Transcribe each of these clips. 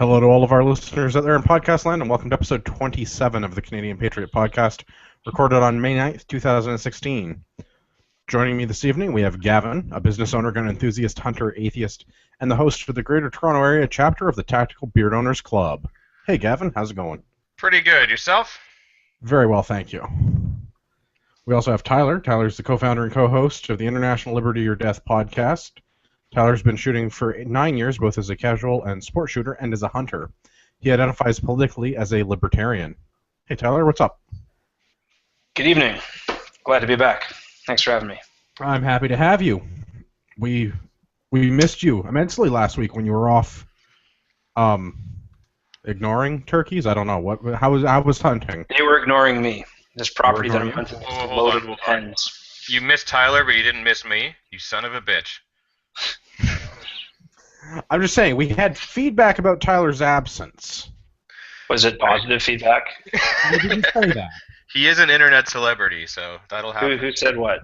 Hello to all of our listeners out there in podcast land, and welcome to episode 27 of the Canadian Patriot podcast, recorded on May 9th, 2016. Joining me this evening, we have Gavin, a business owner, gun enthusiast, hunter, atheist, and the host of the Greater Toronto Area chapter of the Tactical Beard Owners Club. Hey, Gavin, how's it going? Pretty good. Yourself? Very well, thank you. We also have Tyler. Tyler's the co-founder and co-host of the International Liberty or Death podcast. Tyler's been shooting for 9 years, both as a casual and sport shooter and as a hunter. He identifies politically as a libertarian. Hey, Tyler, what's up? Good evening. Glad to be back. Thanks for having me. I'm happy to have you. We missed you immensely last week when you were off ignoring turkeys. I don't know. How was hunting? They were ignoring me. This property that I'm hunting is loaded with hens. You missed Tyler, but you didn't miss me. You son of a bitch. I'm just saying, we had feedback about Tyler's absence. Was it positive feedback? I didn't say that. He is an internet celebrity, so that'll happen. Who said what?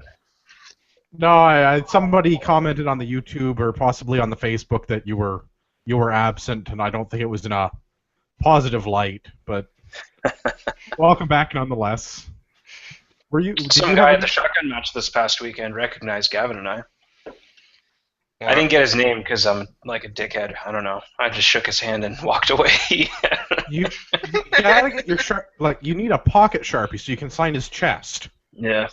No, somebody commented on the YouTube or possibly on the Facebook that you were absent, and I don't think it was in a positive light. But welcome back nonetheless. Some guy at the shotgun match this past weekend recognized Gavin and I. I didn't get his name because I'm like a dickhead. I don't know. I just shook his hand and walked away. you gotta get your you need a pocket Sharpie so you can sign his chest. Yeah,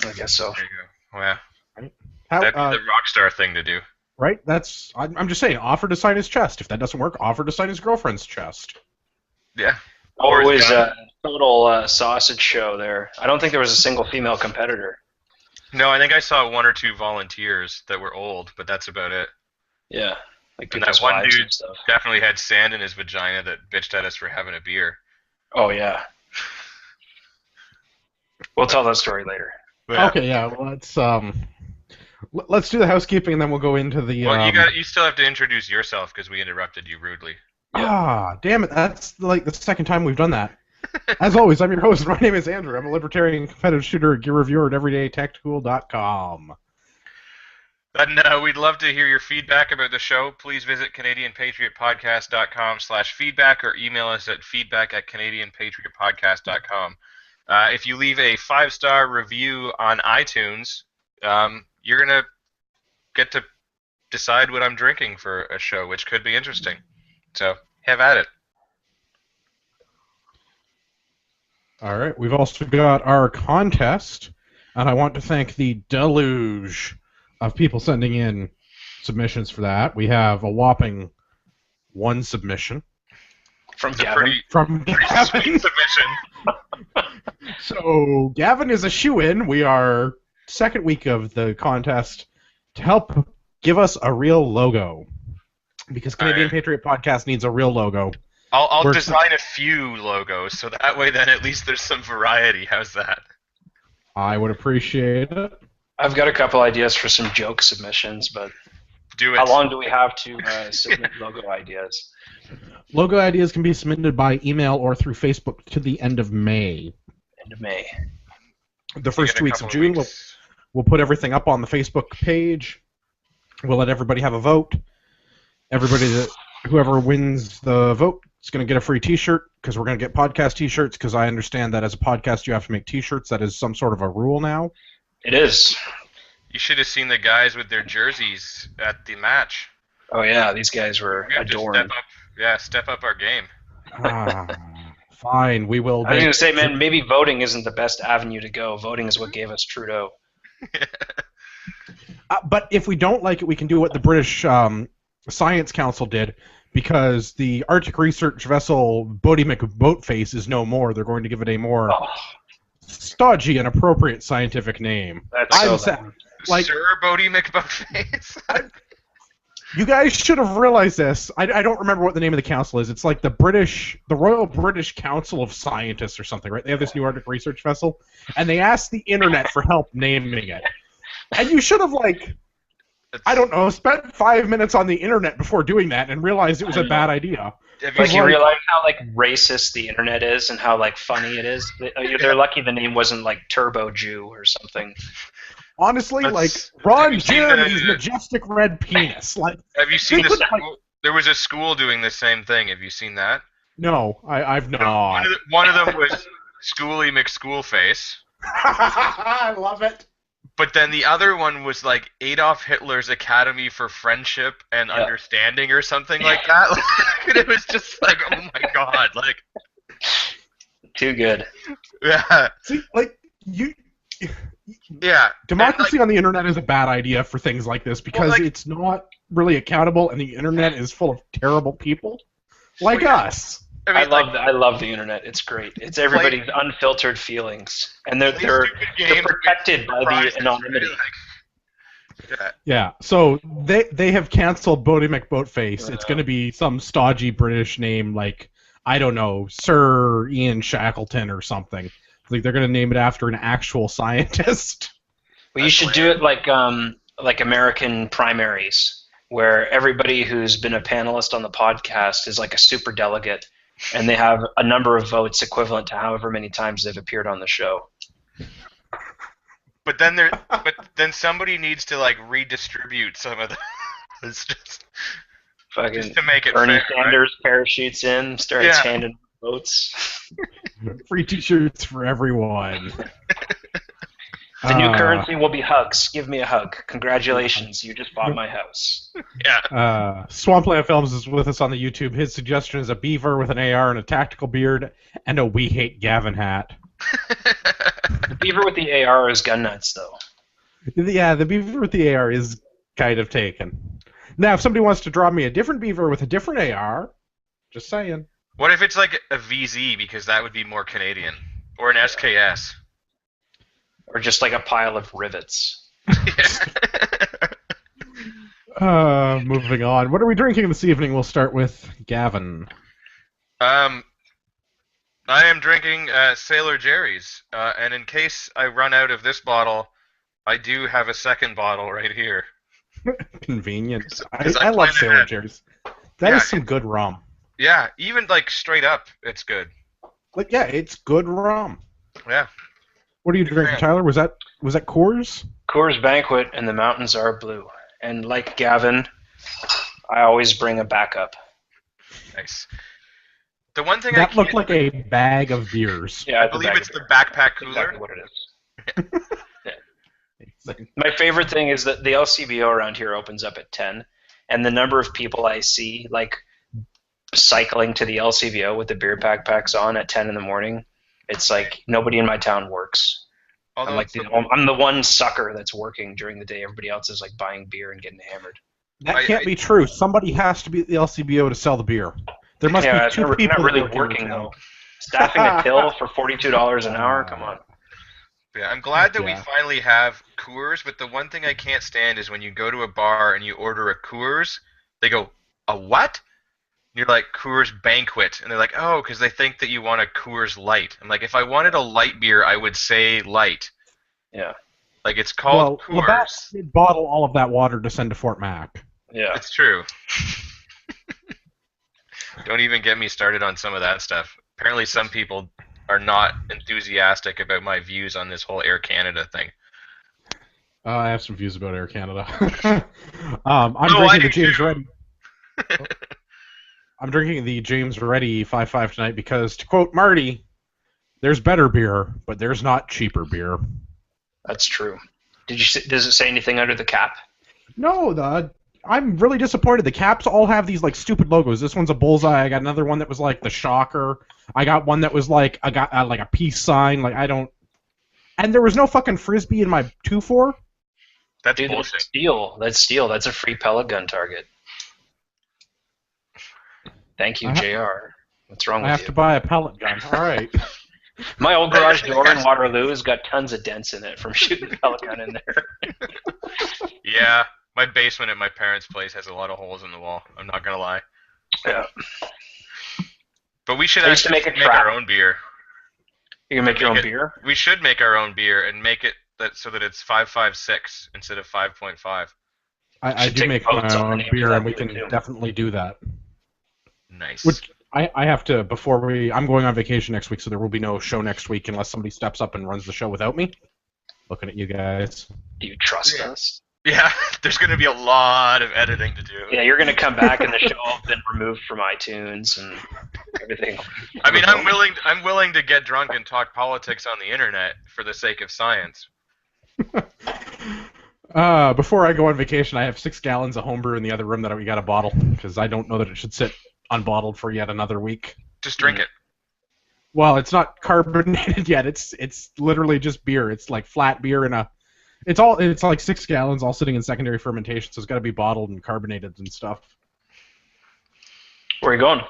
I guess so. There you go. Well, right? That'd be the rock star thing to do. Right? I'm just saying, offer to sign his chest. If that doesn't work, offer to sign his girlfriend's chest. Yeah. Always a total sausage show there. I don't think there was a single female competitor. No, I think I saw one or two volunteers that were old, but that's about it. Yeah. Like and that one dude definitely had sand in his vagina that bitched at us for having a beer. Oh, yeah. We'll tell that story later. Okay, yeah. Well, let's do the housekeeping, and then we'll go into the... Well, you still have to introduce yourself, because we interrupted you rudely. Ah, damn it. That's like the second time we've done that. As always, I'm your host. My name is Andrew. I'm a libertarian competitive shooter, gear reviewer at everydaytactical.com. And we'd love to hear your feedback about the show. Please visit CanadianPatriotPodcast.com/feedback or email us at feedback@CanadianPatriotPodcast.com. If you leave a 5-star review on iTunes, you're going to get to decide what I'm drinking for a show, which could be interesting. So, have at it. All right, we've also got our contest, and I want to thank the deluge of people sending in submissions for that. We have a whopping 1 submission. From Gavin. From Gavin. Sweet submission. So, Gavin is a shoo-in. We are second week of the contest to help give us a real logo. Because Canadian Patriot Podcast needs a real logo. I'll design a few logos, so that way then at least there's some variety. How's that? I would appreciate it. I've got a couple ideas for some joke submissions, but do it. How long do we have to submit logo ideas? Logo ideas can be submitted by email or through Facebook to the end of May. End of May. The first 2 weeks of June, we'll put everything up on the Facebook page. We'll let everybody have a vote. Whoever wins the vote is going to get a free T-shirt, because we're going to get podcast T-shirts, because I understand that as a podcast you have to make T-shirts. That is some sort of a rule now. It is. You should have seen the guys with their jerseys at the match. Oh yeah, these guys were adorned. Step up our game. Fine, we will. I was going to say, man, maybe voting isn't the best avenue to go. Voting is what gave us Trudeau. But if we don't like it, we can do what the British Science Council did, because the Arctic research vessel Bodie McBoatface is no more. They're going to give it a more stodgy and appropriate scientific name. That's Sir Bodie McBoatface. You guys should have realized this. I don't remember what the name of the council is. It's like the Royal British Council of Scientists or something, right? They have this new Arctic research vessel, and they asked the internet for help naming it. And you should have, I don't know, spent 5 minutes on the internet before doing that and realized it was a bad idea. Like, you realize how racist the internet is and how funny it is? They're lucky the name wasn't Turbo Jew or something. Honestly, Ron Jeremy's majestic red penis. Have you seen this? There was a school doing the same thing. Have you seen that? No, I've not. One of them was Schooly McSchoolface. I love it. But then the other one was like Adolf Hitler's Academy for Friendship and Understanding or something like that. And it was just like, oh my god, like too good. Yeah. See, like you. Yeah. Democracy on the internet is a bad idea for things like this because it's not really accountable, and the internet is full of terrible people like us. I love the internet. It's great. It's everybody's unfiltered feelings, and they're protected by the anonymity. Yeah. So they have canceled Bodie McBoatface. It's going to be some stodgy British name like, I don't know, Sir Ian Shackleton or something. Like they're going to name it after an actual scientist. Well, you should do it like American primaries, where everybody who's been a panelist on the podcast is like a super delegate. And they have a number of votes equivalent to however many times they've appeared on the show. But then somebody needs to like redistribute some of the. It's just to make it Bernie fair, Sanders parachutes in, starts handing votes. Free T-shirts for everyone. The new currency will be hugs. Give me a hug. Congratulations, you just bought my house. Yeah. Swampland Films is with us on the YouTube. His suggestion is a beaver with an AR and a tactical beard and a We Hate Gavin hat. The beaver with the AR is gun nuts, though. Yeah, the beaver with the AR is kind of taken. Now, if somebody wants to draw me a different beaver with a different AR, just saying. What if it's like a VZ, because that would be more Canadian? Or an SKS? Or just like a pile of rivets. Moving on. What are we drinking this evening? We'll start with Gavin. I am drinking Sailor Jerry's, and in case I run out of this bottle, I do have a second bottle right here. Convenient. I love Sailor Jerry's. That is some good rum. Yeah, even like straight up, it's good. Like it's good rum. Yeah. What are you drinking, Tyler? Was that Coors? Coors Banquet, and the mountains are blue. And like Gavin, I always bring a backup. Nice. The one thing that looked like a bag of beers. Yeah, I believe it's the backpack cooler. Exactly what it is. Yeah. My favorite thing is that the LCBO around here opens up at 10, and the number of people I see like cycling to the LCBO with the beer backpacks on at 10 in the morning. It's like nobody in my town works. I'm the one sucker that's working during the day. Everybody else is like buying beer and getting hammered. That can't be true. Somebody has to be at the LCBO to sell the beer. There must be two people. Not really working though. Staffing a till for $42 an hour. Come on. Yeah, I'm glad that we finally have Coors, but the one thing I can't stand is when you go to a bar and you order a Coors, they go, a what? You're like, Coors Banquet. And they're like, oh, because they think that you want a Coors Light. I'm like, if I wanted a light beer, I would say light. Yeah. Like, it's called Coors. Labatt did bottle all of that water to send to Fort Mac. Yeah. It's true. Don't even get me started on some of that stuff. Apparently some people are not enthusiastic about my views on this whole Air Canada thing. I have some views about Air Canada. I'm drinking the James Reddy. I'm drinking the James Reddy 5.5 tonight because, to quote Marty, there's better beer, but there's not cheaper beer. That's true. Does it say anything under the cap? No, I'm really disappointed. The caps all have these like stupid logos. This one's a bullseye. I got another one that was like the shocker. I got one that was like like a peace sign. Like I don't. And there was no fucking frisbee in my 2.4. That's bullshit. That's steel. That's steel. That's a free pellet gun target. Thank you, JR. What's wrong with you? I have to buy a pellet gun. All right. My old garage door in Waterloo has got tons of dents in it from shooting the pellet gun in there. Yeah, my basement at my parents' place has a lot of holes in the wall. I'm not gonna lie. Yeah. But we should actually make our own beer. You can make your own beer? We should make our own beer and make it so that it's 5.56 instead of 5.5. I do make my own beer, and we can definitely do that. Nice. Which I have to, I'm going on vacation next week, so there will be no show next week unless somebody steps up and runs the show without me. Looking at you guys. Do you trust us? Yeah, there's going to be a lot of editing to do. Yeah, you're gonna come back and the show will have been removed from iTunes and everything. I mean, I'm willing to get drunk and talk politics on the internet for the sake of science. Before I go on vacation, I have 6 gallons of homebrew in the other room that we got to bottle because I don't know that it should sit unbottled for yet another week. Just drink it. Well, it's not carbonated yet. It's literally just beer. It's like flat beer in a. It's like 6 gallons all sitting in secondary fermentation, so it's got to be bottled and carbonated and stuff. Where are you going?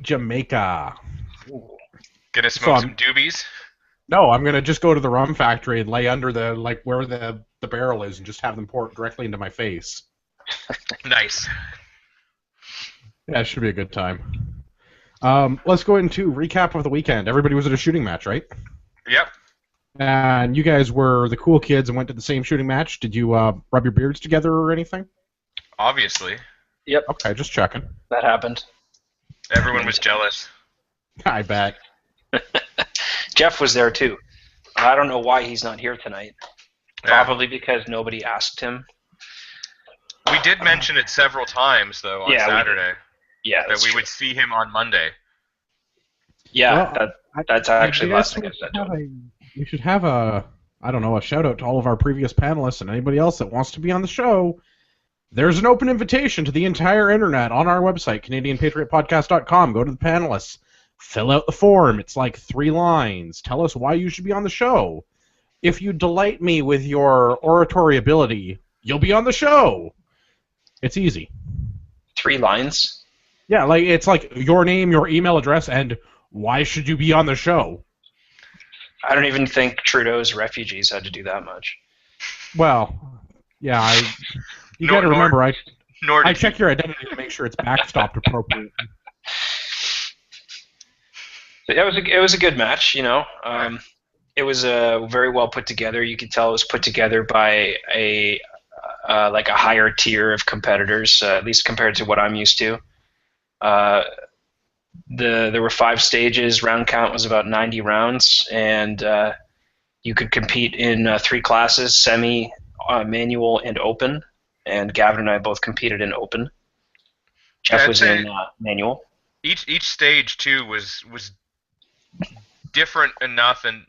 Jamaica. Gonna smoke some doobies? No, I'm gonna just go to the rum factory and lay under where the barrel is and just have them pour it directly into my face. Nice. Yeah, it should be a good time. Let's go into recap of the weekend. Everybody was at a shooting match, right? Yep. And you guys were the cool kids and went to the same shooting match. Did you rub your beards together or anything? Obviously. Yep. Okay, just checking. That happened. Everyone was jealous. I bet. Jeff was there too. I don't know why he's not here tonight. Yeah. Probably because nobody asked him. We did mention it several times, though, on Saturday. Yeah, that we would see him on Monday. Yeah, Well, that's actually last thing I said to him. We should have a shout out to all of our previous panelists and anybody else that wants to be on the show. There's an open invitation to the entire internet on our website, CanadianPatriotPodcast.com. Go to the panelists. Fill out the form. It's like 3 lines. Tell us why you should be on the show. If you delight me with your oratory ability, you'll be on the show. It's easy. 3 lines? Yeah, it's like your name, your email address, and why should you be on the show? I don't even think Trudeau's refugees had to do that much. Well, yeah, you got to remember, I check your identity to make sure it's backstopped appropriately. It was a good match, you know. It was very well put together. You could tell it was put together by a higher tier of competitors, at least compared to what I'm used to. There were 5 stages. Round count was about 90 rounds, and you could compete in 3 classes: semi, manual, and open. And Gavin and I both competed in open. Jeff was in manual. Each stage too was different enough, and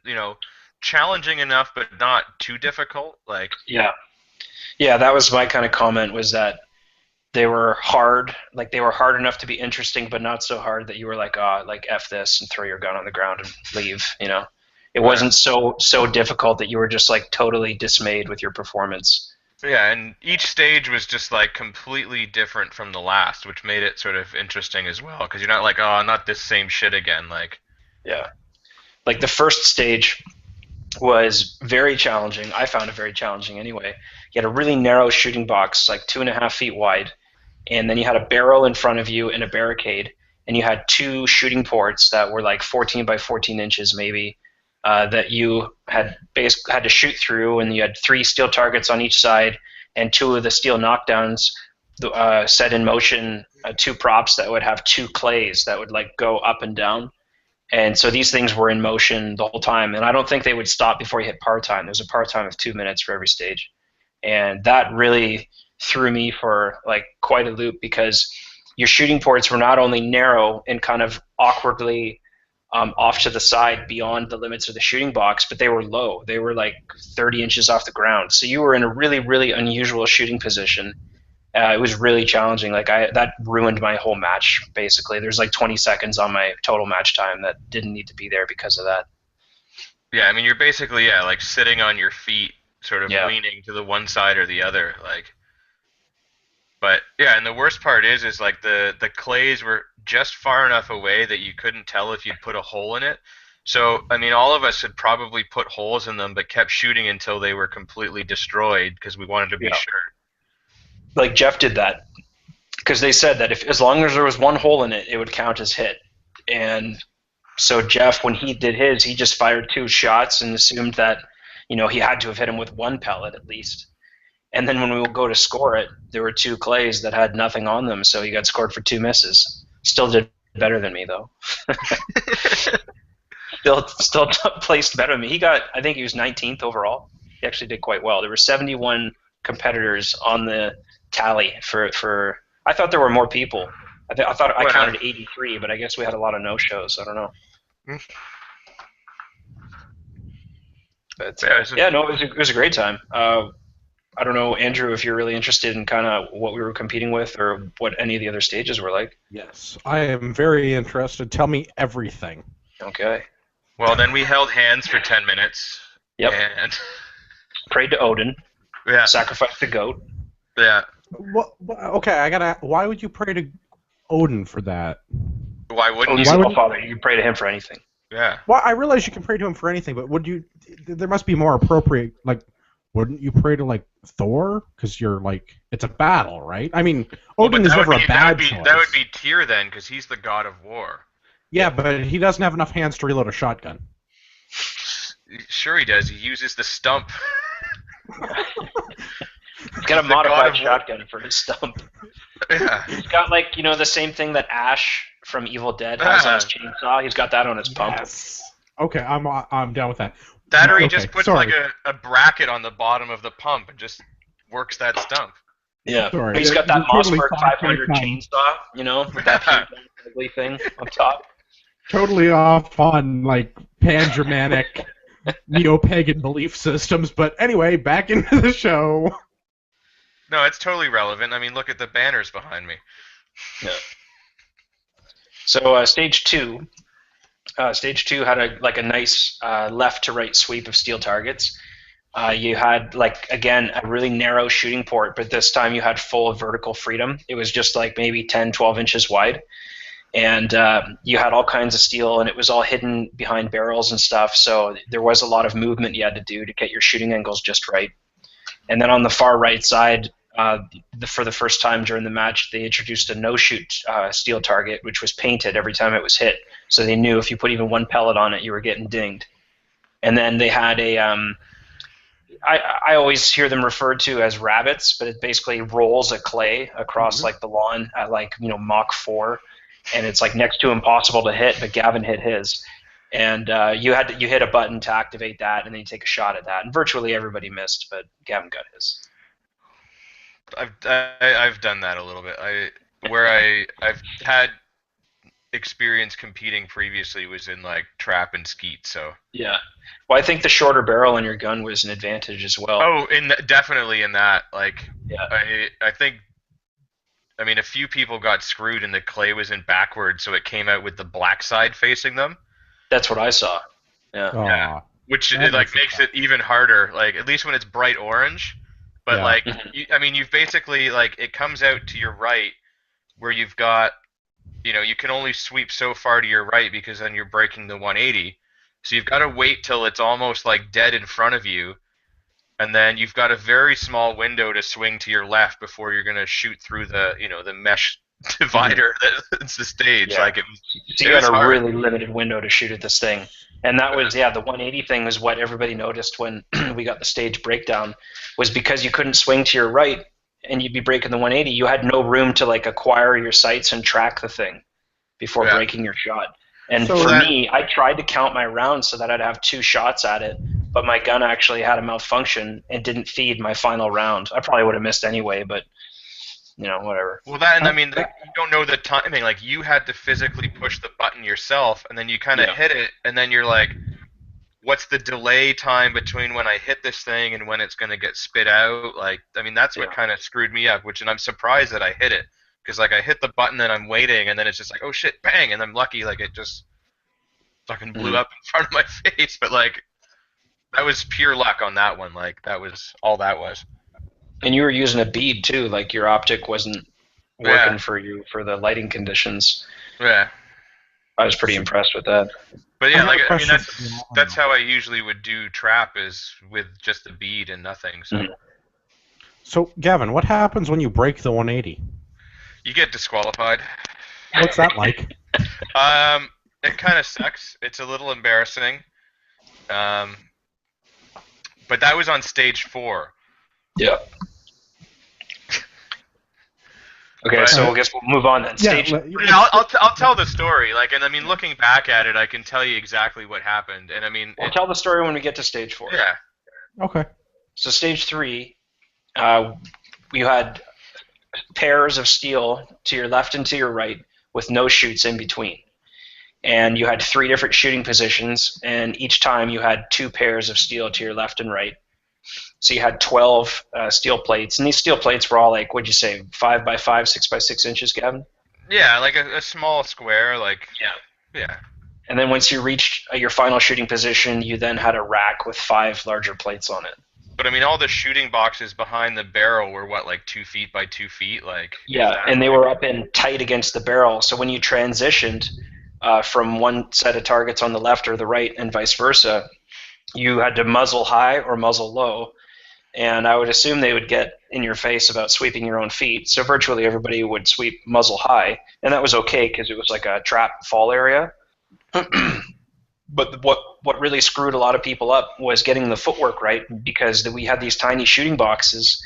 challenging enough, but not too difficult. Yeah, that was my kind of comment. Was that they were hard, they were hard enough to be interesting, but not so hard that you were like, F this and throw your gun on the ground and leave, It wasn't so difficult that you were just totally dismayed with your performance. Yeah, and each stage was just completely different from the last, which made it sort of interesting as well, because you're not like, oh, not this same shit again, Yeah. The first stage was very challenging. I found it very challenging anyway. You had a really narrow shooting box, 2.5 feet wide, and then you had a barrel in front of you and a barricade, and you had 2 shooting ports that were 14 by 14 inches maybe, that you had to shoot through, and you had 3 steel targets on each side, and 2 of the steel knockdowns set in motion 2 props that would have 2 clays that would go up and down. And so these things were in motion the whole time, and I don't think they would stop before you hit par time. There's a par time of 2 minutes for every stage. And that really threw me for quite a loop, because your shooting ports were not only narrow and kind of awkwardly off to the side beyond the limits of the shooting box, but they were low. They were 30 inches off the ground. So you were in a really, really unusual shooting position. It was really challenging. That ruined my whole match, basically. There's 20 seconds on my total match time that didn't need to be there because of that. Yeah, I mean, you're basically, sitting on your feet, sort of leaning to the one side or the other, But, yeah, and the worst part is the clays were just far enough away that you couldn't tell if you'd put a hole in it. So, I mean, all of us had probably put holes in them, but kept shooting until they were completely destroyed because we wanted to be sure. Jeff did that, because they said that as long as there was 1 hole in it, it would count as hit. And so Jeff, when he did his, he just fired 2 shots and assumed that, he had to have hit him with 1 pellet at least. And then when we would go to score it, there were 2 clays that had nothing on them, so he got scored for 2 misses. Still did better than me, though. Still placed better than me. I think he was 19th overall. he actually did quite well. There were 71 competitors on the tally for. I thought there were more people. I thought I counted 83, but I guess we had a lot of no-shows. I don't know. But yeah, no, it was a great time. I don't know, Andrew, if you're really interested in kind of what we were competing with or what any of the other stages were like. Yes, I am very interested. Tell me everything. Okay. Well, then we held hands for 10 minutes. Yep. And prayed to Odin. Yeah. Sacrificed the goat. Yeah. Okay, why would you pray to Odin for that? Why wouldn't Odin's the Father. You can pray to him for anything. Yeah. Well, I realize you can pray to him for anything, but would you? There must be more appropriate. Like, wouldn't you pray to like Thor? Because you're like, it's a battle, right? I mean, Odin is never a bad choice. That would be Tyr then, because he's the god of war. Yeah, but he doesn't have enough hands to reload a shotgun. Sure he does. He uses the stump. He's got a modified shotgun for his stump. Yeah. He's got like, the same thing that Ash from Evil Dead has on his chainsaw. He's got that on his pump. Yes. Okay, I'm down with that. That or he just puts like a bracket on the bottom of the pump and just works that stump. Yeah. Sorry. He's got that Totally Mossberg 500 chainsaw, with that ugly thing on top. Totally off on like pan-Germanic neo-pagan belief systems, but anyway, back into the show. No, it's totally relevant. I mean, look at the banners behind me. Yeah. So stage two had a nice left to right sweep of steel targets. You had again a really narrow shooting port, but this time you had full vertical freedom. It was just like maybe 10, 12 inches wide, and you had all kinds of steel, and it was all hidden behind barrels and stuff. So there was a lot of movement you had to do to get your shooting angles just right. And then on the far right side, for the first time during the match, they introduced a no-shoot steel target, which was painted every time it was hit. So they knew if you put even one pellet on it, you were getting dinged. And then they had I always hear them referred to as rabbits, but it basically rolls of clay across like the lawn at Mach 4, and it's like next to impossible to hit, but Gavin hit his. And you hit a button to activate that, and then you take a shot at that. And virtually everybody missed, but Gavin got his. I've done that a little bit. I've had experience competing previously was in like trap and skeet, so yeah. Well, I think the shorter barrel on your gun was an advantage as well. Oh, definitely in that. Yeah. I think, a few people got screwed and the clay was in backwards, so it came out with the black side facing them. That's what I saw. Yeah. Yeah. Which makes it even harder. At least when it's bright orange. But you've basically it comes out to your right, where you've got, you can only sweep so far to your right because then you're breaking the 180. So you've got to wait till it's almost dead in front of you, and then you've got a very small window to swing to your left before you're gonna shoot through the the mesh divider that's the stage. Yeah. So you got a really limited window to shoot at this thing. And that was, the 180 thing was what everybody noticed when we got the stage breakdown, was because you couldn't swing to your right and you'd be breaking the 180, you had no room to acquire your sights and track the thing before breaking your shot. And so for me, I tried to count my rounds so that I'd have 2 shots at it, but my gun actually had a malfunction and didn't feed my final round. I probably would have missed anyway, but whatever. Well, you don't know the timing. You had to physically push the button yourself, and then you kind of hit it, and then you're like, what's the delay time between when I hit this thing and when it's going to get spit out? That's what kind of screwed me up, and I'm surprised that I hit it. Because, I hit the button and I'm waiting, and then it's just like, oh shit, bang, and I'm lucky, it just fucking blew up in front of my face. But, that was pure luck on that one. That was all that was. And you were using a bead too, your optic wasn't working for you for the lighting conditions. Yeah. I was pretty impressed with that. But yeah, that's how I usually would do trap, is with just the bead and nothing. So. So Gavin, what happens when you break the 180? You get disqualified. What's that like? It kind of sucks. It's a little embarrassing. But that was on stage 4. Yeah. Okay, so I guess we'll move on then. I'll tell the story. And looking back at it, I can tell you exactly what happened. And we'll tell the story when we get to stage 4. Yeah. Okay. So stage 3, you had pairs of steel to your left and to your right with no chutes in between. And you had 3 different shooting positions, and each time you had 2 pairs of steel to your left and right. So you had 12 steel plates, and these steel plates were all like, what'd you say, 5 by 5, 6 by 6 inches, Gavin? Yeah, like a small square, like yeah. And then once you reached your final shooting position, you then had a rack with 5 larger plates on it. But I mean, all the shooting boxes behind the barrel were what, like 2 feet by 2 feet, like. Yeah, and they were up in tight against the barrel. So when you transitioned from one set of targets on the left or the right, and vice versa, you had to muzzle high or muzzle low. And I would assume they would get in your face about sweeping your own feet. So virtually everybody would sweep muzzle high, and that was okay because it was like a trap fall area. But what really screwed a lot of people up was getting the footwork right, because we had these tiny shooting boxes,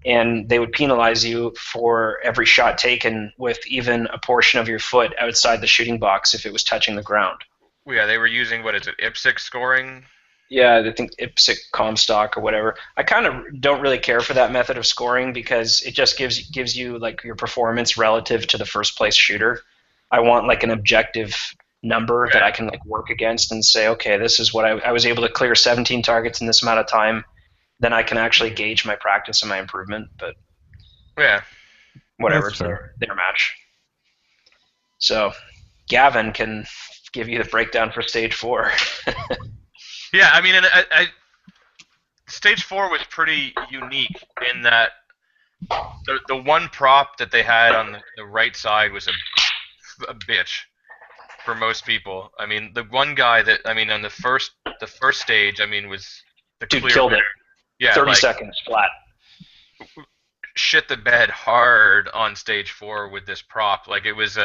and they would penalize you for every shot taken with even a portion of your foot outside the shooting box if it was touching the ground. Yeah, they were using, what is it, IPSC scoring? Yeah, I think IPSC Comstock or whatever. I kind of don't really care for that method of scoring because it just gives you like your performance relative to the first place shooter. I want like an objective number that I can like work against and say, okay, this is what I was able to clear 17 targets in this amount of time. Then I can actually gauge my practice and my improvement. But yeah, whatever, it's their match. So Gavin can give you the breakdown for stage 4. Yeah, I mean, and stage 4 was pretty unique in that the one prop that they had on the right side was a bitch for most people. I mean, the one guy that, I mean, on the first stage, I mean, was the Dude clear killed winner. it. Yeah, 30 like, seconds flat. Shit the bed hard on stage 4 with this prop. Like, it was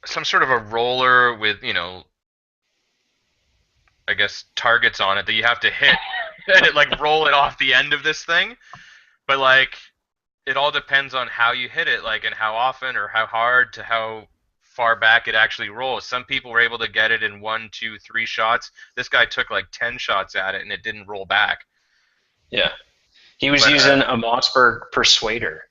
some sort of a roller with, you know, I guess targets on it that you have to hit and it like roll it off the end of this thing. But like, it all depends on how you hit it, like, and how often or how hard to how far back it actually rolls. Some people were able to get it in 1, 2, 3 shots. This guy took like 10 shots at it and it didn't roll back. Yeah. He was using a Mossberg Persuader,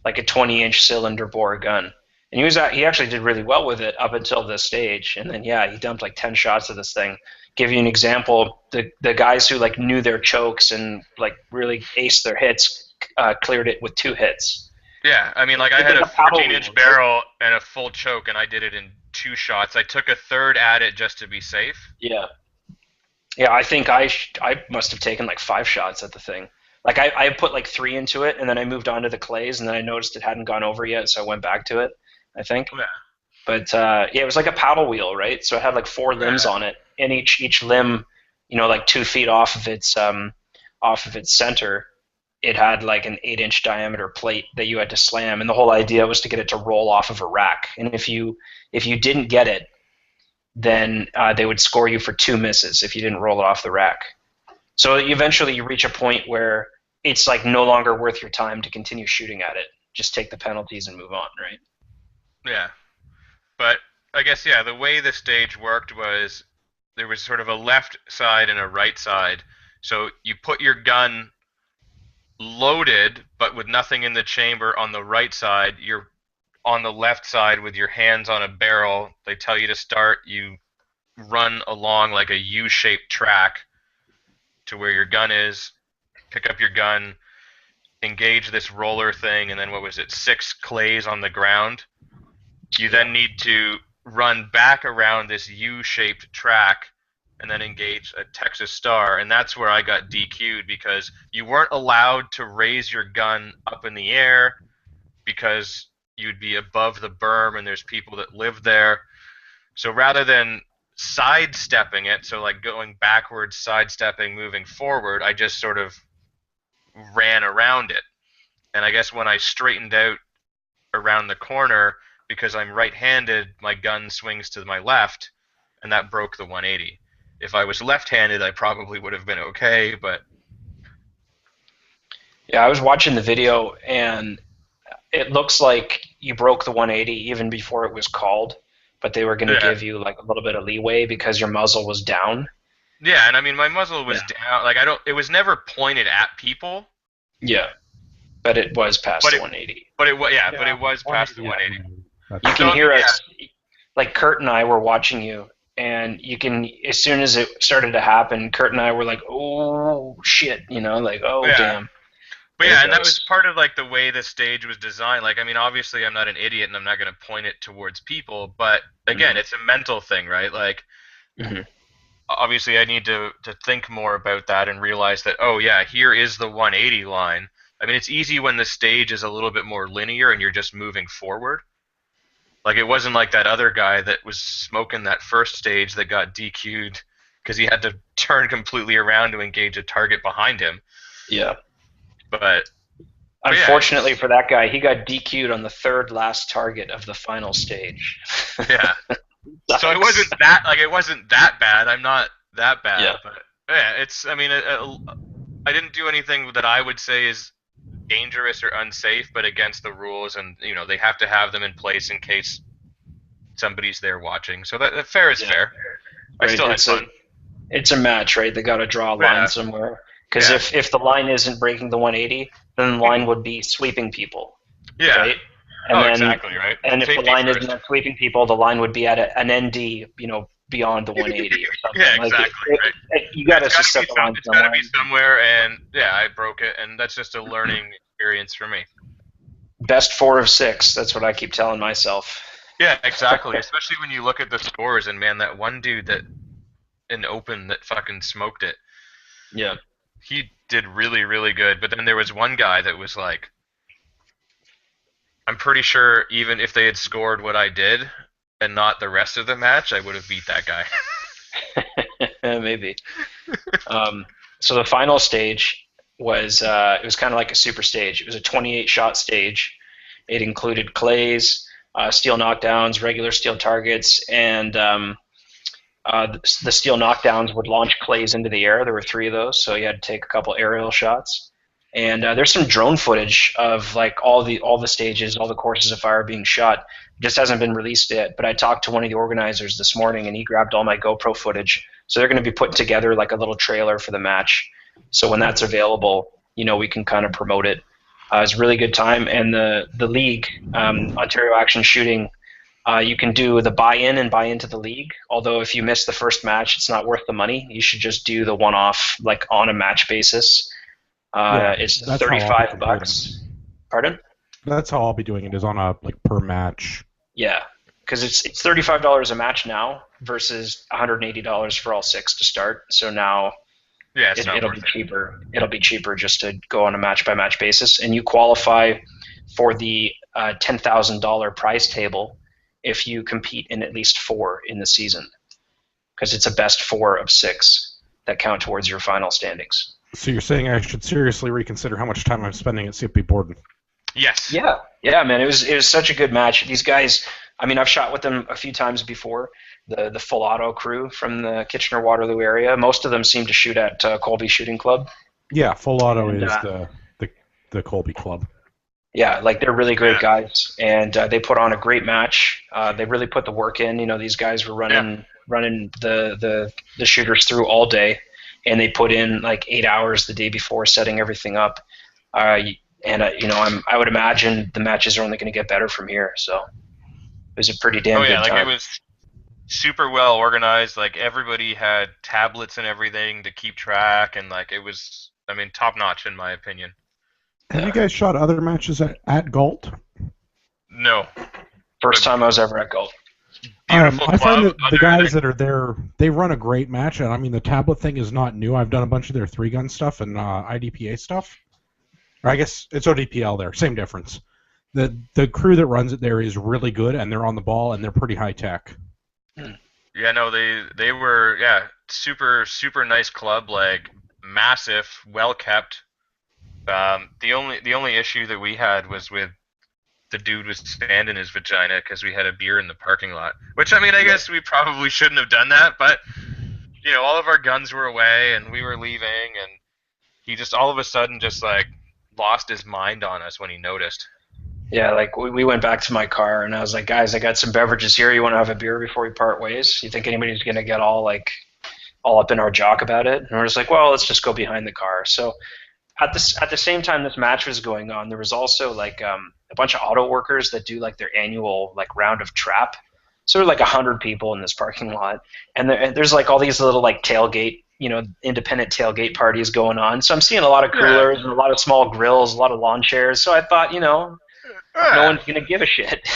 like a 20-inch cylinder bore gun. And he actually did really well with it up until this stage. And then, yeah, he dumped like 10 shots of this thing. Give you an example, the guys who like knew their chokes and like really aced their hits cleared it with 2 hits. Yeah, I mean, like, I had a 14-inch barrel and a full choke, and I did it in 2 shots. I took a third at it just to be safe. Yeah. Yeah, I think I must have taken like 5 shots at the thing. Like, I put like 3 into it, and then I moved on to the clays, and then I noticed it hadn't gone over yet, so I went back to it, I think. Yeah. But, yeah, it was like a paddle wheel, right? So it had like 4 limbs on it, and each limb, you know, like 2 feet off of its center, it had like an 8-inch diameter plate that you had to slam, and the whole idea was to get it to roll off of a rack. And if you didn't get it, then they would score you for 2 misses if you didn't roll it off the rack. So eventually you reach a point where it's like no longer worth your time to continue shooting at it. Just take the penalties and move on, right? Yeah. But I guess, yeah, the way the stage worked was there was sort of a left side and a right side. So you put your gun loaded, but with nothing in the chamber on the right side. You're on the left side with your hands on a barrel. They tell you to start. You run along like a U-shaped track to where your gun is, pick up your gun, engage this roller thing, and then what was it, 6 clays on the ground. You then need to run back around this U-shaped track and then engage a Texas Star, and that's where I got DQ'd because you weren't allowed to raise your gun up in the air because you'd be above the berm and there's people that live there. So rather than sidestepping it, so like going backwards, sidestepping, moving forward, I just sort of ran around it. And I guess when I straightened out around the corner, because I'm right-handed, my gun swings to my left, and that broke the 180. If I was left-handed, I probably would have been okay, but... Yeah, I was watching the video, and it looks like you broke the 180 even before it was called, but they were going to give you like a little bit of leeway because your muzzle was down. Yeah, and I mean, my muzzle was down. Like, it was never pointed at people. Yeah, but it was past But the it, 180. but it was, yeah, but it was past the 180. You can So, hear yeah. us, like Kurt and I were watching you, and you can, as soon as it started to happen, Kurt and I were like, oh shit, like, oh Yeah. damn. But There yeah, it and that goes. was part of like the way the stage was designed. Like, I mean, obviously I'm not an idiot and I'm not going to point it towards people, but again, it's a mental thing, right? Like, Mhm. obviously I need to think more about that and realize that, oh yeah, here is the 180 line. I mean, it's easy when the stage is a little bit more linear and you're just moving forward. Like, it wasn't like that other guy that was smoking that first stage that got DQ'd because he had to turn completely around to engage a target behind him. Yeah. But Unfortunately for that guy, he got DQ'd on the third last target of the final stage. Yeah. So it wasn't that bad. I'm not that bad. Yeah. But yeah, it's. I mean, I didn't do anything that I would say is dangerous or unsafe, but against the rules, and they have to have them in place in case somebody's there watching. So that fair is fair. Right. I still had fun. It's a match, right? They got to draw a line somewhere. Because if the line isn't breaking the 180, then the line would be sweeping people. Yeah. Right? And then, exactly right. And Safety if the line first. isn't sweeping people, the line would be at an ND, beyond the 180 or something. Yeah, exactly. Right. You got to set the line somewhere. It's got to be somewhere, and yeah, I broke it, and that's just a learning experience for me. Best 4 of 6. That's what I keep telling myself. Yeah, exactly. Especially when you look at the scores, and man, that one dude that in open that fucking smoked it. Yeah. He did really, really good. But then there was one guy that was like, I'm pretty sure even if they had scored what I did and not the rest of the match, I would have beat that guy. Maybe. So the final stage was it was kind of like a super stage. It was a 28-shot stage. It included clays, steel knockdowns, regular steel targets, and the steel knockdowns would launch clays into the air. There were 3 of those, so you had to take a couple aerial shots. And there's some drone footage of like all the stages, all the courses of fire being shot. It just hasn't been released yet. But I talked to one of the organizers this morning, and he grabbed all my GoPro footage. So they're going to be putting together like a little trailer for the match. So when that's available, we can kind of promote it. It was a really good time, and the league, Ontario Action Shooting. You can do the buy-in and buy into the league. Although if you miss the first match, it's not worth the money. You should just do the one-off, like on a match basis. It's $35. Pardon? That's how I'll be doing it. Is on a per match. Yeah, because it's $35 a match now versus $180 for all 6 to start. So now it'll be cheaper. It'll be cheaper just to go on a match-by-match basis, and you qualify for the $10,000 prize table if you compete in at least 4 in the season, because it's a best 4 of 6 that count towards your final standings. So you're saying I should seriously reconsider how much time I'm spending at CFP Borden? Yes. Yeah, man. It was such a good match. These guys, I mean, I've shot with them a few times before. The Full Auto crew from the Kitchener-Waterloo area. Most of them seem to shoot at Colby Shooting Club. Yeah, Full Auto is the Colby Club. Yeah, like they're really great guys, and they put on a great match. They really put the work in. These guys were running the shooters through all day, and they put in like 8 hours the day before setting everything up. I would imagine the matches are only going to get better from here. So it was a pretty damn good time. It was super well organized. Like everybody had tablets and everything to keep track, and like it was, top notch in my opinion. Have you guys shot other matches at Galt? No. First time I was ever at Galt. I find that the guys that are there, they run a great match, and the tablet thing is not new. I've done a bunch of their 3-gun stuff and IDPA stuff. Or I guess it's ODPL there, same difference. The crew that runs it there is really good, and they're on the ball, and they're pretty high tech. Yeah, no, they were super super nice club, like massive, well kept. The only issue that we had was with the dude was standing his vagina because we had a beer in the parking lot. Which I guess we probably shouldn't have done that, but all of our guns were away and we were leaving, and he just all of a sudden just like lost his mind on us when he noticed. Yeah, like we went back to my car and I was like, guys, I got some beverages here. You want to have a beer before we part ways? You think anybody's gonna get all like all up in our jock about it, and we're just like, well, let's just go behind the car. So at the same time this match was going on, there was also like a bunch of auto workers that do like their annual like round of trap. So there were like 100 people in this parking lot, and there's like all these little like tailgate, independent tailgate parties going on. So I'm seeing a lot of coolers and a lot of small grills, a lot of lawn chairs. So I thought, no one's gonna give a shit.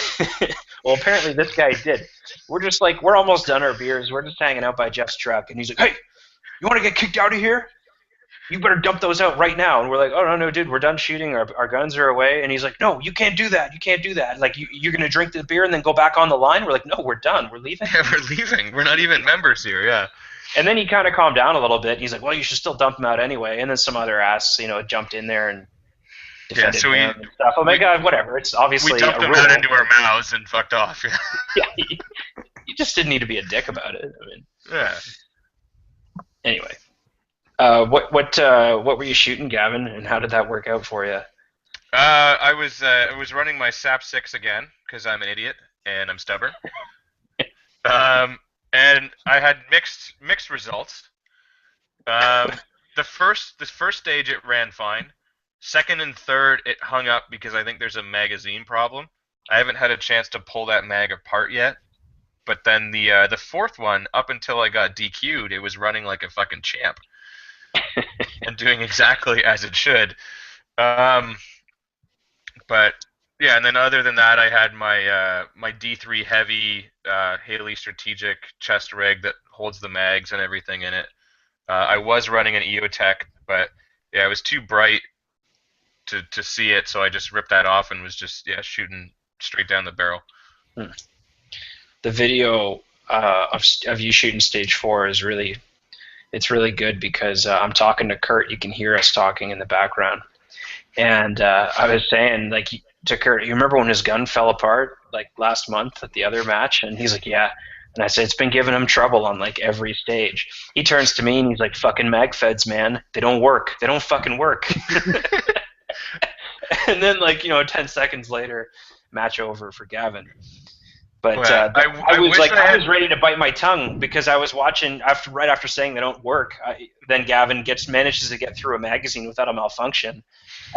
Well, apparently this guy did. We're almost done our beers. We're just hanging out by Jeff's truck, and he's like, "Hey, you want to get kicked out of here? You better dump those out right now." And we're like, "Oh, no, dude, we're done shooting. Our guns are away." And he's like, "No, you can't do that. You can't do that. Like, you're going to drink the beer and then go back on the line?" We're like, "No, we're done. We're leaving." Yeah, we're leaving. We're not even members here, yeah. And then he kind of calmed down a little bit. He's like, "Well, you should still dump them out anyway." And then some other ass, jumped in there and defended him and stuff. Oh, my God, whatever. It's obviously we dumped them out into our mouths and fucked off. Yeah, you just didn't need to be a dick about it. I mean, yeah. Anyway. What were you shooting, Gavin, and how did that work out for you? I was running my SAP 6 again because I'm an idiot and I'm stubborn. And I had mixed results. The first stage it ran fine. Second and third it hung up because I think there's a magazine problem. I haven't had a chance to pull that mag apart yet. But then the fourth one, up until I got DQ'd, it was running like a fucking champ. And doing exactly as it should. But yeah, and then other than that, I had my my D3 heavy Haley strategic chest rig that holds the mags and everything in it. I was running an EOTech, but yeah, it was too bright to see it, so I just ripped that off and was just shooting straight down the barrel. The video of you shooting stage 4 is really good because I'm talking to Kurt. You can hear us talking in the background. And I was saying, like, to Kurt, you remember when his gun fell apart, like, last month at the other match? And he's like, yeah. And I said, it's been giving him trouble on, like, every stage. He turns to me and he's like, fucking mag feds, man. They don't work. They don't fucking work. And then, like, 10 seconds later, match over for Gavin. But I was ready to bite my tongue because I was watching right after saying they don't work. Then Gavin manages to get through a magazine without a malfunction,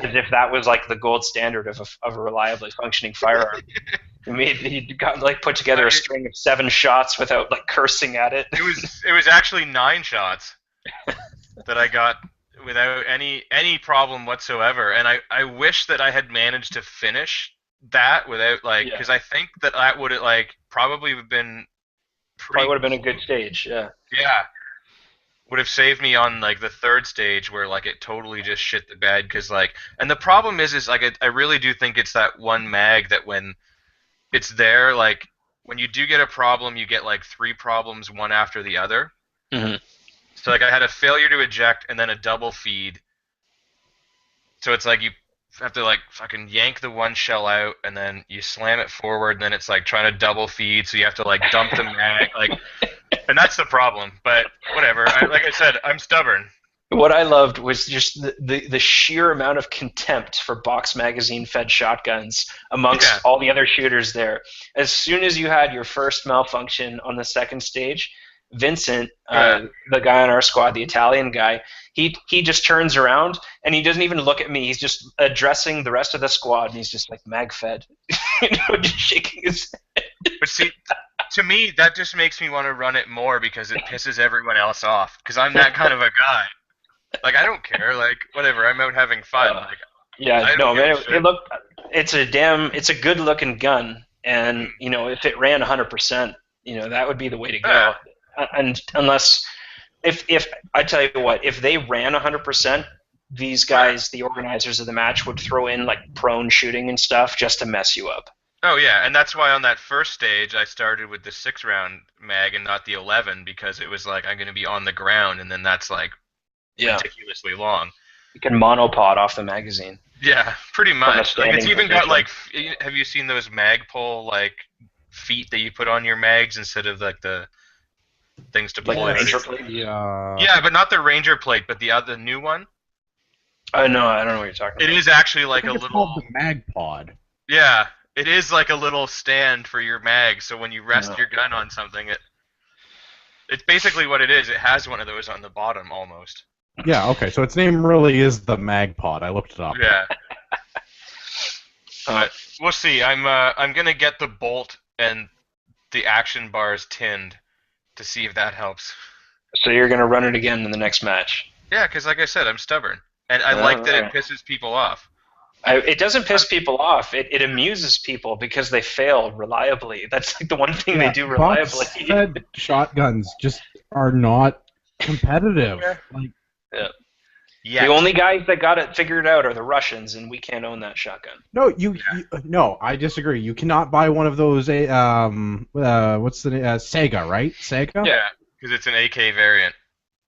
as if that was like the gold standard of a reliably functioning firearm. He got put together a string of 7 shots without cursing at it. It was actually 9 shots that I got without any problem whatsoever, and I wish that I had managed to finish that without because I think that would have probably would have been would have been a good stage. Yeah would have saved me on the third stage where it totally just shit the bed because and the problem is I really do think it's that one mag that when it's there when you do get a problem you get 3 problems one after the other. Mm-hmm. So I had a failure to eject and then a double feed, so it's you have to fucking yank the one shell out and then you slam it forward and then it's trying to double feed, so you have to dump the mag and that's the problem. But whatever. Like I said, I'm stubborn. What I loved was just the sheer amount of contempt for box magazine fed shotguns amongst all the other shooters there. As soon as you had your first malfunction on the second stage, Vincent, the guy on our squad, the Italian guy, he just turns around and he doesn't even look at me. He's just addressing the rest of the squad and he's just mag fed, just shaking his head. But see, to me, that just makes me want to run it more because it pisses everyone else off. Because I'm that kind of a guy. I don't care. Whatever. I'm out having fun. It's a good looking gun, and if it ran 100%, that would be the way to go. And unless, if I tell you what, if they ran 100%, these guys, the organizers of the match, would throw in prone shooting and stuff just to mess you up. Oh yeah, and that's why on that first stage I started with the 6-round mag and not the 11 because it was I'm going to be on the ground, and then that's ridiculously long. You can monopod off the magazine. Yeah, pretty much. It's even got have you seen those Magpul feet that you put on your mags instead of the things to pull it? Ranger plate? Yeah, but not the Ranger plate, but the new one. No, I don't know what you're talking about. It is actually a it's little. Called the Magpod. Yeah, it is a little stand for your mag, so when you rest your gun on something, it. It's basically what it is. It has one of those on the bottom almost. Yeah, okay, so its name really is the Magpod. I looked it up. Yeah. But we'll see. I'm gonna get the bolt and the action bars tinned to see if that helps. So you're gonna run it again in the next match? Yeah, because like I said, I'm stubborn, and I like that it pisses people off. It doesn't piss people off. It amuses people because they fail reliably. That's like the one thing they do reliably. Box-fed shotguns just are not competitive. Like, Yeah. The only guys that got it figured out are the Russians, and we can't own that shotgun. no, no, I disagree. You cannot buy one of those. What's the Sega, right? Sega. Yeah, because it's an AK variant.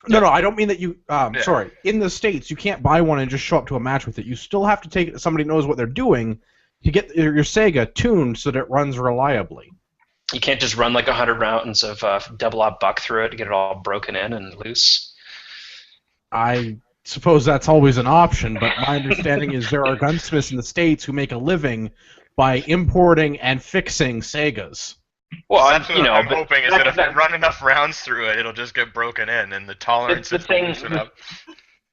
No, I don't mean that you. Sorry. In the States, you can't buy one and just show up to a match with it. You still have to take it to somebody who knows what they're doing to get your Sega tuned so that it runs reliably. You can't just run like 100 rounds of double-op buck through it to get it all broken in and loose. I suppose that's always an option, but my understanding is there are gunsmiths in the States who make a living by importing and fixing Segas. Well, that's what I'm hoping is that if I run enough rounds through it, it'll just get broken in, and the tolerance will loosen up.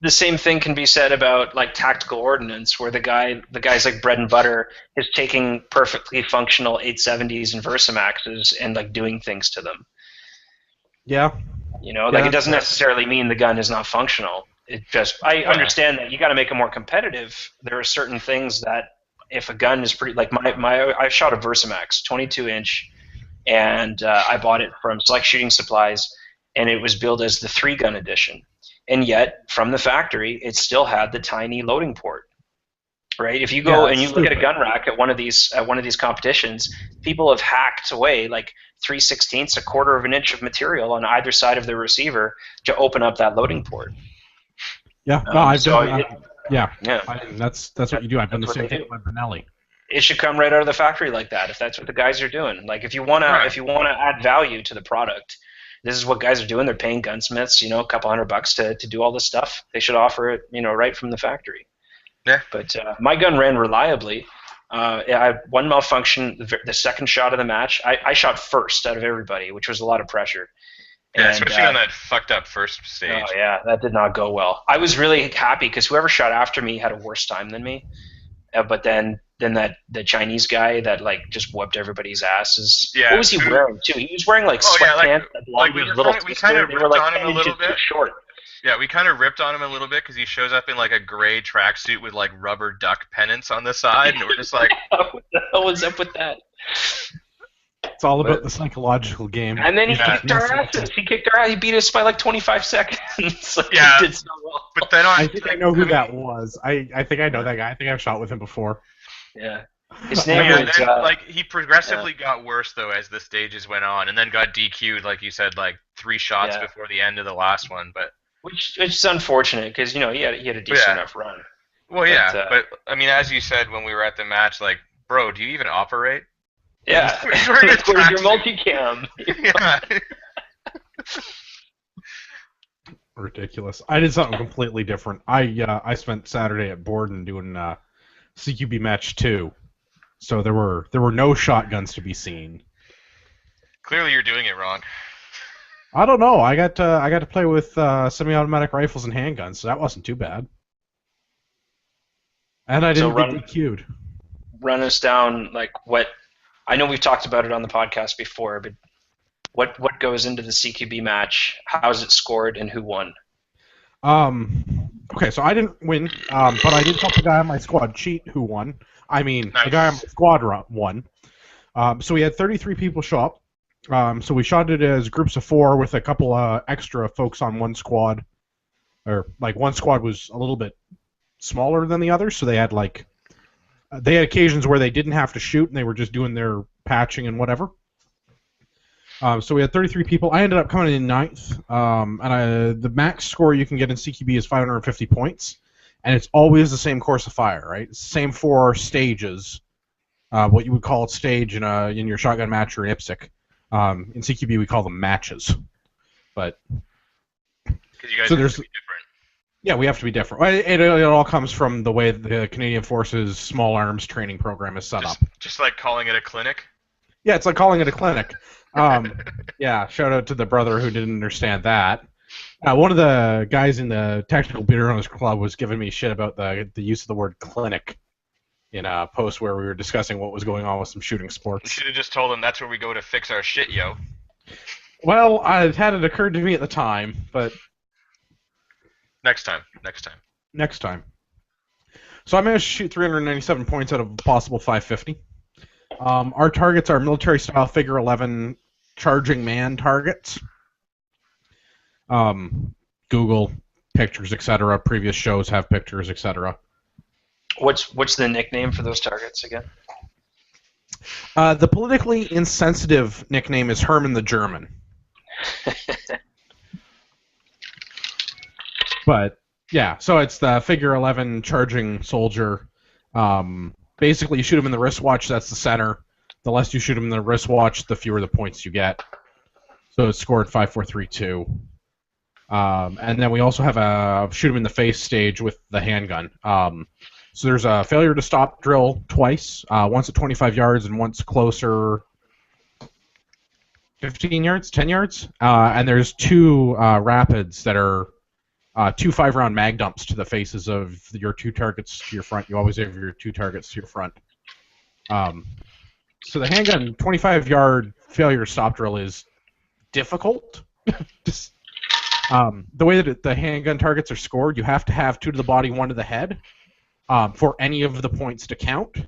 The same thing can be said about like tactical ordnance, where the guy's like bread and butter is taking perfectly functional 870s and Versamaxes and like doing things to them. Yeah. You know, like it doesn't necessarily mean the gun is not functional. It just I understand that you got to make it more competitive. There are certain things that if a gun is pretty like I shot a Versamax 22-inch, and I bought it from Select Shooting Supplies, and it was billed as the 3-gun edition. And yet, from the factory, it still had the tiny loading port. Right? If you go and you look at a gun rack at one of these competitions, people have hacked away like 3/16, a quarter of an inch of material on either side of the receiver to open up that loading port. Yeah, that's what you do. I've done the same thing with my Benelli. It should come right out of the factory like that. If that's what the guys are doing, like if you wanna add value to the product, this is what guys are doing. They're paying gunsmiths, a couple $100 to do all this stuff. They should offer it, right from the factory. Yeah. But my gun ran reliably. I had one malfunction. The second shot of the match, I shot first out of everybody, which was a lot of pressure. Yeah, especially on that fucked up first stage. Oh yeah, that did not go well. I was really happy because whoever shot after me had a worse time than me. But then the Chinese guy that like just whooped everybody's asses. Yeah. What was he wearing too? He was wearing like sweatpants. We kind of ripped on him a little bit. Short. Yeah, we kind of ripped on him a little bit because he shows up in like a gray tracksuit with like rubber duck pennants on the side, and we're just like, what the hell was up with that? It's all about the psychological game. And then he kicked our asses. He kicked our ass. He beat us by like 25 seconds. Like, yeah, he did so well. But then I think I know who that was. I think I know that guy. I think I've shot with him before. Yeah. His name was. Then, like he progressively got worse though as the stages went on, and then got DQ'd, like you said, like 3 shots before the end of the last one. But which is unfortunate because he had a decent enough run. Well, but I mean, as you said when we were at the match, like, bro, do you even operate? Yeah, where's your multicam? Yeah. Ridiculous. I did something completely different. I spent Saturday at Borden doing CQB match 2, so there were no shotguns to be seen. Clearly, you're doing it wrong. I don't know. I got to play with semi-automatic rifles and handguns, so that wasn't too bad. And I didn't get DQ'd. Run us down like what. I know we've talked about it on the podcast before, but what goes into the CQB match? How is it scored, and who won? Okay, so I didn't win, but I did help the guy on my squad cheat who won. I mean, nice. The guy on my squad won. So we had 33 people show up. So we shot it as groups of 4 with a couple extra folks on one squad. Or, like, one squad was a little bit smaller than the other, so they had, like... They had occasions where they didn't have to shoot, and they were just doing their patching and whatever. So we had 33 people. I ended up coming in 9th, and the max score you can get in CQB is 550 points, and it's always the same course of fire, right? It's the same 4 stages, what you would call a stage in your shotgun match or an IPSC. In CQB, we call them matches. But because you guys have to be different. Yeah, we have to be different. It all comes from the way the Canadian Forces Small Arms Training Program is set up. Just like calling it a clinic? Yeah, it's like calling it a clinic. Yeah, shout out to the brother who didn't understand that. One of the guys in the Technical Beer Owners Club was giving me shit about the use of the word clinic in a post where we were discussing what was going on with some shooting You sports. should have just told him that's where we go to fix our shit, yo. Well, it hadn't occurred to me at the time, but Next time. next time. So I managed to shoot 397 points out of a possible 550. Our targets are military-style figure 11 charging man targets. Google pictures, etc. Previous shows have pictures, etc. What's the nickname for those targets again? The politically insensitive nickname is Herman the German. But yeah, so it's the figure 11 charging soldier. Basically, you shoot him in the wristwatch. That's the center. The less you shoot him in the wristwatch, the fewer the points you get. So it's scored 5, 4, 3, 2. And then we also have a shoot him in the face stage with the handgun. So there's a failure to stop drill twice, once at 25 yards and once closer 15 yards, 10 yards. And there's two rapids that are 2 5-round mag dumps to the faces of your 2 targets to your front. You always have your 2 targets to your front. So the handgun 25-yard failure to stop drill is difficult. Just, the way that the handgun targets are scored, you have to have 2 to the body, 1 to the head for any of the points to count.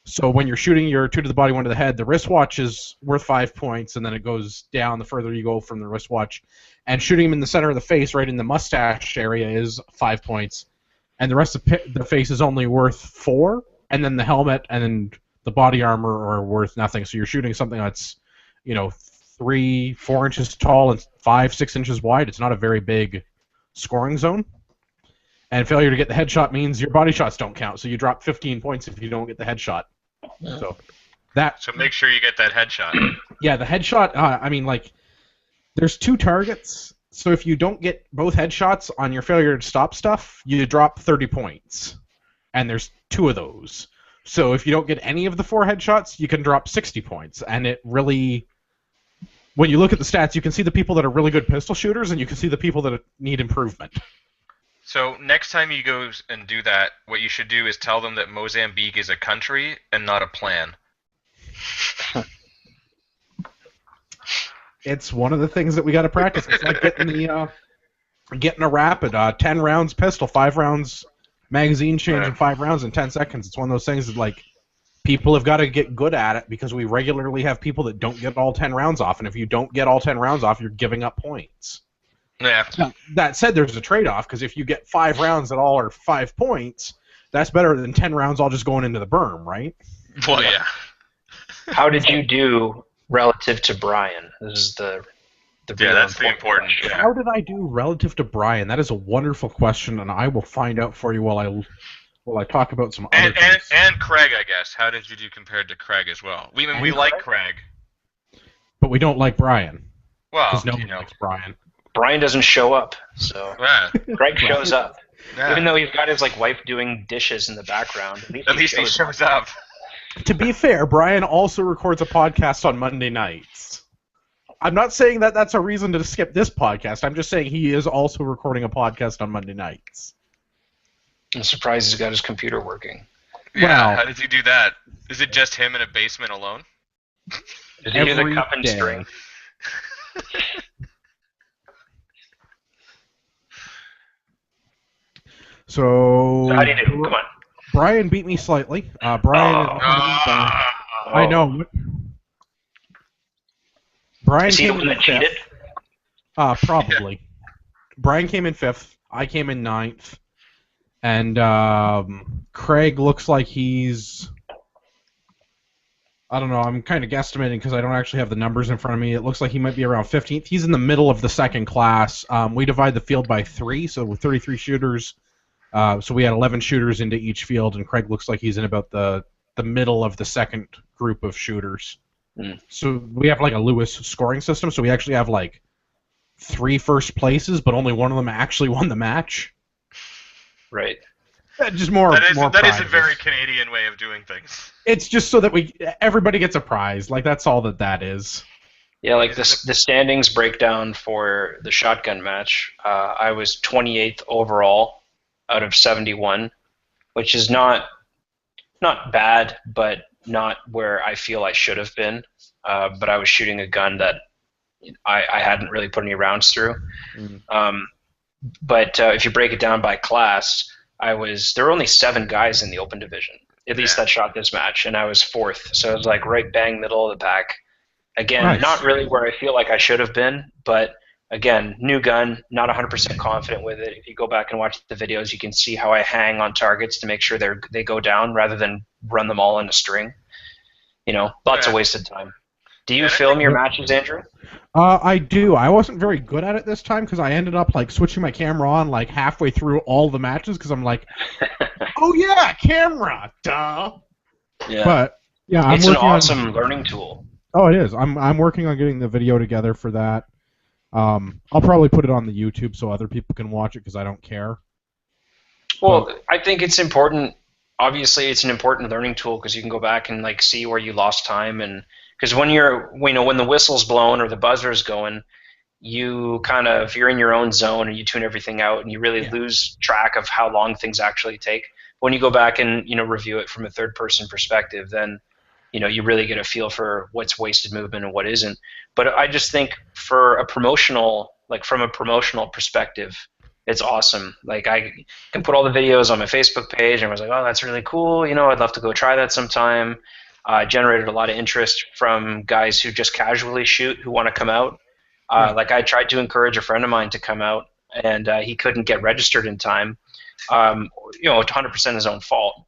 So when you're shooting your 2 to the body, 1 to the head, the wristwatch is worth 5 points, and then it goes down the further you go from the wristwatch. And shooting him in the center of the face, right in the mustache area, is 5 points. And the rest of the face is only worth 4, and then the helmet and then the body armor are worth nothing. So you're shooting something that's, 3, 4 inches tall and 5, 6 inches wide. It's not a very big scoring zone. And failure to get the headshot means your body shots don't count. So you drop 15 points if you don't get the headshot. So make sure you get that headshot. Yeah, the headshot, there's 2 targets. So if you don't get both headshots on your failure to stop stuff, you drop 30 points. And there's 2 of those. So if you don't get any of the 4 headshots, you can drop 60 points. And it really, when you look at the stats, you can see the people that are really good pistol shooters, and you can see the people that need improvement. So next time you go and do that, what you should do is tell them that Mozambique is a country and not a plan. It's one of the things that we got to practice. It's like getting a rapid 10 rounds pistol, 5 rounds magazine change, and 5 rounds in 10 seconds. It's one of those things that people have got to get good at it, because we regularly have people that don't get all 10 rounds off, and if you don't get all 10 rounds off, you're giving up points. Yeah. Now, that said, there's a trade-off, because if you get 5 rounds that all are 5 points, that's better than 10 rounds all just going into the berm, right? Well, yeah. How did you do relative to Brian? This is the that's the important. Yeah. How did I do relative to Brian? That is a wonderful question, and I will find out for you while I talk about some other things. And Craig, I guess. How did you do compared to Craig as well? We like Craig, but we don't like Brian. Well, because no one likes Brian. Brian doesn't show up, so Craig shows up. Yeah. Even though he's got his wife doing dishes in the background. At least he shows up. To be fair, Brian also records a podcast on Monday nights. I'm not saying that that's a reason to skip this podcast. I'm just saying he is also recording a podcast on Monday nights. I'm surprised he's got his computer working. Yeah, how did you do that? Is it just him in a basement alone? Does he do the cup and string? So how do you do? Come on. Brian beat me slightly. I know. Brian is he the came one in that cheated? Probably. Yeah. Brian came in 5th. I came in 9th. And Craig looks like he's... I don't know. I'm kind of guesstimating because I don't actually have the numbers in front of me. It looks like he might be around 15th. He's in the middle of the second class. We divide the field by 3, so with 33 shooters. So we had 11 shooters into each field, and Craig looks like he's in about the middle of the second group of shooters. Mm. So we have a Lewis scoring system, so we actually have 3 first places, but only one of them actually won the match. Right. Just more. That is more that is a prizes. very Canadian way of doing things. It's just so that everybody gets a prize. Like that's all that is. Yeah, like the standings breakdown for the shotgun match. I was 28th overall out of 71, which is not bad, but not where I feel I should have been. But I was shooting a gun that I hadn't really put any rounds through. But if you break it down by class, there were only 7 guys in the open division, at least that shot this match, and I was 4th. So it was like right bang middle of the pack. Again, Nice. Not really where I feel like I should have been, but again, new gun, not 100% confident with it. If you go back and watch the videos, you can see how I hang on targets to make sure they go down rather than run them all in a string. Lots of wasted time. Do you film your matches, Andrew? I do. I wasn't very good at it this time because I ended up like switching my camera on like halfway through all the matches because I'm like, oh yeah, camera, duh. Yeah. But yeah, it's an awesome learning tool. Oh, it is. I'm working on getting the video together for that. I'll probably put it on the YouTube so other people can watch it because I don't care. Well, I think it's important. Obviously, it's an important learning tool because you can go back and like see where you lost time, and because when when the whistle's blown or the buzzer's going, you're in your own zone and you tune everything out and you really lose track of how long things actually take. When you go back and review it from a third-person perspective, then you really get a feel for what's wasted movement and what isn't. But I just think from a promotional perspective, it's awesome. Like I can put all the videos on my Facebook page, and I was like, oh, that's really cool. I'd love to go try that sometime. Generated a lot of interest from guys who just casually shoot who want to come out. Like I tried to encourage a friend of mine to come out, and he couldn't get registered in time. 100% his own fault.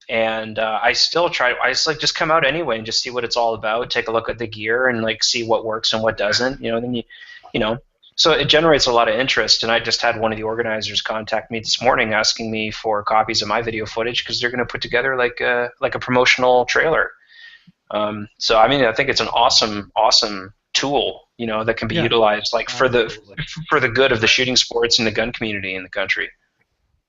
And I still try. I just come out anyway and just see what it's all about. Take a look at the gear and like see what works and what doesn't. Then so it generates a lot of interest. And I just had one of the organizers contact me this morning asking me for copies of my video footage because they're going to put together like a promotional trailer. So I think it's an awesome tool. That can be utilized like for the good of the shooting sports and the gun community in the country.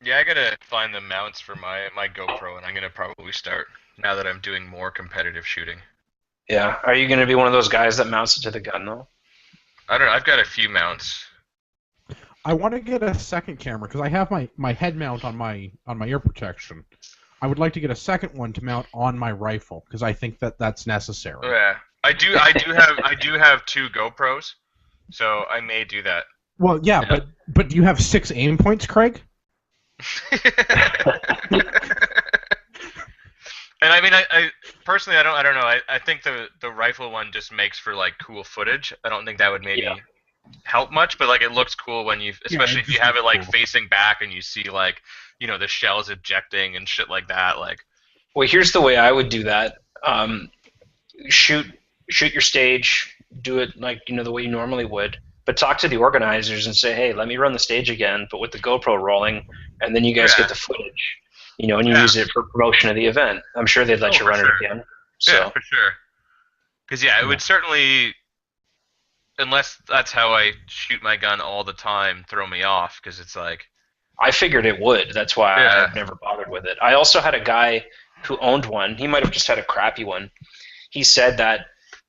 Yeah, I gotta find the mounts for my GoPro, and I'm gonna probably start now that I'm doing more competitive shooting. Yeah, are you gonna be one of those guys that mounts it to the gun though? I don't know. I've got a few mounts. I want to get a second camera because I have my head mount on my ear protection. I would like to get a second one to mount on my rifle because I think that's necessary. Yeah, I do have 2 GoPros, so I may do that. Well, yeah. But do you have 6 aim points, Craig? And I personally, I don't know. I think the rifle one just makes for like cool footage. I don't think that would maybe help much, but like it looks cool when especially if you have it like facing back and you see like the shells ejecting and shit like that. Like, well, here's the way I would do that. Shoot your stage. Do it like the way you normally would. But talk to the organizers and say, hey, let me run the stage again, but with the GoPro rolling, and then you guys get the footage, and you use it for promotion of the event. I'm sure they'd let you run it again. So. Yeah, for sure. Because it would certainly, unless that's how I shoot my gun all the time, throw me off. Because it's like, I figured it would. That's why I've never bothered with it. I also had a guy who owned one. He might have just had a crappy one. He said that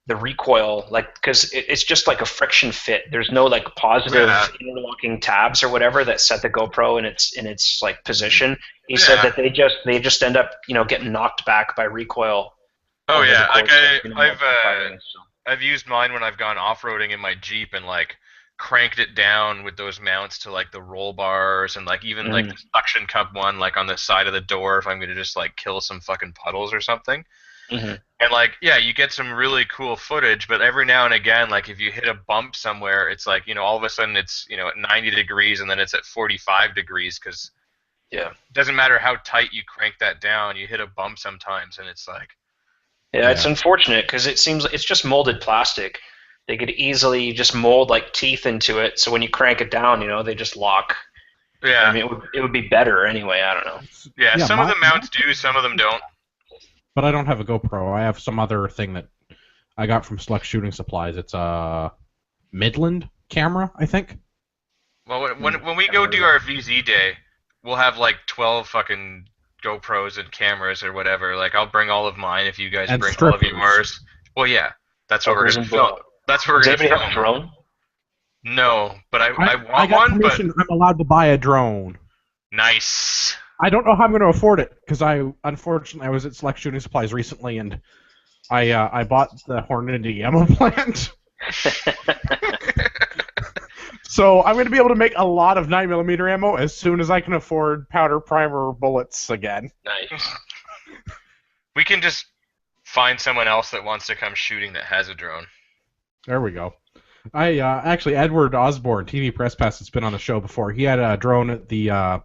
the recoil, because it's just like a friction fit. There's no like positive interlocking tabs or whatever that set the GoPro in its like position. He said that they just end up getting knocked back by recoil. Oh yeah, like I've used mine when I've gone off-roading in my Jeep and like cranked it down with those mounts to like the roll bars and like even like the suction cup one like on the side of the door if I'm gonna just like kill some fucking puddles or something. And like, you get some really cool footage, but every now and again, like if you hit a bump somewhere, it's like, all of a sudden it's, at 90 degrees and then it's at 45 degrees because it doesn't matter how tight you crank that down, you hit a bump sometimes and it's like. Yeah, it's unfortunate because it seems like it's just molded plastic. They could easily just mold like teeth into it, so when you crank it down, they just lock. Yeah. I mean, it would be better anyway, I don't know. Yeah, some of the mounts do, some of them don't. But I don't have a GoPro. I have some other thing that I got from Select Shooting Supplies. It's a Midland camera, I think. Well, when we go do our VZ day, we'll have like 12 fucking GoPros and cameras or whatever. Like I'll bring all of mine if you guys And bring strippers. all of yours. Well, yeah, that's what we're Hookers gonna and film. blow. That's what we're Does gonna anybody have a film. drone? No, but I I want got one. But permission. I'm allowed to buy a drone. nice. I don't know how I'm going to afford it because unfortunately I was at Select Shooting Supplies recently and I bought the Hornady ammo plant. So I'm going to be able to make a lot of 9mm ammo as soon as I can afford powder, primer, bullets again. Nice. We can just find someone else that wants to come shooting that has a drone. There we go. Actually, Edward Osborne, TV Press Pass, has been on the show before. He had a drone at the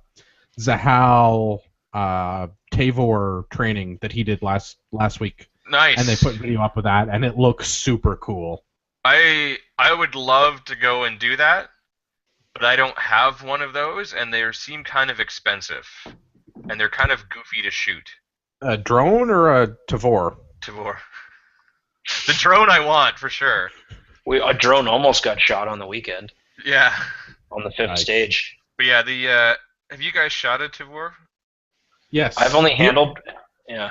Zahal Tavor training that he did last week. Nice. And they put video up with that, and it looks super cool. I would love to go and do that, but I don't have one of those, and they seem kind of expensive, and they're kind of goofy to shoot. A drone or a Tavor? Tavor. The drone I want for sure. A drone almost got shot on the weekend Yeah. on the 5th Nice. stage. But yeah, have you guys shot a Tavor? Yes. I've only handled. Yeah.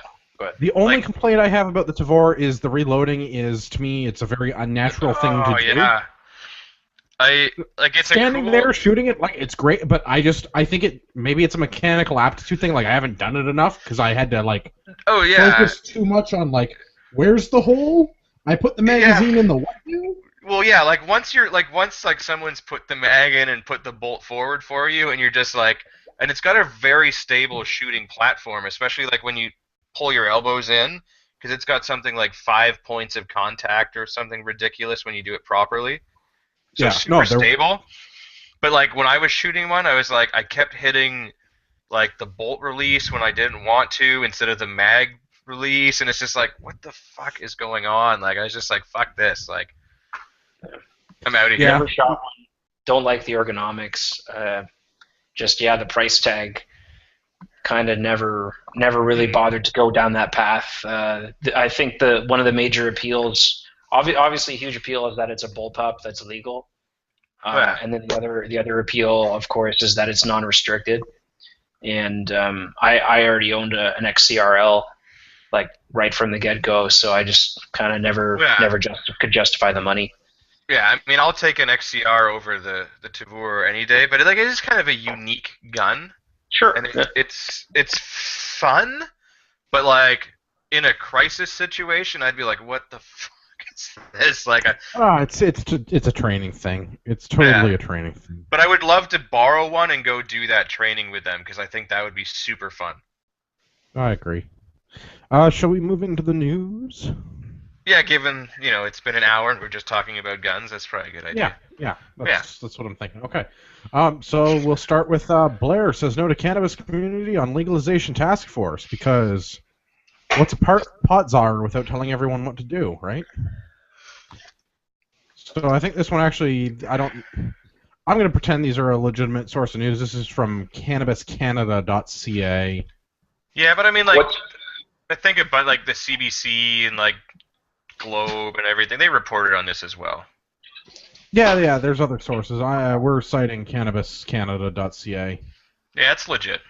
The only complaint I have about the Tavor is the reloading is, to me, it's a very unnatural thing to do. Yeah. It's Standing a cool... there shooting it, like, it's great, but I think maybe it's a mechanical aptitude thing. Like, I haven't done it enough because I had to focus too much on where's the hole? I put the magazine in the what now? Well, yeah, once someone's put the mag in and put the bolt forward for you, and you're just and it's got a very stable shooting platform, especially when you pull your elbows in, because it's got something like 5 points of contact or something ridiculous when you do it properly. So super stable. But when I was shooting one, I was I kept hitting the bolt release when I didn't want to instead of the mag release, and it's just what the fuck is going on? I was just fuck this. I'm out of here. Never shot one. Don't like the ergonomics. The price tag. Kind of never really bothered to go down that path. I think one of the major appeals, obviously a huge appeal, is that it's a bullpup that's legal. And then the other appeal, of course, is that it's non-restricted. And I already owned an XCRL right from the get-go, so I just kind of never could justify the money. Yeah, I mean, I'll take an XCR over the Tavor any day, but it is kind of a unique gun. Sure. And it's fun, but in a crisis situation, I'd be what the fuck is this? It's a training thing. It's totally a training thing. But I would love to borrow one and go do that training with them because I think that would be super fun. I agree. Shall we move into the news? Yeah, given it's been an hour and we're just talking about guns, that's probably a good idea. Yeah. That's what I'm thinking. Okay. So we'll start with Blair says no to cannabis community on legalization task force because what's a pot czar without telling everyone what to do, right? So I think this one actually I'm going to pretend these are a legitimate source of news. This is from cannabiscanada.ca. Yeah, but I mean I think about the CBC and Globe and everything. They reported on this as well. Yeah. There's other sources. We're citing cannabiscanada.ca. Yeah, it's legit.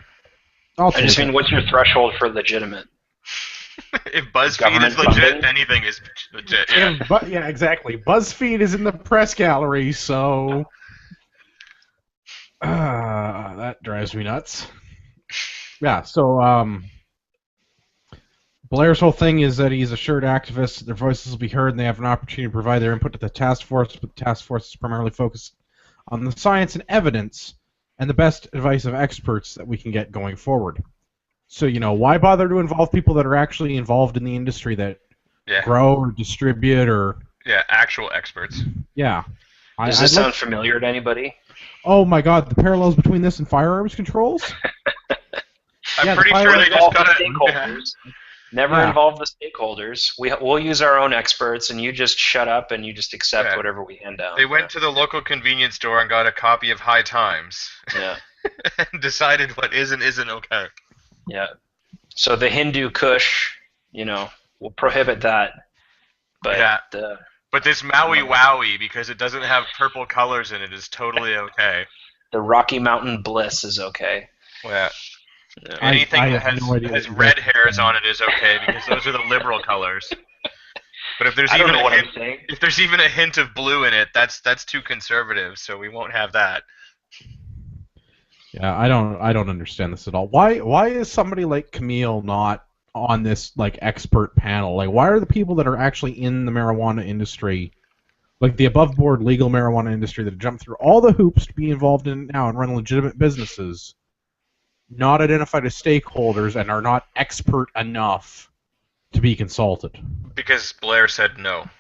I just mean, what's your threshold for legitimate? If BuzzFeed is legit, anything is legit. Yeah, exactly. BuzzFeed is in the press gallery, so that drives me nuts. Yeah. So Blair's whole thing is that he's assured activists that their voices will be heard and they have an opportunity to provide their input to the task force, but the task force is primarily focused on the science and evidence and the best advice of experts that we can get going forward. So, why bother to involve people that are actually involved in the industry that grow or distribute or... Yeah, actual experts. Yeah. Does this sound familiar to anybody? Oh my god, the parallels between this and firearms controls? I'm pretty sure they just got it... Never involve the stakeholders. We'll use our own experts, and you just shut up and you just accept whatever we hand down. They went to the local convenience store and got a copy of High Times. Yeah. And decided what is and isn't okay. Yeah. So the Hindu Kush, we'll prohibit that. But but this Maui Wowie, because it doesn't have purple colors in it, is totally okay. The Rocky Mountain Bliss is okay. Well, anything I that have no idea has what red you're hairs saying. on it is okay because those are the liberal colors. But if there's I don't even know a what hint, I'm saying. if there's even a hint of blue in it, that's too conservative. So we won't have that. Yeah, I don't understand this at all. Why is somebody like Camille not on this like expert panel? Like, why are the people that are actually in the marijuana industry, like the above board legal marijuana industry that have jumped through all the hoops to be involved in it now and run legitimate businesses, not identified as stakeholders and are not expert enough to be consulted? Because Blair said no.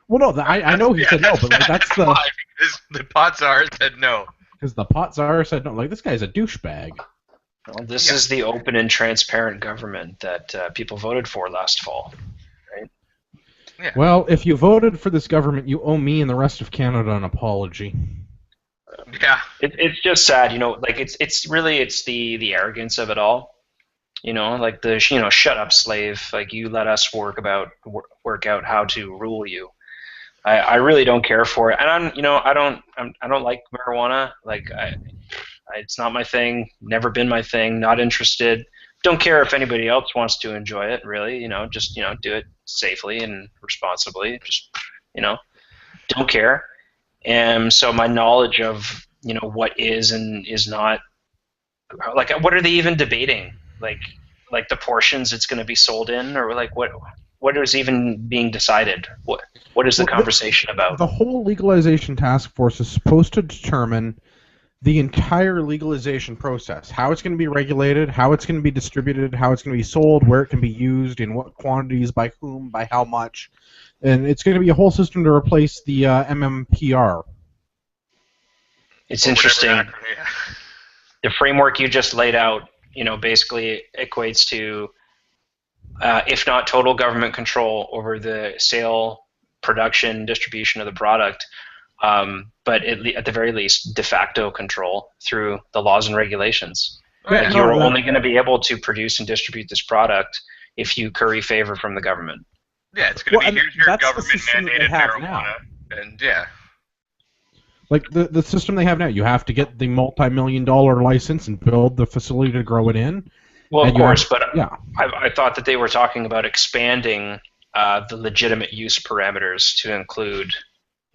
Well, no, I know he said no, but like that's the why, because the pot czar said no. because the pot czar said no. Like, this guy's a douchebag. Well, this is the open and transparent government that people voted for last fall, right? Yeah. Well, if you voted for this government, you owe me and the rest of Canada an apology. Yeah. It's just sad, you know. Like it's really the arrogance of it all, you know. Like shut up, slave. Like, you let us work out how to rule you. I really don't care for it, and I don't like marijuana. Like it's not my thing. Never been my thing. Not interested. Don't care if anybody else wants to enjoy it. Really, just do it safely and responsibly. Just don't care. And so my knowledge of what is and is not, like, what are they even debating? Like the portions it's going to be sold in, or like what is even being decided? What is the conversation about? The whole legalization task force is supposed to determine the entire legalization process, how it's going to be regulated, how it's going to be distributed, how it's going to be sold, where it can be used, in what quantities, by whom, by how much. And it's going to be a whole system to replace the MMPR. It's interesting. The framework you just laid out, basically equates to, if not total government control over the sale, production, distribution of the product, but at the very least, de facto control through the laws and regulations. Yeah, you're only going to be able to produce and distribute this product if you curry favor from the government. Yeah, it's going to be here's your government-mandated marijuana, now. And yeah. Like the system they have now, you have to get the multi-million-dollar license and build the facility to grow it in. Well, of course, but yeah. I thought that they were talking about expanding the legitimate use parameters to include,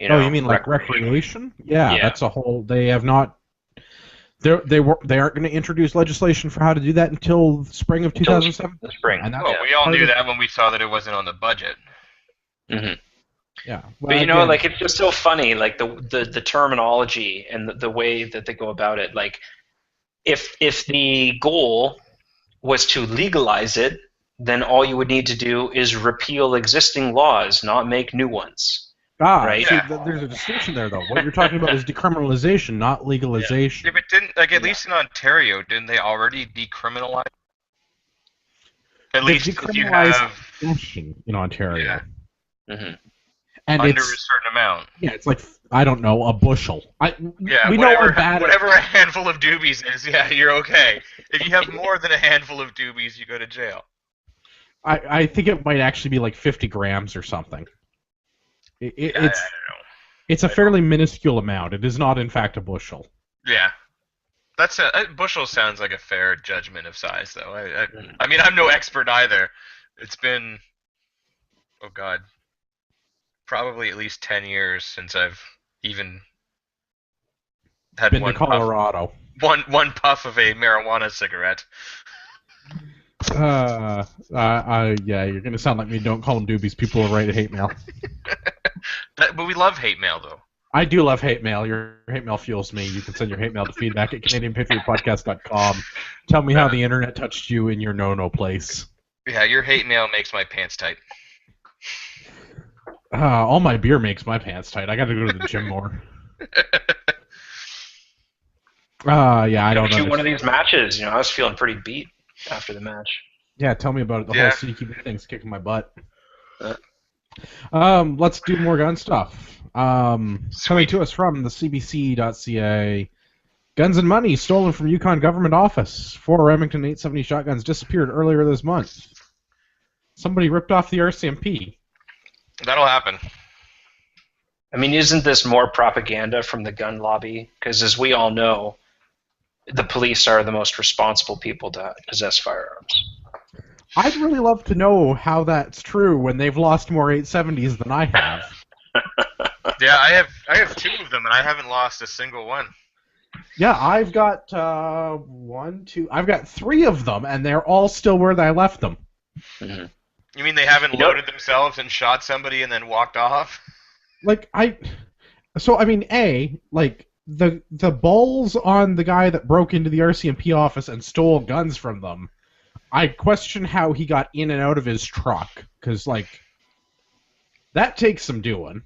Oh, you mean like recreation? Yeah, that's a whole. They have not. They aren't going to introduce legislation for how to do that until spring of 2007. The spring. And we all knew that when we saw that it wasn't on the budget. Mm-hmm. Yeah, well, but again, like, it's just so funny, like the terminology and the way that they go about it. Like, if the goal was to legalize it, then all you would need to do is repeal existing laws, not make new ones. Right? See, there's a distinction there, though. What you're talking about is decriminalization, not legalization. Yeah, but didn't, at least in Ontario, didn't they already decriminalize? At least if you have in Ontario. Yeah. Mm-hmm. And under a certain amount. Yeah, it's like, I don't know, a bushel. We know whatever a handful of doobies is. Yeah, you're okay. If you have more than a handful of doobies, you go to jail. I think it might actually be like 50 grams or something. It's I don't know. It's a fairly minuscule amount. It is not, in fact, a bushel. Yeah. A bushel sounds like a fair judgment of size, though. I mean, I'm no expert either. It's been, oh God, probably at least 10 years since I've even had been to Colorado. One puff of a marijuana cigarette. Yeah, you're gonna sound like me. Don't call them doobies. People will write hate mail. But we love hate mail, though. I do love hate mail. Your hate mail fuels me. You can send your hate mail to feedback@CanadianPatriotPodcast.com. Tell me how the internet touched you in your no-no place. Yeah, your hate mail makes my pants tight. All my beer makes my pants tight. I gotta go to the gym more. Yeah, I don't know. One of these matches, I was feeling pretty beat after the match. Yeah, tell me about it. The whole CQB thing's kicking my butt. Let's do more gun stuff. Coming to us from the CBC.ca. Guns and money stolen from Yukon government office. 4 Remington 870 shotguns disappeared earlier this month. Somebody ripped off the RCMP. That'll happen. I mean, isn't this more propaganda from the gun lobby? Because as we all know, the police are the most responsible people to possess firearms. I'd really love to know how that's true when they've lost more 870s than I have. Yeah, I have 2 of them, and I haven't lost a single one. Yeah, I've got I've got 3 of them, and they're all still where I left them. Mm-hmm. You mean they haven't loaded themselves and shot somebody and then walked off? Like the balls on the guy that broke into the RCMP office and stole guns from them. I question how he got in and out of his truck, because that takes some doing.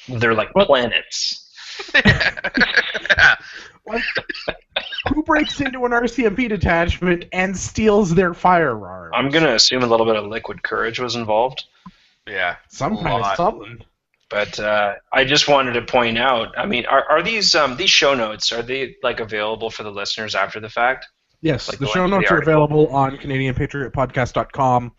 They're like planets. Like, who breaks into an RCMP detachment and steals their firearms? I'm going to assume a little bit of liquid courage was involved. Yeah, some kind of something. But I just wanted to point out, I mean, are these show notes, are they available for the listeners after the fact? Yes, the show notes are available on CanadianPatriotPodcast.com.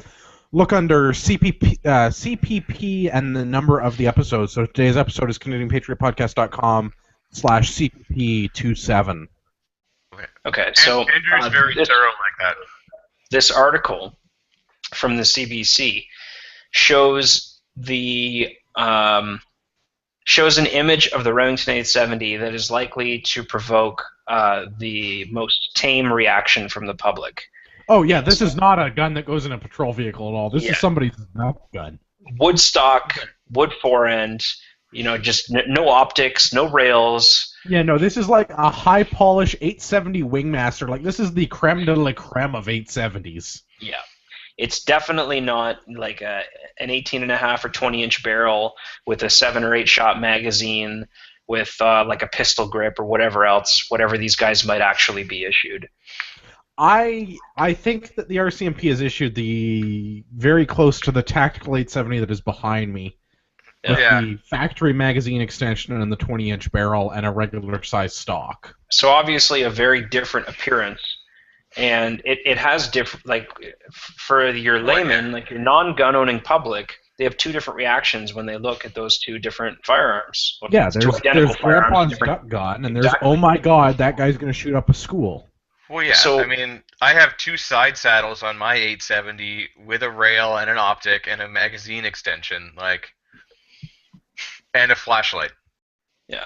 Look under CPP and the number of the episodes. So today's episode is CanadianPatriotPodcast.com/CPP27. Okay, so Andrew's very thorough like that. This article from the CBC shows shows an image of the Remington 870 that is likely to provoke the most tame reaction from the public. Oh yeah, this is not a gun that goes in a patrol vehicle at all. This is somebody's gun. Wood stock, wood forend, just no optics, no rails. Yeah, no, this is like a high polish 870 Wingmaster. Like, this is the creme de la creme of 870s. Yeah. It's definitely not like an 18.5 or 20-inch barrel with a 7 or 8 shot magazine with like a pistol grip or whatever these guys might actually be issued. I think that the RCMP has issued the very close to the tactical 870 that is behind me. With the factory magazine extension and the 20-inch barrel and a regular size stock. So obviously a very different appearance. And it has different, for your layman, your non-gun owning public, they have 2 different reactions when they look at those 2 different firearms. Yeah, there's Grandpa's duck gun, and there's, oh my god, that guy's going to shoot up a school. Well, yeah, so, I mean, I have 2 side saddles on my 870 with a rail and an optic and a magazine extension, and a flashlight. Yeah,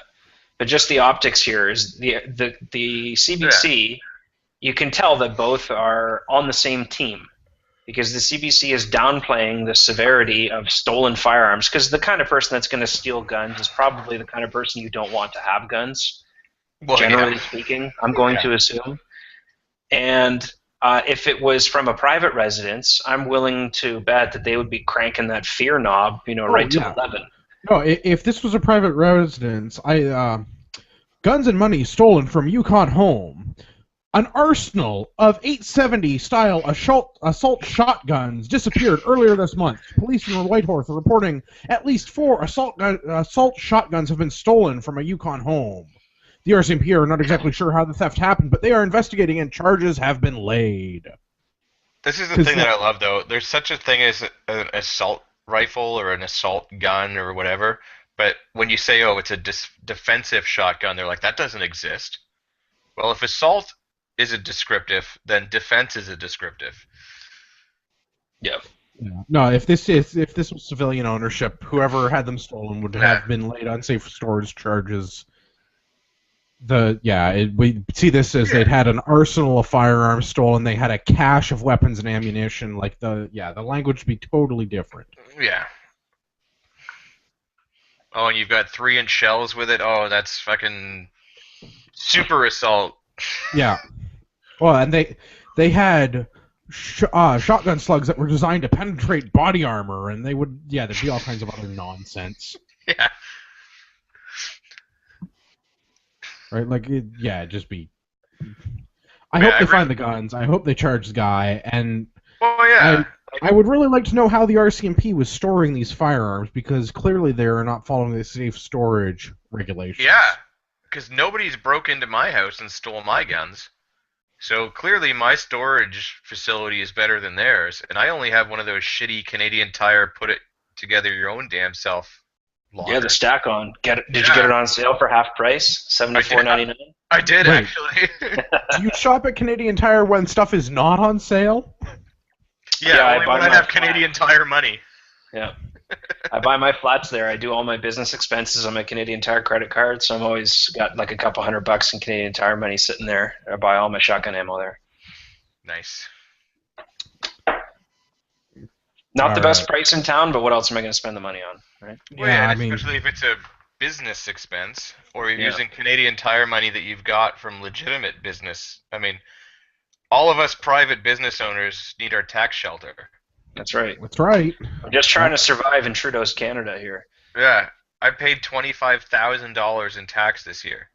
but just the optics here is the CBC. Yeah. You can tell that both are on the same team because the CBC is downplaying the severity of stolen firearms because the kind of person that's going to steal guns is probably the kind of person you don't want to have guns, generally speaking, I'm going to assume. And if it was from a private residence, I'm willing to bet that they would be cranking that fear knob, to 11. No, if this was a private residence, guns and money stolen from Yukon home. An arsenal of 870 style assault shotguns disappeared earlier this month. Police in Whitehorse are reporting at least 4 assault shotguns have been stolen from a Yukon home. The RCMP are not exactly sure how the theft happened, but they are investigating and charges have been laid. This is the thing that I love, though. There's such a thing as an assault rifle or an assault gun or whatever, but when you say, oh, it's a defensive shotgun, they're like, that doesn't exist. Well, if assault is a descriptive, then defense is a descriptive. Yeah. No, if this was civilian ownership, whoever had them stolen would have been laid on safe storage charges. We see this as they'd had an arsenal of firearms stolen. They had a cache of weapons and ammunition. The language would be totally different. Yeah. Oh, and you've got 3-inch shells with it. Oh, that's fucking super assault. Yeah. Well, and they had shotgun slugs that were designed to penetrate body armor, and there'd be all kinds of other nonsense. Yeah. Right? Just be. I hope they find the guns. I hope they charge the guy, and. Well, yeah. I would really like to know how the RCMP was storing these firearms, because clearly they are not following the safe storage regulations. Yeah, because nobody's broke into my house and stole my guns. So clearly my storage facility is better than theirs, and I only have one of those shitty Canadian Tire put it together your own damn self longer. Yeah, the stack on. Did you get it on sale for half price? $74.99. I did Wait. actually. Do you shop at Canadian Tire when stuff is not on sale? Yeah, only I buy when I my have flat. Canadian Tire money. Yeah. I buy my flats there. I do all my business expenses on my Canadian Tire credit card, so I'm always got like a couple $100 in Canadian Tire money sitting there. I buy all my shotgun ammo there. Nice. Not the best price in town, but what else am I going to spend the money on, right? Well, yeah, especially if it's a business expense, or you're using Canadian Tire money that you've got from legitimate business. I mean, all of us private business owners need our tax shelter. That's right. That's right. I'm just trying to survive in Trudeau's Canada here. Yeah, I paid $25,000 in tax this year.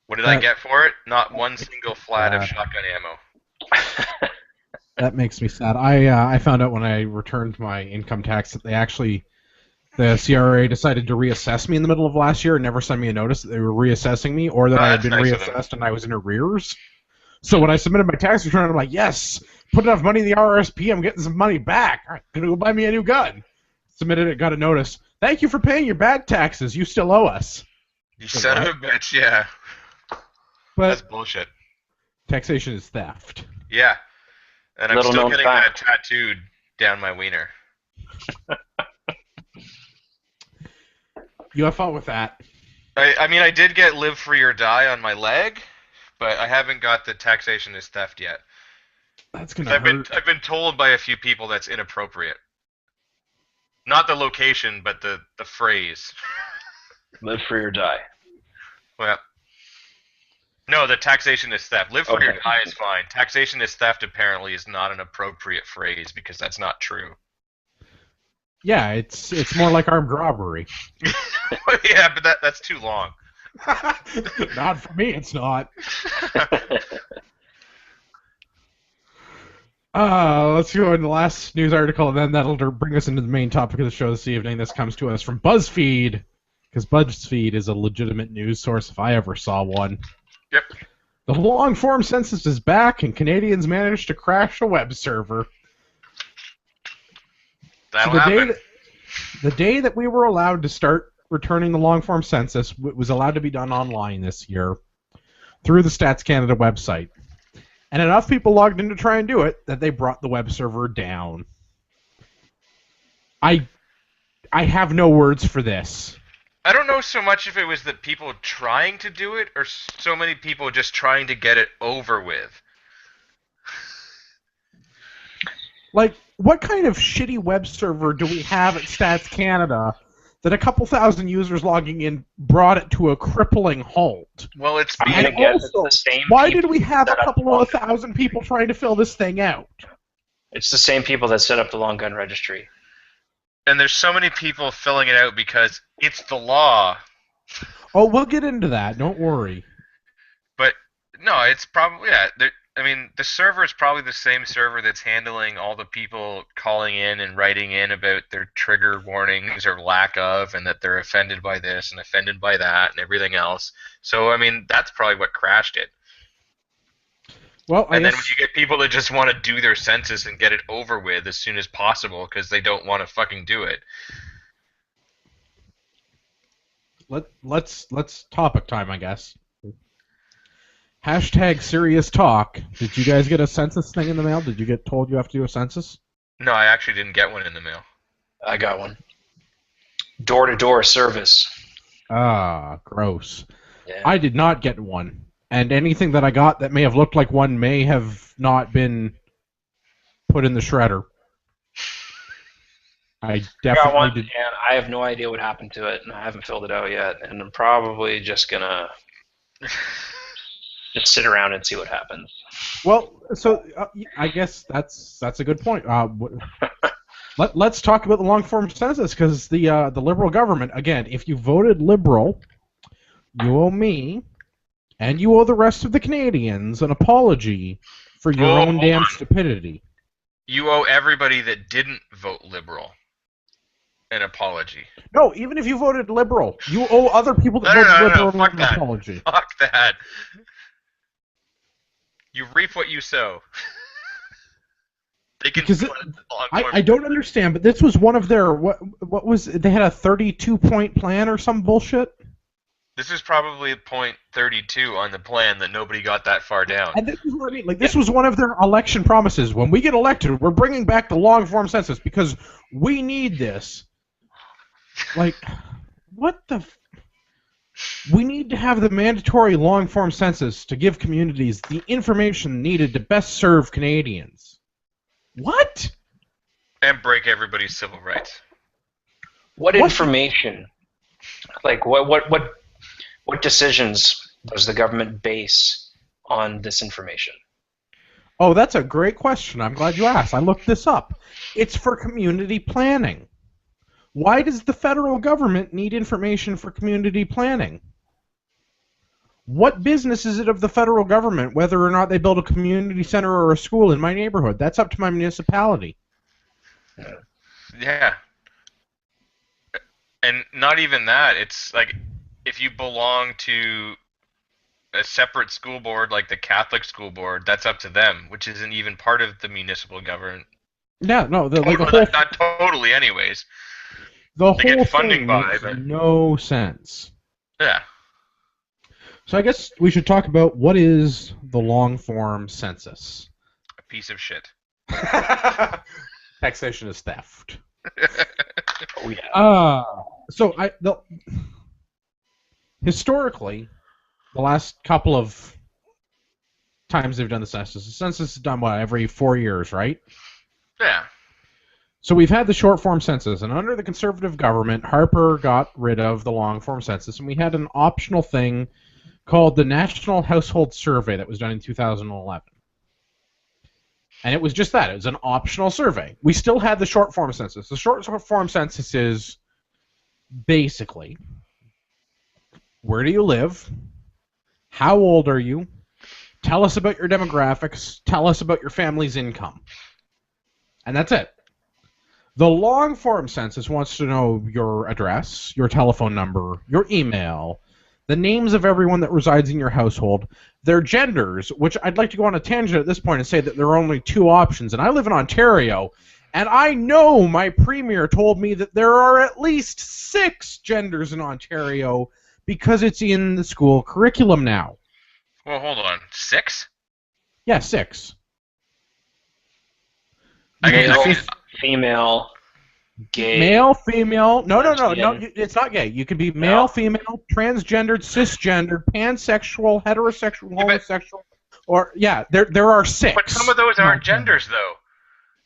What did I get for it? Not one single flat of shotgun ammo. That makes me sad. I found out when I returned my income tax that the CRA decided to reassess me in the middle of last year and never sent me a notice that they were reassessing me or that I had been reassessed and I was in arrears. So when I submitted my tax return, I'm like, yes, put enough money in the RRSP, I'm getting some money back. All right, gonna go buy me a new gun. Submitted it, got a notice. Thank you for paying your bad taxes. You still owe us. You son of a bitch, yeah. But that's bullshit. Taxation is theft. Yeah. And I'm still getting that tattooed down my wiener. You have fun with that. I mean, I did get live free or die on my leg, but I haven't got the taxation is theft yet. That's gonna hurt. I've been told by a few people that's inappropriate. Not the location, but the phrase. Live free or die. Well, no, the taxation is theft. Live free or die is fine. Taxation is theft apparently is not an appropriate phrase because that's not true. Yeah, it's more like armed robbery. Yeah, but that's too long. Not for me, it's not. Let's go into the last news article, and then that'll bring us into the main topic of the show this evening. This comes to us from BuzzFeed, because BuzzFeed is a legitimate news source if I ever saw one. Yep. The long-form census is back, and Canadians managed to crash a web server. That'll happen. The day that we were allowed to start returning the long-form census was allowed to be done online this year through the Stats Canada website. And enough people logged in to try and do it that they brought the web server down. I have no words for this. I don't know so much if it was the people trying to do it or so many people just trying to get it over with. Like, what kind of shitty web server do we have at Stats Canada that a couple thousand users logging in brought it to a crippling halt? Well, it's and also, the same. Why did we have a couple of thousand people trying to fill this thing out? It's the same people that set up the long gun registry. And there's so many people filling it out because it's the law. Oh, we'll get into that. Don't worry. But no, it's probably I mean, the server is probably the same server that's handling all the people calling in and writing in about their trigger warnings or lack of, and that they're offended by this and offended by that and everything else. So, I mean, that's probably what crashed it. Well, and then when you get people that just want to do their census and get it over with as soon as possible because they don't want to fucking do it. Let's topic time, I guess. Hashtag serious talk. Did you guys get a census thing in the mail? Did you get told you have to do a census? No, I actually didn't get one in the mail. I got one. Door-to-door service. Ah, gross. Yeah. I did not get one. And anything that I got that may have looked like one may have not been put in the shredder. I definitely got one, did. and I have no idea what happened to it, and I haven't filled it out yet. And I'm probably just gonna just sit around and see what happens. Well, so I guess that's a good point. Let's talk about the long-form census, because the Liberal government, again, if you voted Liberal, you owe me, and you owe the rest of the Canadians an apology for your own damn stupidity. You owe everybody that didn't vote Liberal an apology. No, even if you voted Liberal, you owe other people that voted Liberal an apology. Fuck that. You reap what you sow. They can Because split the long form. I don't understand, but this was one of their what was they had a 32-point plan or some bullshit. This is probably point 32 on the plan that nobody got that far down. And this is what I mean. Like, this was one of their election promises. When we get elected, we're bringing back the long-form census because we need this. Like, what the... We need to have the mandatory long-form census to give communities the information needed to best serve Canadians. What? And break everybody's civil rights. What information? Like, what decisions does the government base on this information? Oh, that's a great question. I'm glad you asked. I looked this up. It's for community planning. Why does the federal government need information for community planning? What business is it of the federal government whether or not they build a community center or a school in my neighborhood? That's up to my municipality. Yeah. And not even that. It's like, if you belong to a separate school board like the Catholic school board, that's up to them, which isn't even part of the municipal government. Yeah, no, not totally, anyways. The They whole get funding thing by, makes but no sense. yeah. So I guess we should talk about what is the long-form census. A piece of shit. Taxation is theft. Oh yeah. So historically, the last couple of times they've done the census is done every 4 years, right? Yeah. So we've had the short-form census, and under the Conservative government, Harper got rid of the long-form census, and we had an optional thing called the National Household Survey that was done in 2011. And it was just that. It was an optional survey. We still had the short-form census. The short-form census is basically, where do you live? How old are you? Tell us about your demographics. Tell us about your family's income. And that's it. The long-form census wants to know your address, your telephone number, your email, the names of everyone that resides in your household, their genders, which I'd like to go on a tangent at this point and say that there are only two options. And I live in Ontario, and I know my premier told me that there are at least 6 genders in Ontario because it's in the school curriculum now. Well, hold on. 6? Yeah, 6. Male, female, gay. Male, female. No, it's not gay. You can be male, female, transgendered, cisgendered, pansexual, heterosexual, homosexual, or there are 6. But some of those aren't genders, though.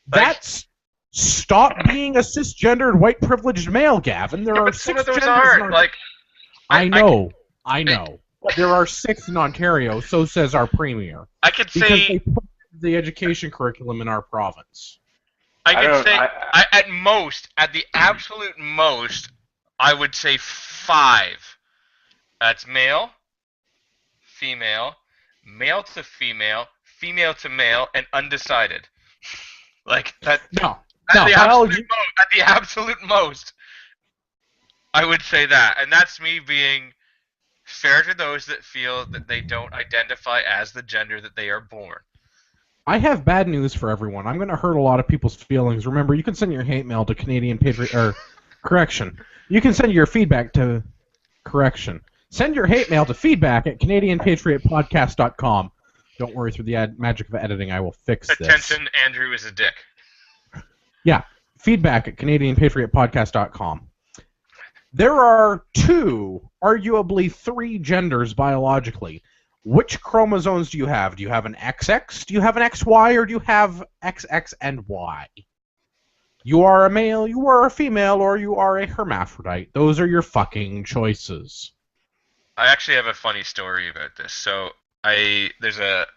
That's stop being a cisgendered, white privileged male, Gavin. There are 6 some of those genders aren't. Like, I know. But there are 6 in Ontario. So says our premier. I could because say they put the education curriculum in our province. I could say at the absolute most, I would say 5. That's male, female, male to female, female to male, and undecided. Like that. At the absolute most, I would say that, and that's me being fair to those that feel that they don't identify as the gender that they are born. I have bad news for everyone. I'm going to hurt a lot of people's feelings. Remember, you can send your hate mail to Canadian Patriot, or correction. You can send your feedback to correction. Send your hate mail to feedback@CanadianPatriotPodcast.com. Don't worry, through the magic of editing, I will fix this. Attention, Andrew is a dick. Yeah, feedback@CanadianPatriotPodcast.com. There are 2, arguably 3 genders biologically. Which chromosomes do you have? Do you have an XX? Do you have an XY? Or do you have XX and Y? You are a male, you are a female, or you are a hermaphrodite. Those are your fucking choices. I actually have a funny story about this. So there's a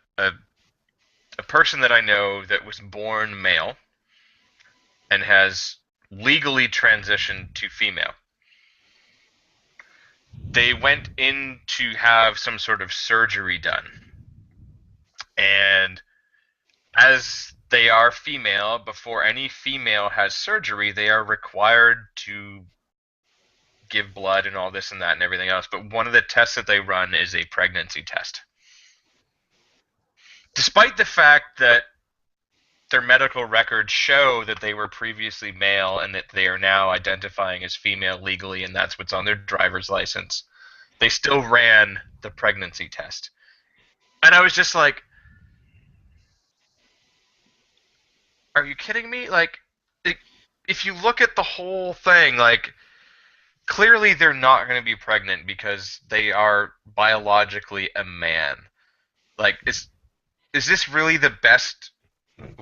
person that I know that was born male and has legally transitioned to female. They went in to have some sort of surgery done. And as they are female, before any female has surgery, they are required to give blood and all this and that and everything else. But one of the tests that they run is a pregnancy test. Despite the fact that their medical records show that they were previously male and that they are now identifying as female legally, and that's what's on their driver's license. They still ran the pregnancy test. And I was just like, are you kidding me? Like, if you look at the whole thing, like, clearly they're not going to be pregnant because they are biologically a man. Like, is this really the best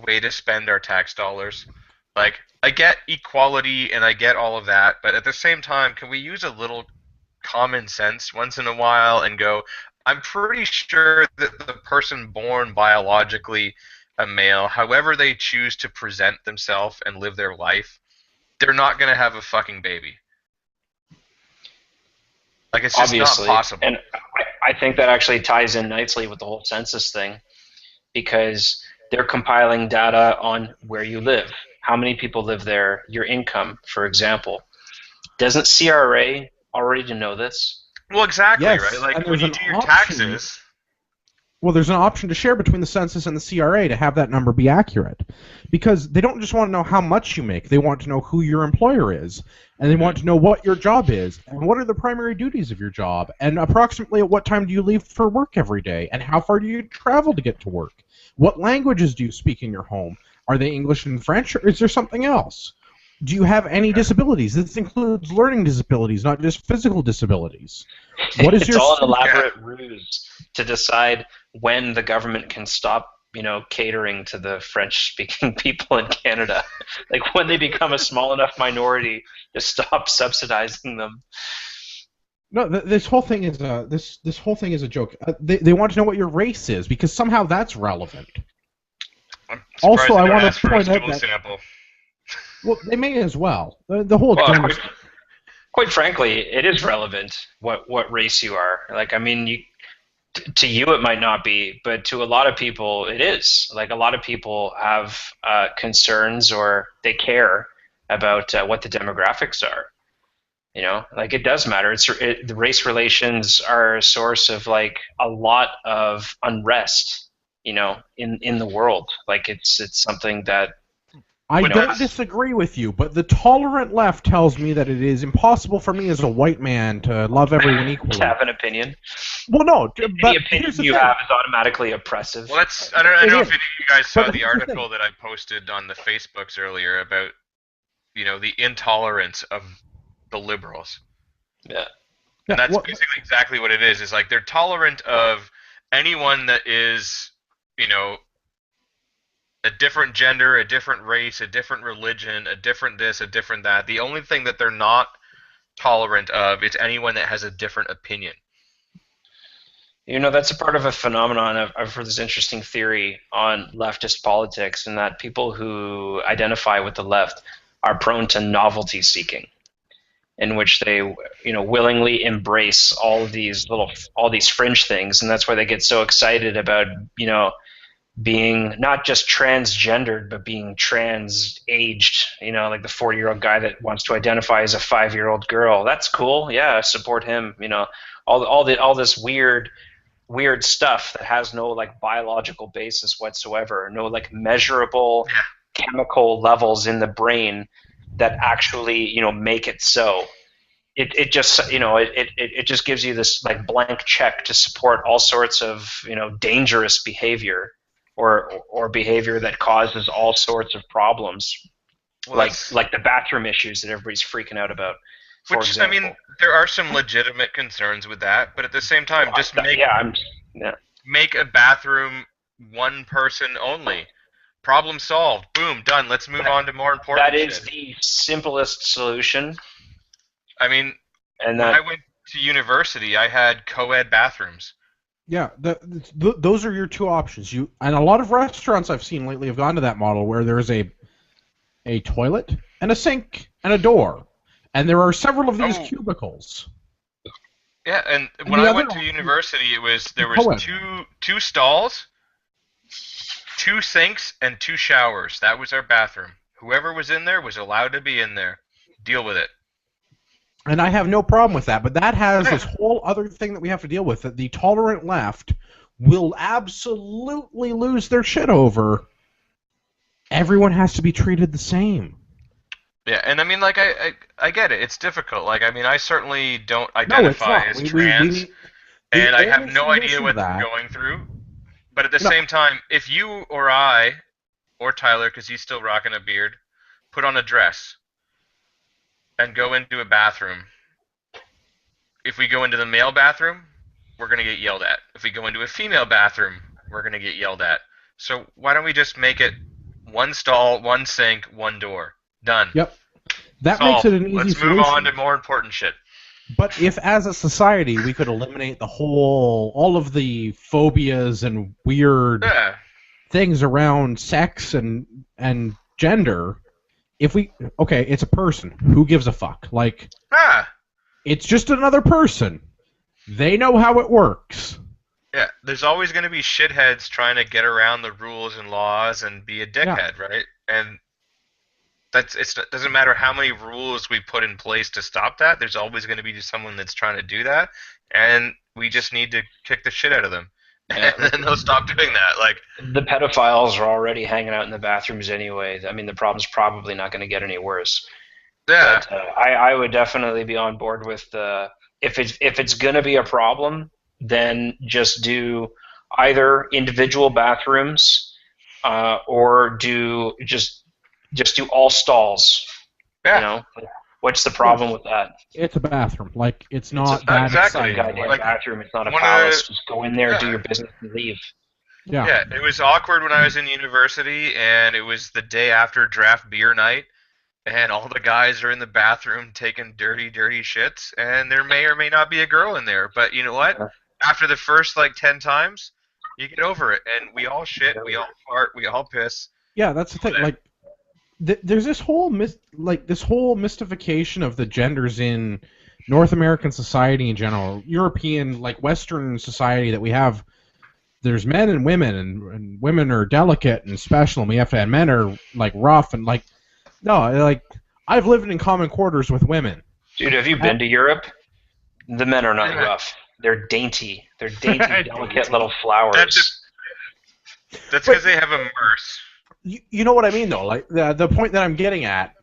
way to spend our tax dollars? Like, I get equality and I get all of that, but at the same time, can we use a little common sense once in a while and go, I'm pretty sure that the person born biologically a male, however they choose to present themselves and live their life, they're not going to have a fucking baby. Like, it's just Obviously, not possible. And I think that actually ties in nicely with the whole census thing, because they're compiling data on where you live, how many people live there, your income, for example. Doesn't CRA already know this? Well, exactly, Yes, right? Like, and when there's you do an your option. taxes... Well, there's an option to share between the census and the CRA to have that number be accurate. Because they don't just want to know how much you make, they want to know who your employer is. And they want to know what your job is, and what are the primary duties of your job, and approximately at what time do you leave for work every day, and how far do you travel to get to work? What languages do you speak in your home? Are they English and French, or is there something else? Do you have any disabilities? This includes learning disabilities, not just physical disabilities. What is It's your all an elaborate ruse to decide when the government can stop, catering to the French-speaking people in Canada. Like, when they become a small enough minority to stop subsidizing them. No, this whole thing is this whole thing is a joke. They want to know what your race is because somehow that's relevant. I'm Also, I want ask to for a point out stool that sample. well, they may as well. The whole Well, gender. quite frankly, it is relevant what race you are. Like, I mean, to you it might not be, but to a lot of people it is. Like, a lot of people have concerns, or they care about what the demographics are. Like, it does matter. The race relations are a source of, like, a lot of unrest, in the world. Like, it's something that I don't disagree with you, but the tolerant left tells me that it is impossible for me as a white man to love everyone equally. to have an opinion. Well, no, but The opinion here's the you thing. have is automatically oppressive. Well, I don't know if is. any of you guys saw But the here's the article that I posted on the Facebooks earlier about, the intolerance of the liberals. Yeah. And that's basically exactly what it is. It's like they're tolerant of anyone that is, a different gender, a different race, a different religion, a different this, a different that. The only thing that they're not tolerant of is anyone that has a different opinion. That's a part of a phenomenon. I've heard this interesting theory on leftist politics, and that people who identify with the left are prone to novelty seeking, in which they, willingly embrace all these fringe things, and that's why they get so excited about, being not just transgendered, but being trans-aged, like the 40-year-old guy that wants to identify as a 5-year-old girl. That's cool. Yeah, support him. All this weird stuff that has no, like, biological basis whatsoever, no, like, measurable chemical levels in the brain that actually, make it so. It just, it just gives you this, like, blank check to support all sorts of, dangerous behavior. Or behavior that causes all sorts of problems, like the bathroom issues that everybody's freaking out about. Which, I mean, there are some legitimate concerns with that, but at the same time, just make a bathroom one person only. Problem solved. Boom, done. Let's move on to more important shit. That is the simplest solution. I mean, when I went to university, I had co-ed bathrooms. Yeah, those are your two options. And a lot of restaurants I've seen lately have gone to that model where there's a toilet and a sink and a door, and there are several of these cubicles. Yeah, and when I went to university, there was two stalls, 2 sinks, and 2 showers. That was our bathroom. Whoever was in there was allowed to be in there. Deal with it. And I have no problem with that, but that has this whole other thing that we have to deal with, that the tolerant left will absolutely lose their shit over everyone has to be treated the same. Yeah, and I mean, like, I get it. It's difficult. Like, I mean, I certainly don't No, it's identify not. as We trans, need the and I have only no idea solution to what they're that. going through. But at the No, same time, if you or I, or Tyler, because he's still rocking a beard, put on a dress and go into a bathroom, if we go into the male bathroom, we're going to get yelled at. If we go into a female bathroom, we're going to get yelled at. So why don't we just make it one stall, one sink, one door? Done. yep. That Solved. makes it an easy Let's solution. move on to more important shit. But if, as a society, we could eliminate all of the phobias and weird things around sex and gender, it's a person. Who gives a fuck? Like, it's just another person. They know how it works. Yeah, there's always going to be shitheads trying to get around the rules and laws and be a dickhead, right? And it doesn't matter how many rules we put in place to stop that. There's always going to be someone that's trying to do that, and we just need to kick the shit out of them, and then they'll stop doing that. Like, the pedophiles are already hanging out in the bathrooms anyway. I mean, the problem's probably not going to get any worse. Yeah, but, I would definitely be on board with if it's going to be a problem, then just do either individual bathrooms or just do all stalls. Yeah. You know, what's the problem with that? It's a bathroom. Like, it's not that exactly. exciting. Goddamn bathroom. It's not a palace. Just go in there, do your business, and leave. Yeah. Yeah, it was awkward when I was in university, and it was the day after draft beer night, and all the guys are in the bathroom taking dirty, dirty shits, and there may or may not be a girl in there. But you know what? After the first, 10 times, you get over it, and we all shit, we all fart, we all piss. Yeah, that's the thing. Like, there's this whole mystification of the genders in North American society in general, European, Western society that we have. There's men and women, and women are delicate and special, and men are rough and I've lived in common quarters with women. Dude, have you been to Europe? The men are not rough. They're dainty. They're dainty, delicate little flowers. That's because they have a merce. You know what I mean, though? The point that I'm getting at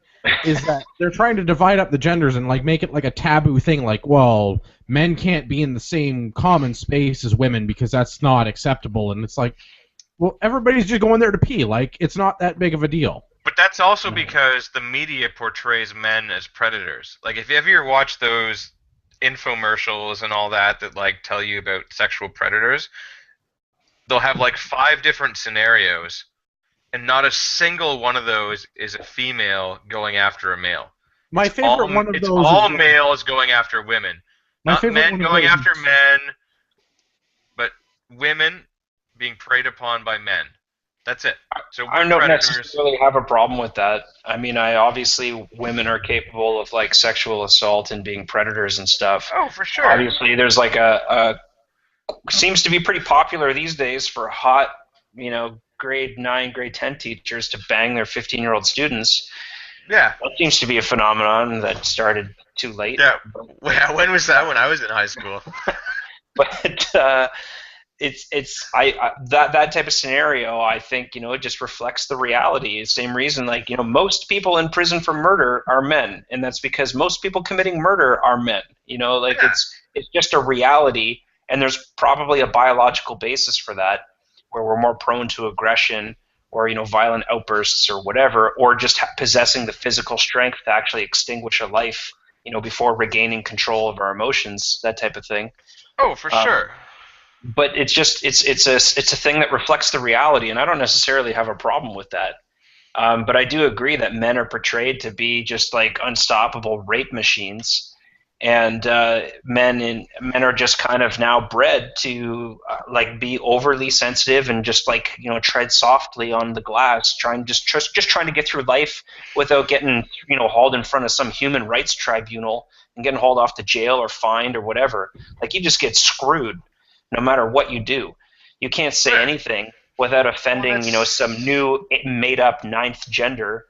is that they're trying to divide up the genders and make it a taboo thing. Well, men can't be in the same common space as women because that's not acceptable. And it's well, everybody's just going there to pee. It's not that big of a deal. But that's also because the media portrays men as predators. If you ever watch those infomercials and all that tell you about sexual predators, they'll have 5 different scenarios, and not a single one of those is a female going after a male. My favorite one of those. It's all males going after women, not men going after men, but women being preyed upon by men. That's it. So I don't necessarily have a problem with that. I mean, obviously women are capable of sexual assault and being predators and stuff. Oh, for sure. Obviously, there's a seems to be pretty popular these days for hot, grade 9, grade 10 teachers to bang their 15-year-old students. Yeah. That seems to be a phenomenon that started too late. Yeah. When was that? When I was in high school. But that type of scenario, I think, it just reflects the reality. Same reason, most people in prison for murder are men, and that's because most people committing murder are men. It's just a reality, and there's probably a biological basis for that, where we're more prone to aggression or violent outbursts or whatever, or just possessing the physical strength to actually extinguish a life, before regaining control of our emotions, that type of thing. Oh, for sure. But it's a thing that reflects the reality, and I don't necessarily have a problem with that. But I do agree that men are portrayed to be just unstoppable rape machines, and men are just kind of now bred to be overly sensitive and just tread softly on the glass, trying to get through life without getting hauled in front of some human rights tribunal and getting hauled off to jail or fined or whatever. You just get screwed. No matter what you do, you can't say anything without offending, some new made-up 9th gender,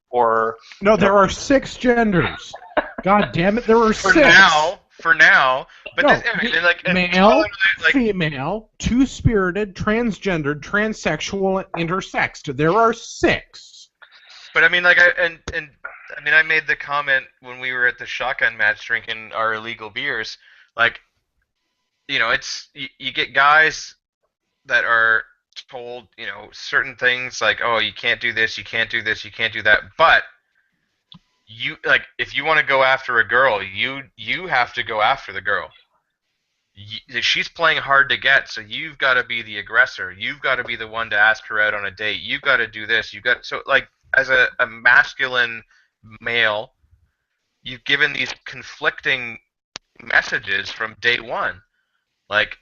or no. There are 6 genders. God damn it, there are 6. For now, for now. But No, and male, female, two-spirited, transgendered, transsexual, and intersexed. There are 6. But I mean, like, I made the comment when we were at the shotgun match drinking our illegal beers, like, it's you get guys that are told, certain things like, oh, you can't do this, you can't do this, you can't do that, but you like if you want to go after a girl, you have to go after the girl. She's playing hard to get, so you've got to be the aggressor. You've got to be the one to ask her out on a date. You've got to do this. So like as a masculine male, you've given these conflicting messages from day one. Like,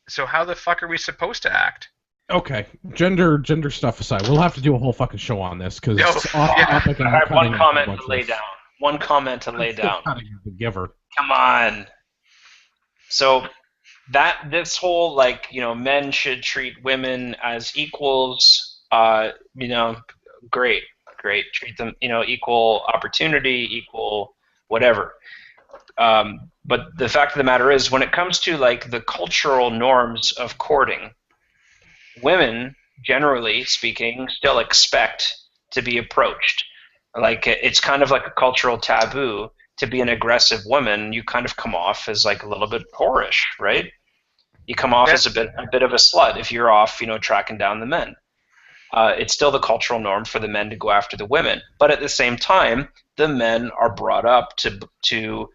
so how the fuck are we supposed to act? Okay, gender stuff aside, we'll have to do a whole fucking show on this because it's off topic. I have one comment to lay down. One comment to lay down. The giver. Come on. So this whole men should treat women as equals. Great. Treat them equal opportunity, equal whatever. But the fact of the matter is, when it comes to the cultural norms of courting, women, generally speaking, still expect to be approached. It's kind of like a cultural taboo to be an aggressive woman. You kind of come off as a little bit whorish, right? You come off as a bit of a slut if you're off, tracking down the men. It's still the cultural norm for the men to go after the women, but at the same time, the men are brought up to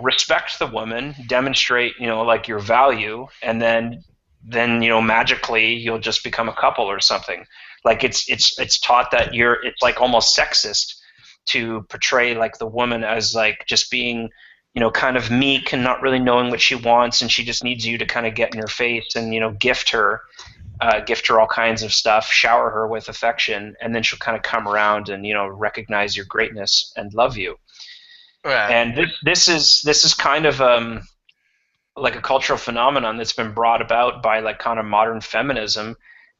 respect the woman, demonstrate your value, and then magically you'll just become a couple or something. It's taught that it's almost sexist to portray the woman as just being kind of meek and not really knowing what she wants, and she just needs you to kind of get in her face and gift her all kinds of stuff, shower her with affection, and then she'll kind of come around and recognize your greatness and love you. Yeah. And this is kind of a cultural phenomenon that's been brought about by kind of modern feminism,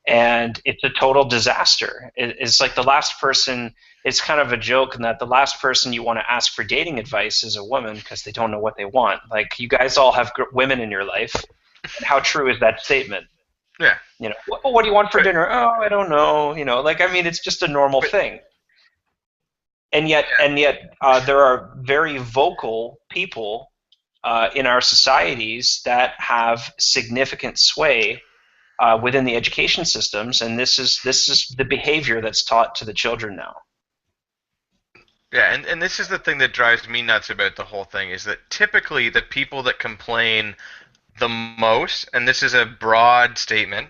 and it's a total disaster. It's the last person. It's kind of a joke in that the last person you want to ask for dating advice is a woman because they don't know what they want. You guys all have women in your life, and how true is that statement? Yeah. What do you want for dinner? Oh, I don't know. It's just a normal thing. And yet, there are very vocal people in our societies that have significant sway within the education systems, and this is the behavior that's taught to the children now. Yeah, and this is the thing that drives me nuts about the whole thing, is that typically the people that complain the most, and this is a broad statement,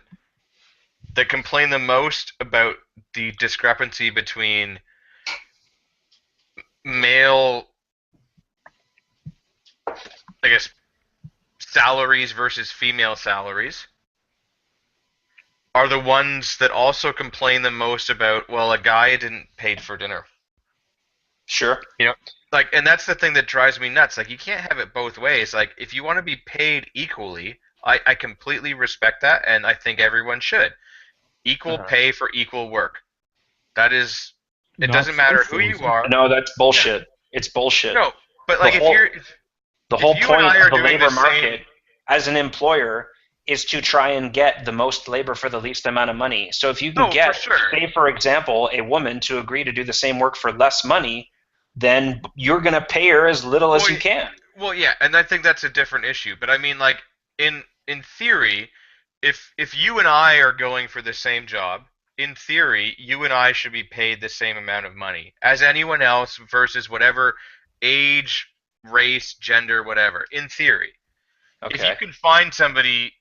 that complain the most about the discrepancy between male, I guess, salaries versus female salaries, are the ones that also complain the most about, well, a guy didn't pay for dinner. Sure. And that's the thing that drives me nuts. You can't have it both ways. If you want to be paid equally, I completely respect that, and I think everyone should. Equal pay for equal work. That is, it doesn't matter who you are. No, that's bullshit. Yeah. It's bullshit. No, but the whole point of the labor market as an employer is to try and get the most labor for the least amount of money. So if you can say, for example, a woman to agree to do the same work for less money, then you're going to pay her as little as you can. Well, yeah, and I think that's a different issue. But I mean, in theory, if you and I are going for the same job, in theory, you and I should be paid the same amount of money as anyone else versus whatever age, race, gender, whatever. In theory. Okay. If you can find somebody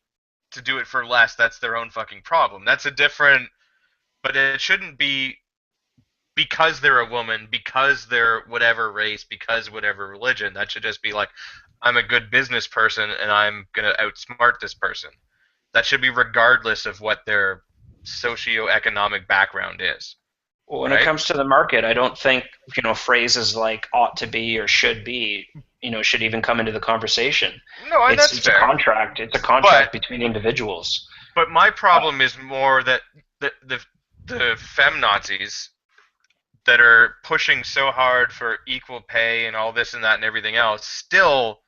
to do it for less, that's their own fucking problem. That's a different, but it shouldn't be because they're a woman, because they're whatever race, because whatever religion. That should just be I'm a good business person and I'm going to outsmart this person. That should be regardless of what their socioeconomic background is. Well, when it comes to the market, I don't think phrases like ought to be or should be, should even come into the conconversation. No, and that's fair. A contract. It's a contract between individuals. But my problem is more that the feminazis that are pushing so hard for equal pay and all this and that and everything else still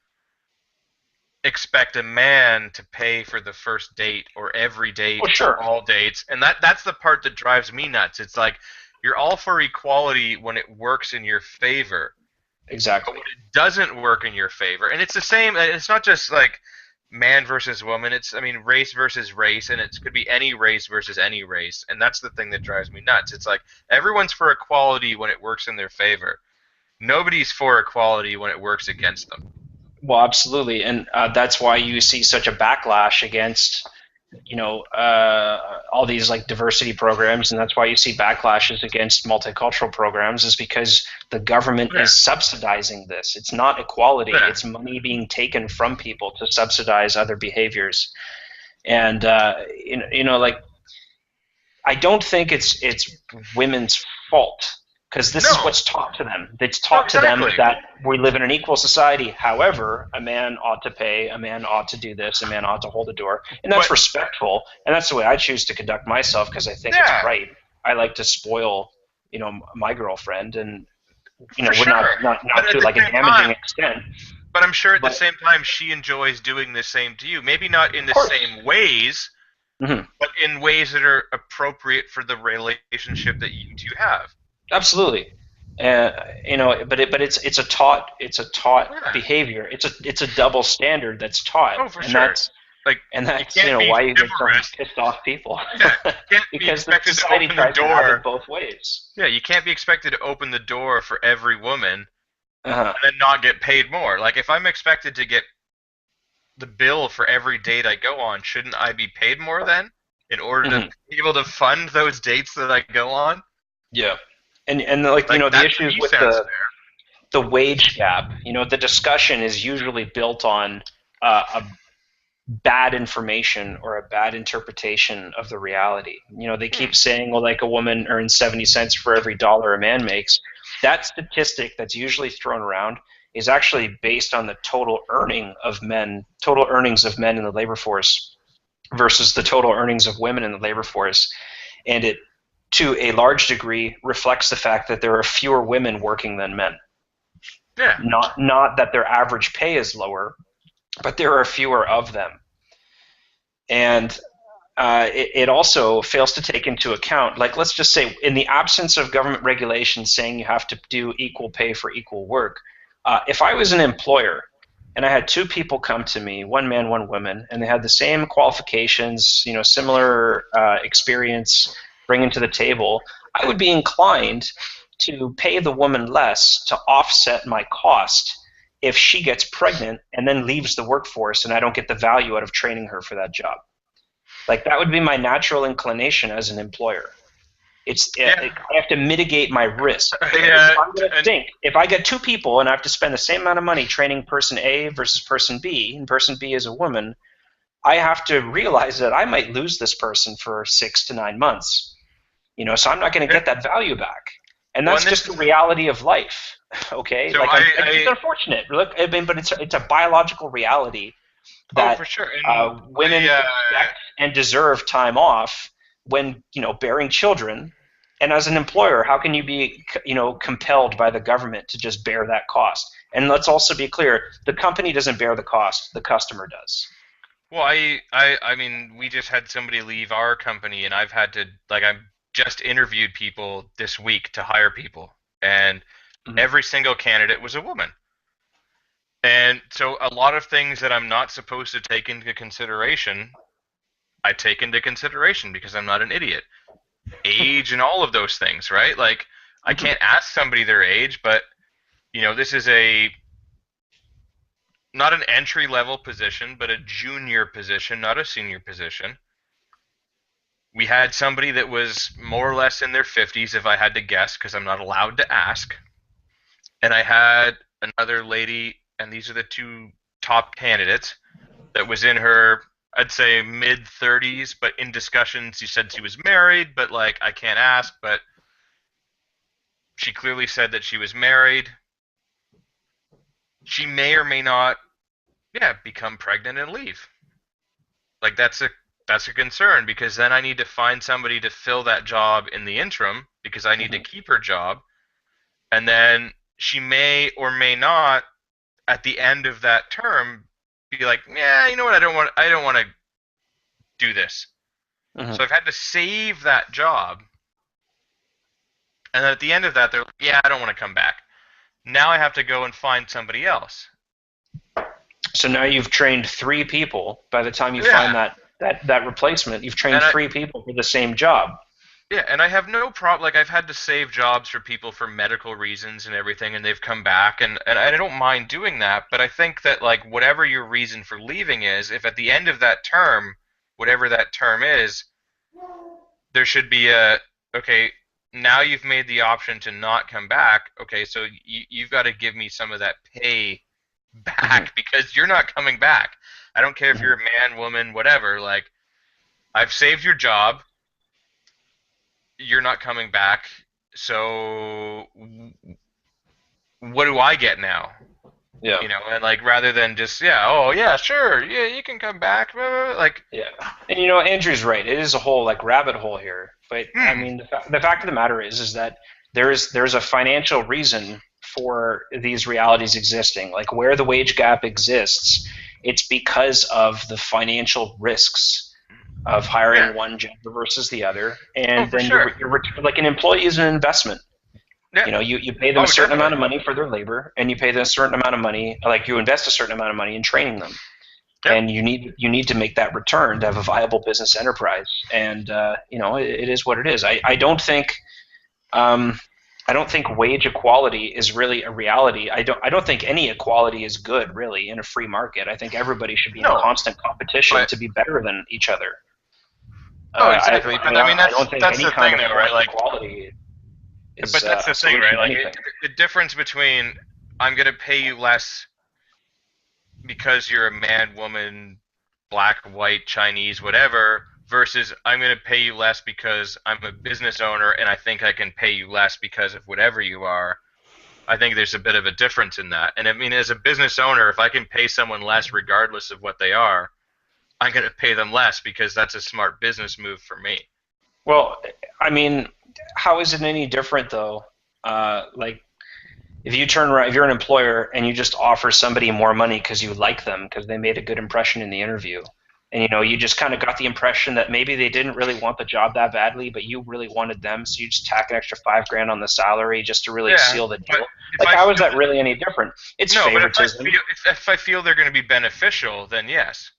expect a man to pay for the first date or every date Oh, sure. or all dates. And that's the part that drives me nuts. It's like you're all for equality when it works in your favor. Exactly. But when it doesn't work in your favor, and it's the same, it's not just like man versus woman, race versus race, and it could be any race versus any race, and that's the thing that drives me nuts. It's like everyone's for equality when it works in their favor. Nobody's for equality when it works against them. Well, absolutely, and that's why you see such a backlash against, all these like diversity programs, and that's why you see backlashes against multicultural programs, is because the government is subsidizing this. It's not equality; it's money being taken from people to subsidize other behaviors, and like I don't think it's women's fault. Because this is what's taught to them. It's taught to them that we live in an equal society. However, a man ought to pay, a man ought to do this, a man ought to hold the door. And that's respectful. And that's the way I choose to conduct myself because I think it's right. I like to spoil, my girlfriend and, would not to like a damaging extent. But I'm sure at the same time she enjoys doing the same to you. Maybe not in the same ways, but in ways that are appropriate for the relationship that you two have. Absolutely, but it's a taught behavior. It's a double standard that's taught. Oh, for sure. That's why you get so pissed off people. Yeah, because the society tries to have it both ways. Yeah, you can't be expected to open the door for every woman and then not get paid more. Like if I'm expected to get the bill for every date I go on, shouldn't I be paid more then in order to be able to fund those dates that I go on? Yeah. And the issues with the wage gap, the discussion is usually built on a bad information or a bad interpretation of the reality. They keep saying, well, like a woman earns 70 cents for every dollar a man makes. That statistic that's usually thrown around is actually based on the total earnings of men in the labor force versus the total earnings of women in the labor force. And it, to a large degree, reflects the fact that there are fewer women working than men. Yeah. Not that their average pay is lower, but there are fewer of them. And it also fails to take into account, like let's just say, in the absence of government regulations saying you have to do equal pay for equal work, if I was an employer and I had two people come to me, one man, one woman, and they had the same qualifications, similar experience, bringing to the table, I would be inclined to pay the woman less to offset my cost if she gets pregnant and then leaves the workforce and I don't get the value out of training her for that job. Like that would be my natural inclination as an employer. I have to mitigate my risk. If I get two people and I have to spend the same amount of money training person A versus person B, and person B is a woman, I have to realize that I might lose this person for 6 to 9 months. So I'm not going to get that value back, and that's just the reality of life. Okay, so it's unfortunate. Look, but it's a biological reality that for sure. Women expect and deserve time off when bearing children. And as an employer, how can you be compelled by the government to just bear that cost? And let's also be clear: the company doesn't bear the cost; the customer does. Well, I mean, we just had somebody leave our company, and I've just interviewed people this week to hire people, and every single candidate was a woman. And so a lot of things that I'm not supposed to take into consideration, I take into consideration because I'm not an idiot. Age and all of those things, right? Like, I can't ask somebody their age, but, this is not an entry-level position, but a junior position, not a senior position. We had somebody that was more or less in their 50s, if I had to guess, because I'm not allowed to ask. And I had another lady, and these are the two top candidates, that was in her, I'd say, mid-30s, but in discussions she said she was married, but, I can't ask, but she clearly said that she was married. She may or may not, become pregnant and leave. That's a concern, because then I need to find somebody to fill that job in the interim, because I need to keep her job. And then she may or may not, at the end of that term, be like, yeah, you know what, I don't want to do this. Mhm. So I've had to save that job, and then at the end of that, they're like, yeah, I don't want to come back. Now I have to go and find somebody else. So now you've trained 3 people. By the time you Yeah. find that replacement, you've trained And 3 people for the same job. Yeah, and I have no problem. Like, I've had to save jobs for people for medical reasons and everything, and they've come back, and I don't mind doing that. But I think that, like, whatever your reason for leaving is, if at the end of that term, whatever that term is, there should be okay, now you've made the option to not come back. Okay, so you've got to give me some of that pay back because you're not coming back. I don't care if you're a man, woman, whatever. Like, I've saved your job. You're not coming back, so what do I get now? Yeah. You know, and like rather than just oh yeah, sure, yeah, you can come back, like Yeah. And Andrew's right. It is a whole like rabbit hole here. But I mean, the fact of the matter is that there's a financial reason for these realities existing. Like where the wage gap exists, it's because of the financial risks of hiring one gender versus the other, and then sure. you're like an employee is an investment. Yeah. You pay them a certain definitely. amount of money for their labor, and you pay them a certain amount of money, like you invest a certain amount of money in training them, and you need to make that return to have a viable business enterprise. And it is what it is. I don't think wage equality is really a reality. I don't think any equality is good really in a free market. I think everybody should be in constant competition to be better than each other. Exactly. But I mean, that's the thing, though, right? Like, equality is, but that's the thing, right? Like, the difference between I'm going to pay you less because you're a man, woman, black, white, Chinese, whatever, versus I'm going to pay you less because I'm a business owner and I think I can pay you less because of whatever you are. I think there's a bit of a difference in that. And I mean, as a business owner, if I can pay someone less regardless of what they are, I'm going to pay them less because that's a smart business move for me. Well, I mean, how is it any different though? Like, if you turn around, if you're an employer and you just offer somebody more money because you like them because they made a good impression in the interview, and you just kind of got the impression that maybe they didn't really want the job that badly, but you really wanted them, so you just tack an extra $5,000 on the salary just to really seal the deal. Like, how is that really any different? It's favoritism. But if I feel they're going to be beneficial, then yes.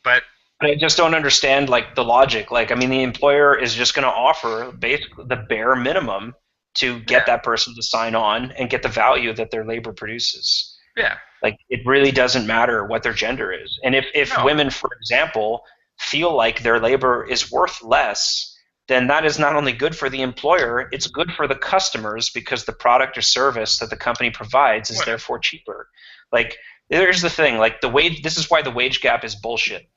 But I just don't understand like the logic. Like, I mean, the employer is just going to offer basically the bare minimum to get that person to sign on and get the value that their labor produces. Yeah. Like, it really doesn't matter what their gender is. And if women, for example, feel like their labor is worth less, then that is not only good for the employer, it's good for the customers because the product or service that the company provides is therefore cheaper. Like, here's the thing, like this is why the wage gap is bullshit.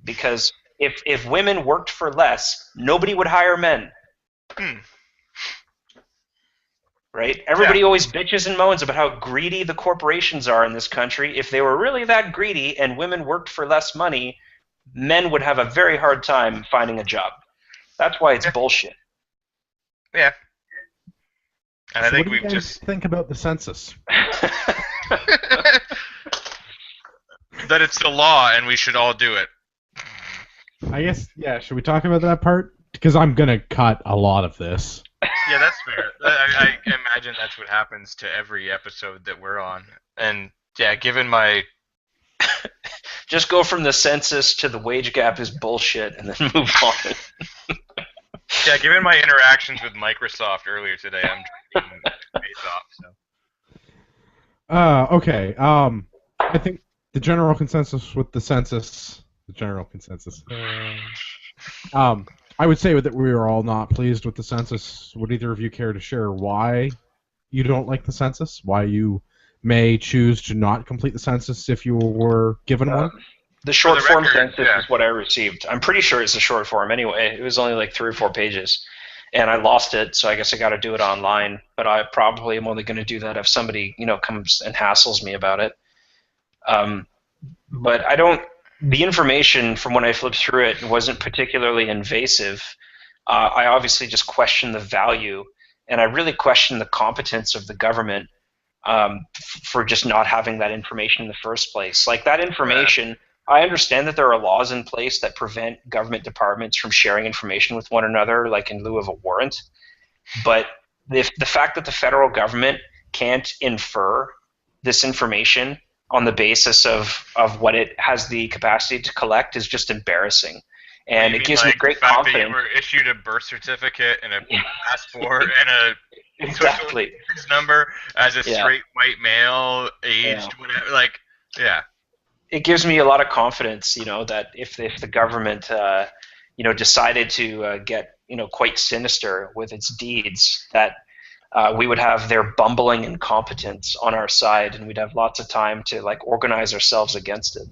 Because if women worked for less, nobody would hire men. Right? Everybody always bitches and moans about how greedy the corporations are in this country. If they were really that greedy and women worked for less money, men would have a very hard time finding a job. That's why it's bullshit. Yeah. And so I think what do you guys think about the census? That it's the law and we should all do it. I guess, yeah, should we talk about that part? Because I'm going to cut a lot of this. Yeah, that's fair. I imagine that's what happens to every episode that we're on. And, yeah, given my... Just go from the census to the wage gap is bullshit and then move on. Yeah, given my interactions with Microsoft earlier today, I'm drinking face off, so... Okay. I think the general consensus with the census... The general consensus. I would say that we are all not pleased with the census. Would either of you care to share why you don't like the census? Why you may choose to not complete the census if you were given one? The short form census is what I received. I'm pretty sure it's a short form anyway. It was only like 3 or 4 pages. And I lost it, so I guess I got to do it online. But I probably am only going to do that if somebody, comes and hassles me about it. But I don't... The information from when I flipped through it wasn't particularly invasive. I obviously just questioned the value, and I really questioned the competence of the government for just not having that information in the first place. Like that information, I understand that there are laws in place that prevent government departments from sharing information with one another, like in lieu of a warrant. But if the fact that the federal government can't infer this information on the basis of what it has the capacity to collect is just embarrassing. And it gives me great confidence. That you were issued a birth certificate and a passport and a exactly social number as a straight white male, aged, whatever. Like, yeah. It gives me a lot of confidence, that if the government, decided to get, quite sinister with its deeds, that we would have their bumbling incompetence on our side, and we'd have lots of time to organize ourselves against it.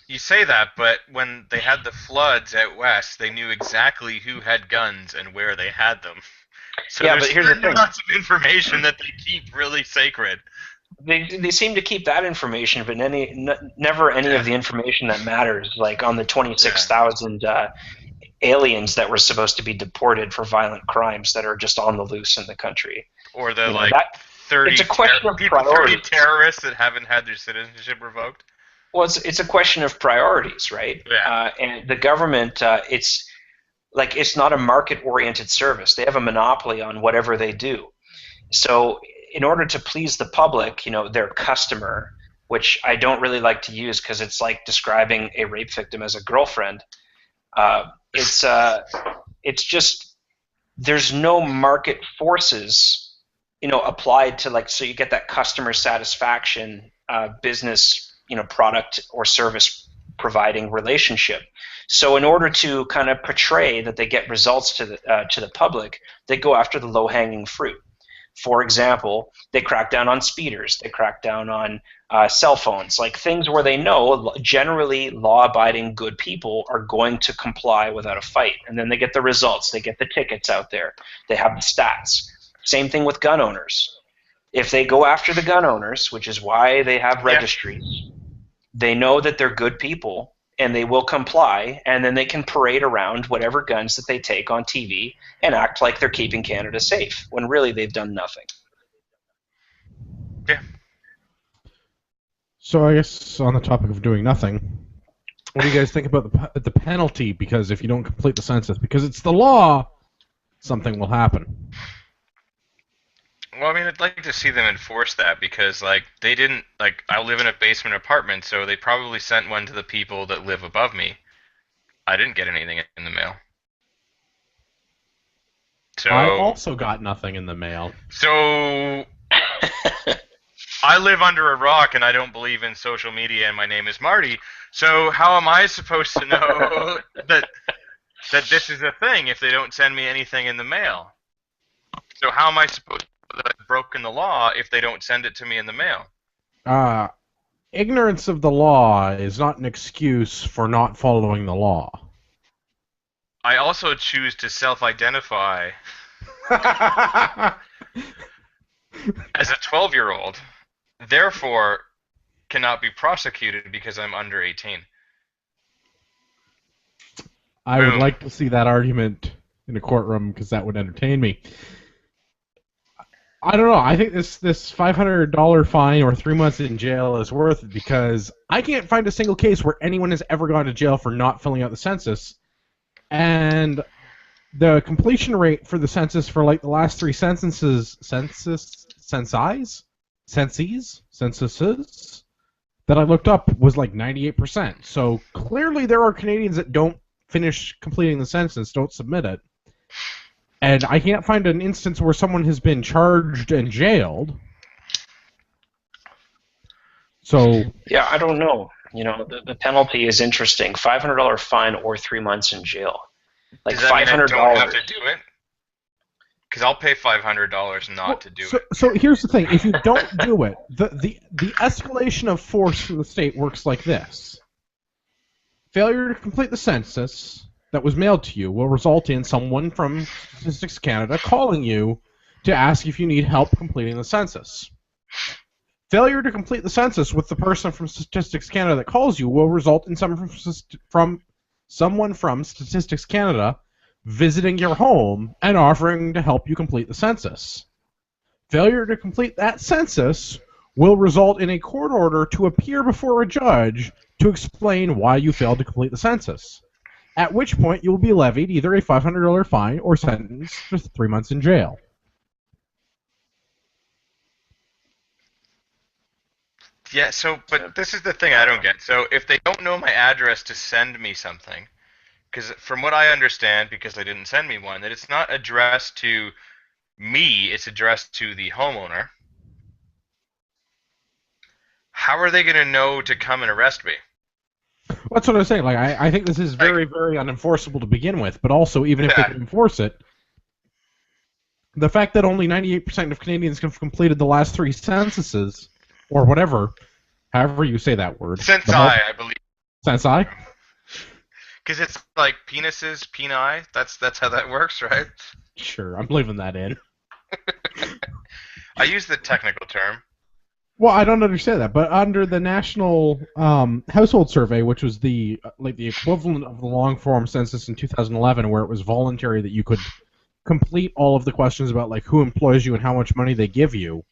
You say that, but when they had the floods out west, they knew exactly who had guns and where they had them. So yeah, but here's the thing. Lots of information that they keep really sacred. They seem to keep that information, but never any of the information that matters, like on the 26,000 aliens that were supposed to be deported for violent crimes that are just on the loose in the country. Or the 30 it's a question of priorities. 30 terrorists that haven't had their citizenship revoked. Well, it's a question of priorities, right? Yeah. And the government, it's not a market-oriented service. They have a monopoly on whatever they do. So in order to please the public, their customer, which I don't really like to use because it's like describing a rape victim as a girlfriend. It's just there's no market forces, applied to so you get that customer satisfaction business, product or service providing relationship. So in order to kind of portray that they get results to the public, they go after the low-hanging fruit. For example, they crack down on speeders. They crack down on cell phones, like things where they know generally law-abiding good people are going to comply without a fight. And then they get the results. They get the tickets out there. They have the stats. Same thing with gun owners. If they go after the gun owners, which is why they have registries, they know that they're good people and they will comply, and then they can parade around whatever guns that they take on TV and act like they're keeping Canada safe, when really they've done nothing. Yeah. So I guess on the topic of doing nothing, what do you guys think about the penalty? Because if you don't complete the census, because it's the law, something will happen. Well, I mean, I'd like to see them enforce that because, they didn't, I live in a basement apartment, so they probably sent one to the people that live above me. I didn't get anything in the mail. So I also got nothing in the mail. So I live under a rock and I don't believe in social media and my name is Marty, so how am I supposed to know that this is a thing if they don't send me anything in the mail? So how am I supposed to know that I've broken the law if they don't send it to me in the mail? Ignorance of the law is not an excuse for not following the law. I also choose to self-identify as a 12-year-old, therefore cannot be prosecuted because I'm under 18. I would like to see that argument in a courtroom because that would entertain me. I don't know. I think this $500 fine or 3 months in jail is worth it because I can't find a single case where anyone has ever gone to jail for not filling out the census. And the completion rate for the census for the last three censuses that I looked up was 98%. So clearly there are Canadians that don't finish completing the census, don't submit it. And I can't find an instance where someone has been charged and jailed. So yeah, I don't know. The penalty is interesting. $500 fine or 3 months in jail. Does that mean I don't have to do it? Because I'll pay $500 not to do it. So here's the thing: if you don't do it, the escalation of force from the state works like this: failure to complete the census that was mailed to you will result in someone from Statistics Canada calling you to ask if you need help completing the census. Failure to complete the census with the person from Statistics Canada that calls you will result in someone from Statistics Canada visiting your home and offering to help you complete the census. Failure to complete that census will result in a court order to appear before a judge to explain why you failed to complete the census, at which point you will be levied either a $500 fine or sentenced to 3 months in jail. Yeah, but this is the thing I don't get. So if they don't know my address to send me something, because from what I understand, because they didn't send me one, that it's not addressed to me, it's addressed to the homeowner. How are they going to know to come and arrest me? That's what I was saying. Like, I think this is very, very unenforceable to begin with, but also, even if they can enforce it, the fact that only 98% of Canadians have completed the last 3 censuses, or whatever, however you say that word. Censi, I believe. Censi? Because it's like penises, peni. That's how that works, right? Sure, I'm leaving that in. I use the technical term. Well, I don't understand that, but under the National Household Survey, which was the equivalent of the long-form census in 2011, where it was voluntary that you could complete all of the questions about like who employs you and how much money they give you,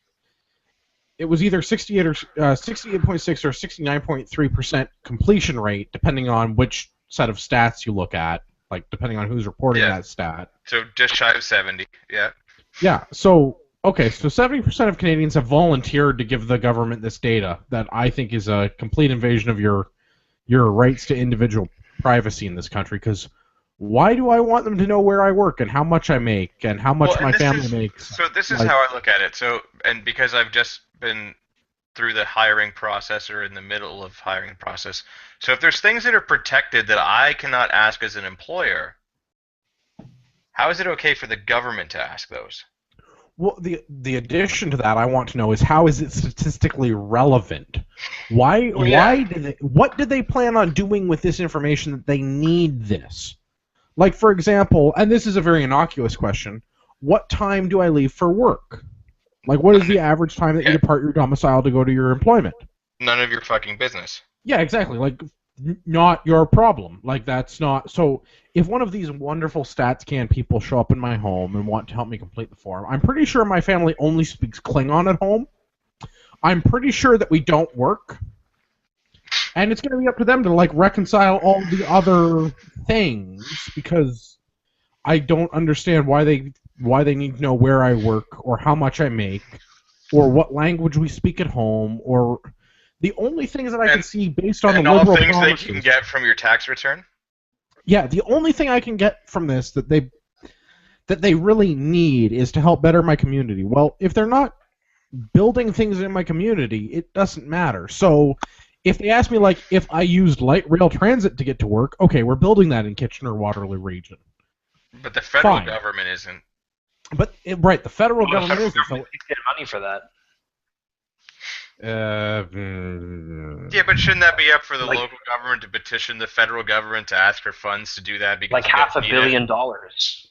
it was either 68.6 or 69.3% completion rate, depending on which set of stats you look at, like depending on who's reporting that stat. So just shy of 70, yeah. Yeah, so, okay, so 70% of Canadians have volunteered to give the government this data that I think is a complete invasion of your rights to individual privacy in this country, because why do I want them to know where I work and how much I make and how much my family makes? So this is how I look at it. So, and because I've just been through the hiring process or in the middle of hiring process, so if there's things that are protected that I cannot ask as an employer, how is it okay for the government to ask those? Well, the addition to that I want to know is how is it statistically relevant? Why what did they plan on doing with this information that they need this? Like, for example, and this is a very innocuous question, what time do I leave for work? Like, what is the average time that you depart your domicile to go to your employment? None of your fucking business. Yeah, exactly. Like, not your problem. Like, that's not... So, if one of these wonderful StatsCan people show up in my home and want to help me complete the form, I'm pretty sure my family only speaks Klingon at home. I'm pretty sure that we don't work. And it's going to be up to them to, like, reconcile all the other things, because I don't understand why they need to know where I work, or how much I make, or what language we speak at home, or... The only things that I can see based on the liberal things promises, they can get from your tax return? Yeah, the only thing I can get from this that they really need is to help better my community. Well, if they're not building things in my community, it doesn't matter. So if they ask me, like, if I used light rail transit to get to work, okay, we're building that in Kitchener-Waterloo region. But the federal government isn't. But, right, the federal government isn't. So get money for that. Yeah, but shouldn't that be up for the local government to petition the federal government to ask for funds to do that? Because like $500 million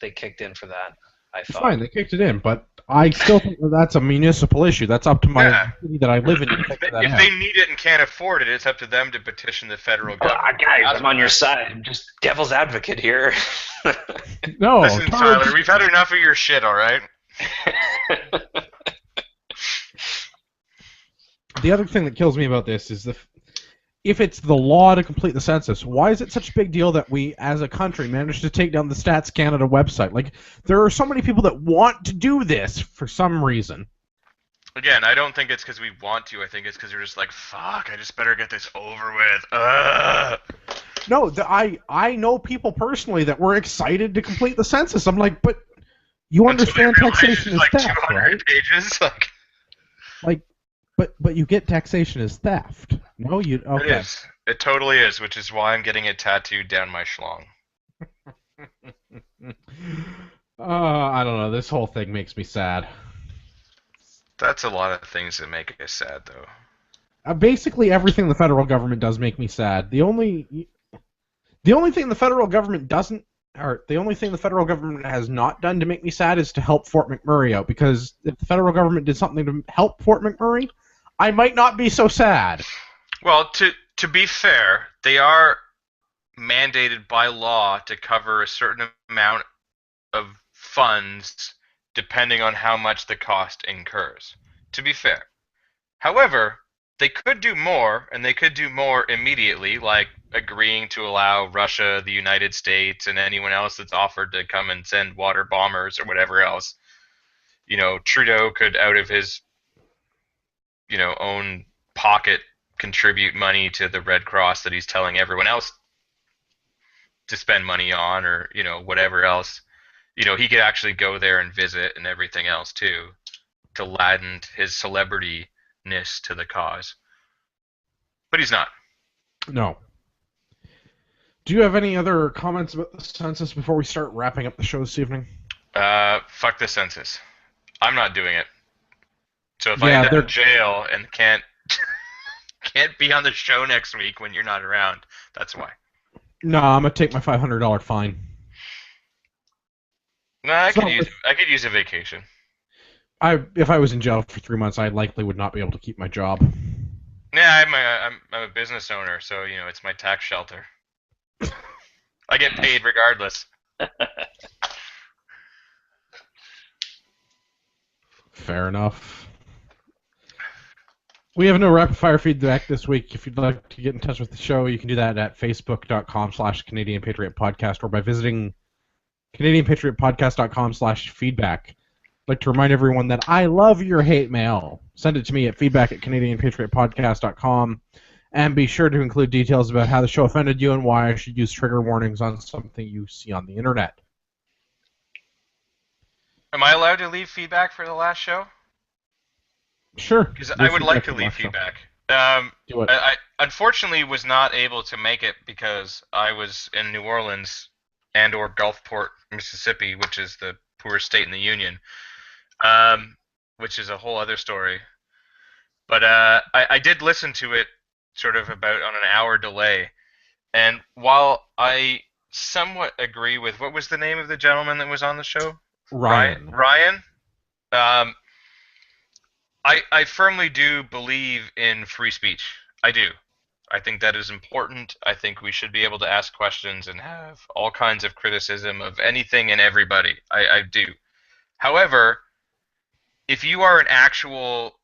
they kicked in for that, I thought. Fine, they kicked it in, but I still think that's a municipal issue. That's up to my city that I live in. If they need it and can't afford it, it's up to them to petition the federal government. Guys, I'm on your side. I'm just devil's advocate here. No, listen, Tyler, we've had enough of your shit, all right? The other thing that kills me about this is if it's the law to complete the census, why is it such a big deal that we, as a country, managed to take down the Stats Canada website? Like, there are so many people that want to do this for some reason. Again, I don't think it's because we want to. I think it's because we're just like, fuck, I just better get this over with. Ugh. No, I know people personally that were excited to complete the census. I'm like, but you understand taxation is like theft, 200 right? pages? Like, but you get taxation as theft. No, you okay. It is. It totally is, which is why I'm getting it tattooed down my schlong. I don't know. This whole thing makes me sad. That's a lot of things that make us sad, though. Basically, everything the federal government does make me sad. The only thing the federal government doesn't, or the only thing the federal government has not done to make me sad is to help Fort McMurray out. Because if the federal government did something to help Fort McMurray, I might not be so sad. Well, to be fair, they are mandated by law to cover a certain amount of funds depending on how much the cost incurs. To be fair. However, they could do more, and they could do more immediately, like agreeing to allow Russia, the United States, and anyone else that's offered to come and send water bombers or whatever else. Trudeau could, out of his, own pocket, contribute money to the Red Cross that he's telling everyone else to spend money on, or, whatever else. He could actually go there and visit and everything else, too, to lend his celebrity-ness to the cause. But he's not. No. Do you have any other comments about the census before we start wrapping up the show this evening? Fuck the census. I'm not doing it. So if I end up in jail and can't be on the show next week when you're not around, that's why. No, I'm gonna take my $500 fine. No, I could use a vacation. If I was in jail for 3 months, I likely would not be able to keep my job. Yeah, I'm a business owner, so it's my tax shelter. I get paid regardless. Fair enough. We have no rapid fire feedback this week. If you'd like to get in touch with the show, you can do that at facebook.com/Canadian Patriot Podcast or by visiting CanadianPatriotPodcast.com/feedback. I'd like to remind everyone that I love your hate mail. Send it to me at feedback@CanadianPatriotPodcast.com, and be sure to include details about how the show offended you and why I should use trigger warnings on something you see on the internet. Am I allowed to leave feedback for the last show? Sure. Because I would like to leave feedback. Do it. I unfortunately was not able to make it because I was in New Orleans and/or Gulfport, Mississippi, which is the poorest state in the Union, which is a whole other story. But I did listen to it sort of about on an hour delay, and while I somewhat agree with, what was the name of the gentleman that was on the show? Ryan. Ryan? I firmly do believe in free speech. I do. I think that is important. I think we should be able to ask questions and have all kinds of criticism of anything and everybody. I do. However, if you are an actual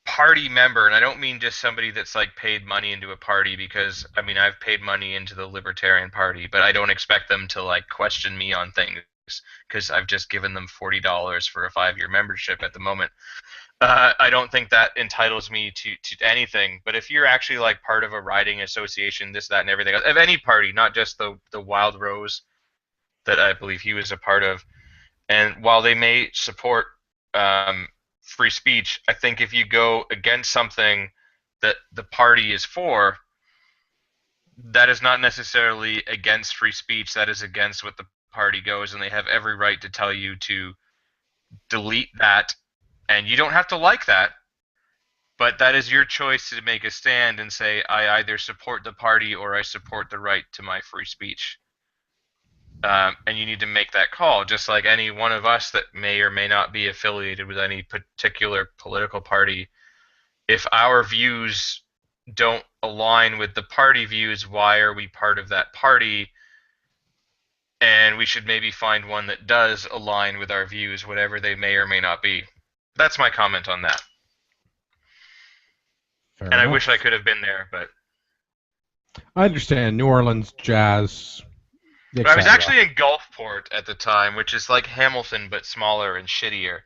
party member, and I don't mean just somebody that's like paid money into a party, because I've paid money into the Libertarian Party, but I don't expect them to like question me on things because I've just given them $40 for a 5-year membership at the moment. I don't think that entitles me to anything. But if you're actually like part of a riding association, this, that, and everything else, of any party, not just the Wild Rose that I believe he was a part of, and while they may support free speech, I think if you go against something that the party is for, that is not necessarily against free speech. That is against what the party goes, and they have every right to tell you to delete that. And you don't have to like that, but that is your choice to make a stand and say, I either support the party or I support the right to my free speech. And you need to make that call, just like any one of us that may or may not be affiliated with any particular political party. If our views don't align with the party views, why are we part of that party? And we should maybe find one that does align with our views, whatever they may or may not be. That's my comment on that. Fair and enough. I wish I could have been there, but I understand. New Orleans jazz. But I was actually in Gulfport at the time, which is like Hamilton but smaller and shittier.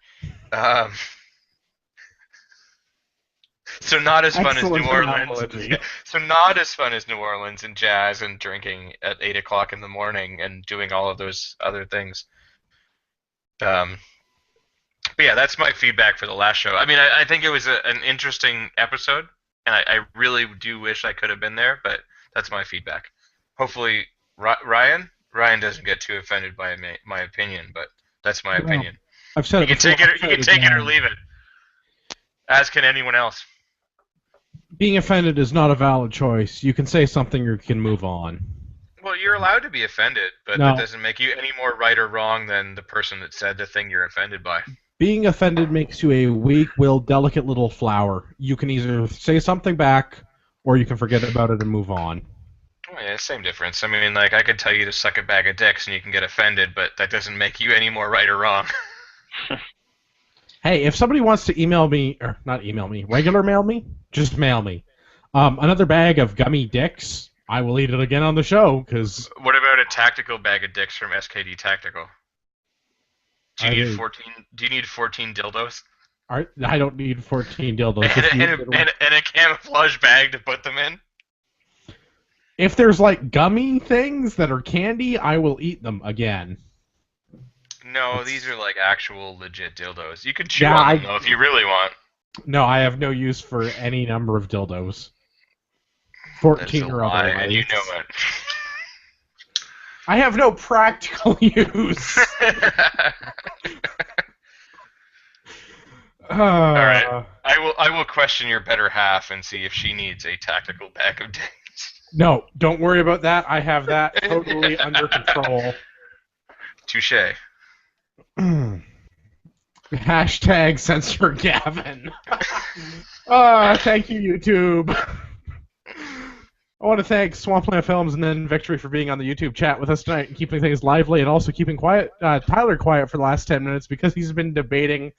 So not as fun as New Orleans. So not as fun as New Orleans and jazz and drinking at 8 o'clock in the morning and doing all of those other things. But yeah, that's my feedback for the last show. I think it was an interesting episode, and I really do wish I could have been there, but that's my feedback. Hopefully, Ryan doesn't get too offended by my opinion, but that's my opinion. I've said you it can before. take it or leave it, as can anyone else. Being offended is not a valid choice. You can say something or you can move on. Well, you're allowed to be offended, but that doesn't make you any more right or wrong than the person that said the thing you're offended by. Being offended makes you a weak-willed, delicate little flower. You can either say something back, or you can forget about it and move on. Oh, yeah, same difference. I could tell you to suck a bag of dicks and you can get offended, but that doesn't make you any more right or wrong. Hey, if somebody wants to email me, or not email me, regular mail me, just mail me. Another bag of gummy dicks, I will eat it again on the show, because... What about a tactical bag of dicks from SKD Tactical? Do you need 14 dildos? I don't need 14 dildos. And a camouflage bag to put them in? If there's like gummy things that are candy, I will eat them again. No, these are like actual legit dildos. You can chew on them though if you really want. No, I have no use for any number of dildos. 14 or otherwise. And you know it. I have no practical use. All right, I will question your better half and see if she needs a tactical bag of dicks. No, don't worry about that. I have that totally under control. Touche. Hashtag censor Gavin. Thank you, YouTube. I want to thank Swampland Films and then Victory for being on the YouTube chat with us tonight and keeping things lively, and also keeping Tyler quiet for the last 10 minutes because he's been debating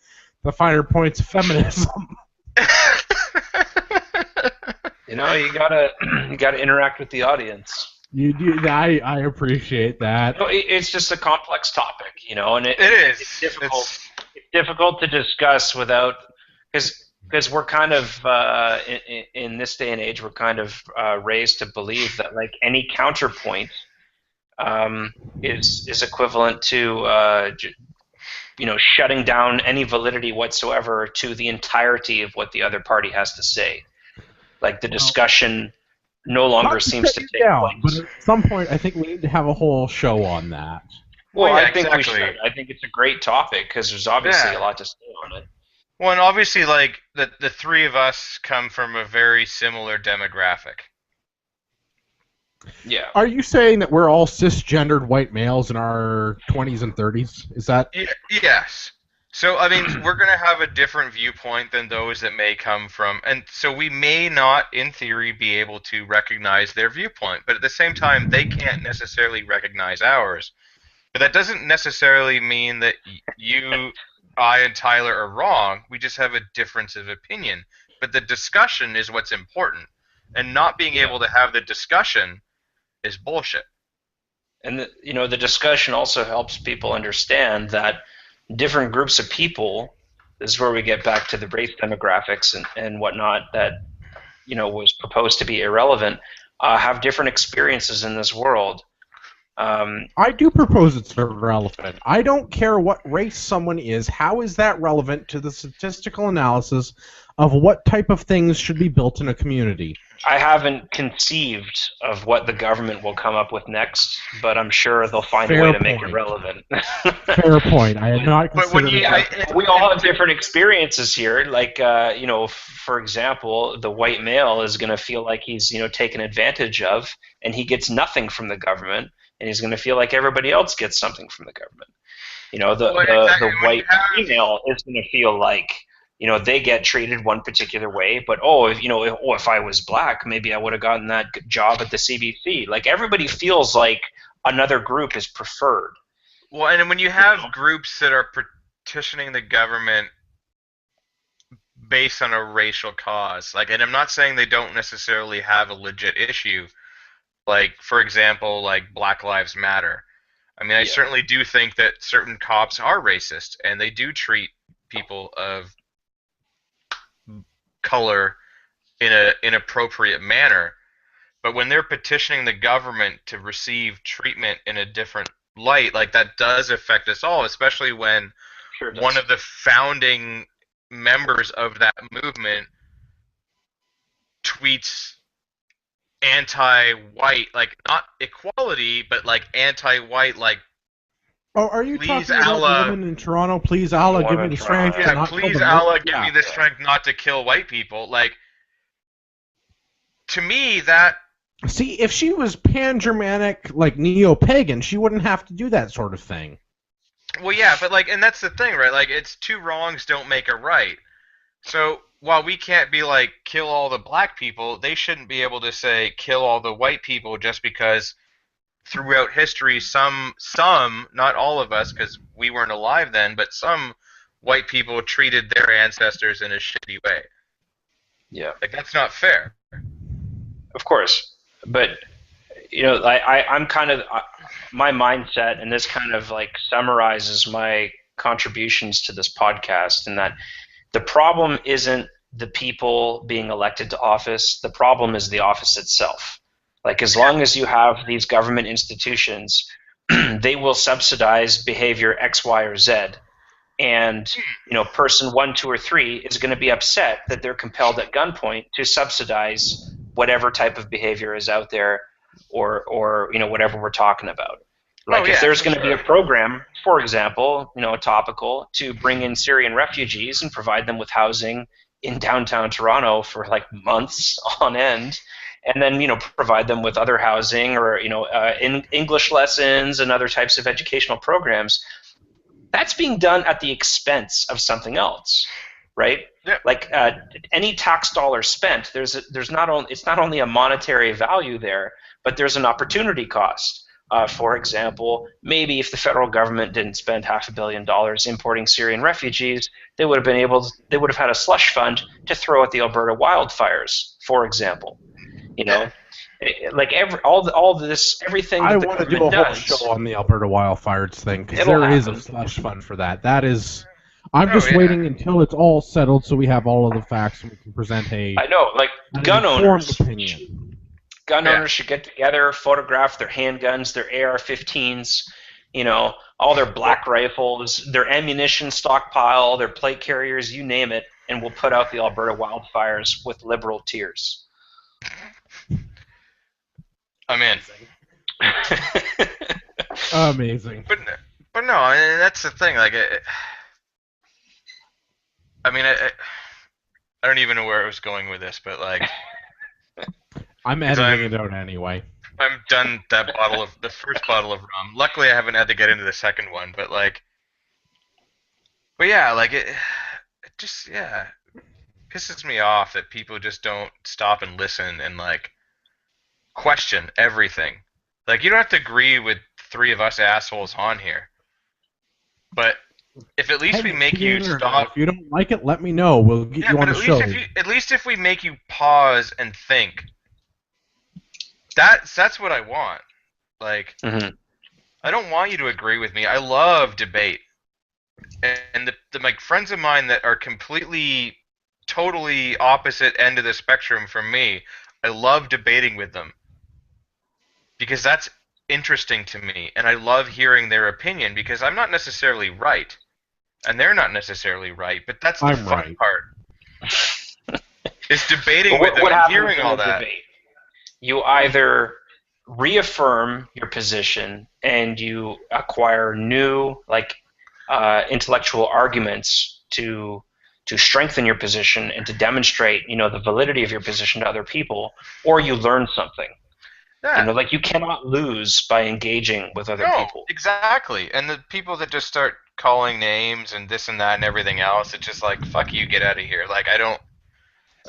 the finer points of feminism. You know, you gotta interact with the audience. You do. I appreciate that. You know, it's just a complex topic, you know, and it is. It's difficult. It's difficult to discuss without, because we're kind of in this day and age, we're kind of raised to believe that like any counterpoint is equivalent to shutting down any validity whatsoever to the entirety of what the other party has to say. Like the discussion no longer seems to take place. But at some point, I think we need to have a whole show on that. Well, yeah, I think we should. I think it's a great topic because there's obviously a lot to say on it. Well, and obviously, like the three of us come from a very similar demographic. Yeah. Are you saying that we're all cisgendered white males in our 20s and 30s? Is that? Yes. So, I mean, we're going to have a different viewpoint than those that may come from, and so we may not, in theory, be able to recognize their viewpoint, but at the same time, they can't necessarily recognize ours. But that doesn't necessarily mean that you, I, and Tyler are wrong. We just have a difference of opinion. But the discussion is what's important, and not being able to have the discussion is bullshit. And the discussion also helps people understand that different groups of people, this is where we get back to the race demographics and whatnot that was proposed to be irrelevant, have different experiences in this world. I do propose it's irrelevant. I don't care what race someone is. How is that relevant to the statistical analysis of what type of things should be built in a community? I haven't conceived of what the government will come up with next, but I'm sure they'll find a way to make it relevant. Fair point. I have not considered we all have different experiences here. Like, for example, the white male is going to feel like he's, taken advantage of, and he gets nothing from the government, and he's going to feel like everybody else gets something from the government. The white female is going to feel like, they get treated one particular way, but if I was black, maybe I would have gotten that job at the CBC. Like everybody feels like another group is preferred. Well, and when you have groups that are petitioning the government based on a racial cause, like, and I'm not saying they don't necessarily have a legit issue, like for example, like Black Lives Matter. I mean, I certainly do think that certain cops are racist, and they do treat people of color in an inappropriate manner, but when they're petitioning the government to receive treatment in a different light, like that does affect us all, especially when one of the founding members of that movement tweets anti-white, like not equality, but like anti-white, like oh, are you talking about the women in Toronto? Please, Allah, give me the strength. Yeah, please, Allah, give me the strength not to kill white people. Like, to me, that... See, if she was pan-Germanic, like neo-pagan, she wouldn't have to do that sort of thing. Well, yeah, but like, and that's the thing, right? Like, it's two wrongs don't make a right. So, while we can't be like, kill all the black people, they shouldn't be able to say, kill all the white people just because... Throughout history, some, not all of us, because we weren't alive then, but some white people treated their ancestors in a shitty way. Yeah. Like, that's not fair. Of course. But, I'm kind of, my mindset, and this kind of like summarizes my contributions to this podcast, in that the problem isn't the people being elected to office. The problem is the office itself. Like, as long as you have these government institutions, they will subsidize behavior X, Y, or Z. And, person 1, 2, or 3 is going to be upset that they're compelled at gunpoint to subsidize whatever type of behavior is out there, or whatever we're talking about. Like, if there's going to be a program, for example, a topical, to bring in Syrian refugees and provide them with housing in downtown Toronto for like months on end, and then provide them with other housing, or in English lessons and other types of educational programs, that's being done at the expense of something else, right? Yeah. Like, any tax dollar spent, it's not only a monetary value there, but there's an opportunity cost. For example, maybe if the federal government didn't spend $500 million importing Syrian refugees, they would have had a slush fund to throw at the Alberta wildfires, for example. Like everything I that the want to do a government whole does. show on the Alberta wildfires thing, because It'll there is a happen. slush fund for that. I'm just waiting until it's all settled so we have all of the facts and we can present I know, like an gun informed owners. opinion. Gun owners should get together, photograph their handguns, their AR-15s, all their black rifles, their ammunition stockpile, their plate carriers, you name it, and we'll put out the Alberta wildfires with liberal tears. I'm in. Amazing. But no, I mean, that's the thing. Like, I don't even know where I was going with this, but like, I'm editing it out anyway. I'm done the first bottle of rum. Luckily, I haven't had to get into the second one, but yeah, like it just pisses me off that people just don't stop and listen and like question everything. Like, you don't have to agree with 3 of us assholes on here, but if at least we make you stop. If you don't like it, let me know. We'll get you on the show. At least if we make you pause and think. That's what I want. Like, I don't want you to agree with me. I love debate, and the like friends of mine that are completely, totally opposite end of the spectrum from me, I love debating with them because that's interesting to me, and I love hearing their opinion because I'm not necessarily right, and they're not necessarily right, but that's the fun part. Is debating with them and hearing all that. Debate? You either reaffirm your position and you acquire new intellectual arguments to strengthen your position and to demonstrate the validity of your position to other people, or you learn something. Yeah. You cannot lose by engaging with other people. Exactly. And the people that just start calling names and this and that and everything else, it's just like, fuck you, get out of here. Like,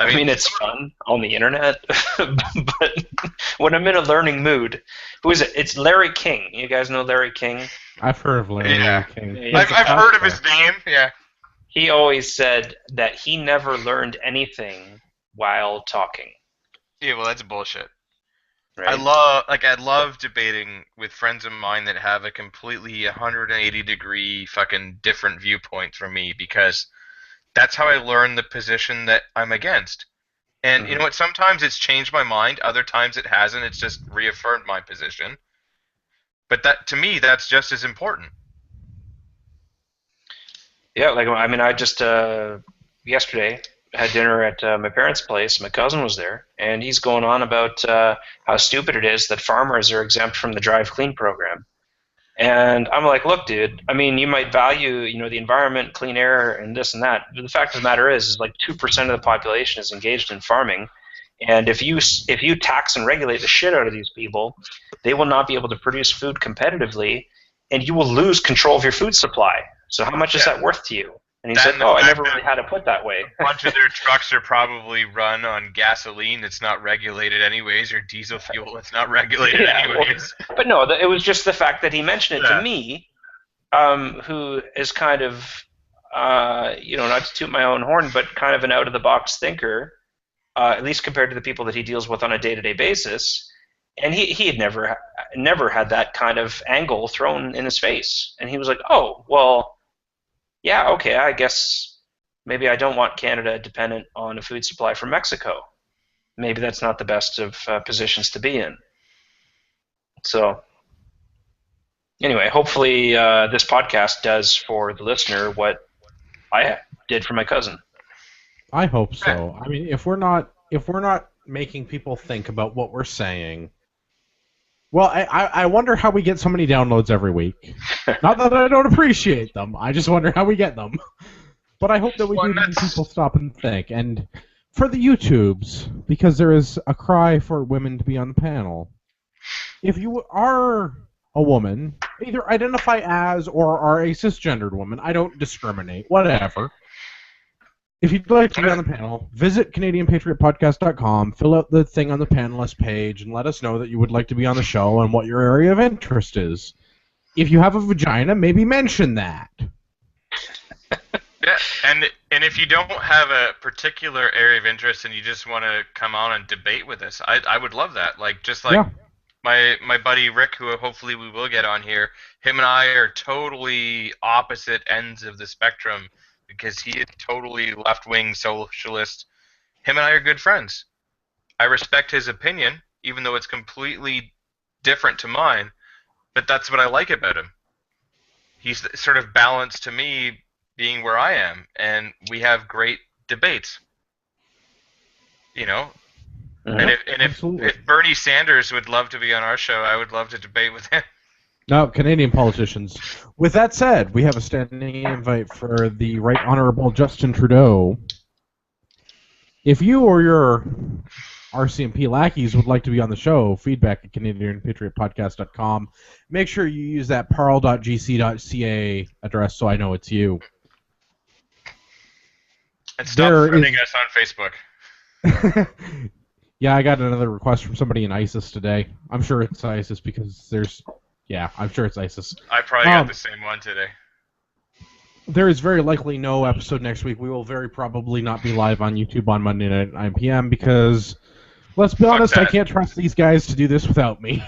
I mean, it's fun on the internet, but when I'm in a learning mood, who is it? It's Larry King. You guys know Larry King? I've heard of Larry King. I've heard of his name, yeah. He always said that he never learned anything while talking. Yeah, well, that's bullshit. Right? I love debating with friends of mine that have a completely 180-degree fucking different viewpoint from me, because that's how I learn the position that I'm against. And you know what? Sometimes it's changed my mind. Other times it hasn't. It's just reaffirmed my position. But to me, that's just as important. Yeah, I just yesterday had dinner at my parents' place. My cousin was there, and he's going on about how stupid it is that farmers are exempt from the Drive Clean program. And I'm like, look, dude, I mean, you might value, the environment, clean air, and this and that. But the fact of the matter is like 2% of the population is engaged in farming. And if you tax and regulate the shit out of these people, they will not be able to produce food competitively, and you will lose control of your food supply. So how much is that worth to you? And he said, I never really had it put that way. A bunch of their trucks are probably run on gasoline that's not regulated anyways, or diesel fuel that's not regulated anyways. But no, it was just the fact that he mentioned it to me, who is kind of not to toot my own horn, but kind of an out-of-the-box thinker, at least compared to the people that he deals with on a day-to-day basis. And he had never had that kind of angle thrown in his face. And he was like, oh, well, yeah, okay, I guess maybe I don't want Canada dependent on a food supply from Mexico. Maybe that's not the best of positions to be in. So anyway, hopefully this podcast does for the listener what I did for my cousin. I hope so. I mean, if we're not making people think about what we're saying, well, I wonder how we get so many downloads every week. Not that I don't appreciate them. I just wonder how we get them. But I hope that we do make people stop and think. And for the YouTubes, because there is a cry for women to be on the panel. If you are a woman, either identify as or are a cisgendered woman, I don't discriminate, whatever. If you'd like to be on the panel, visit CanadianPatriotPodcast.com, fill out the thing on the panelist page, and let us know that you would like to be on the show and what your area of interest is. If you have a vagina, maybe mention that. Yeah, and if you don't have a particular area of interest and you just want to come on and debate with us, I would love that. Yeah. My buddy Rick, who hopefully we will get on here, him and I are totally opposite ends of the spectrum because he is totally left-wing socialist. Him and I are good friends. I respect his opinion, even though it's completely different to mine, but that's what I like about him. He's sort of balanced to me being where I am, and we have great debates. And if Bernie Sanders would love to be on our show, I would love to debate with him. No, Canadian politicians. With that said, we have a standing invite for the Right Honourable Justin Trudeau. If you or your RCMP lackeys would like to be on the show, feedback at CanadianPatriotPodcast.com. Make sure you use that parl.gc.ca address so I know it's you. And stop friending us on Facebook. Yeah, I got another request from somebody in ISIS today. I'm sure it's ISIS because there's... Yeah, I'm sure it's ISIS. I probably got the same one today. There is very likely no episode next week. We will very probably not be live on YouTube on Monday night at 9 p.m. because, let's be honest, I can't trust these guys to do this without me.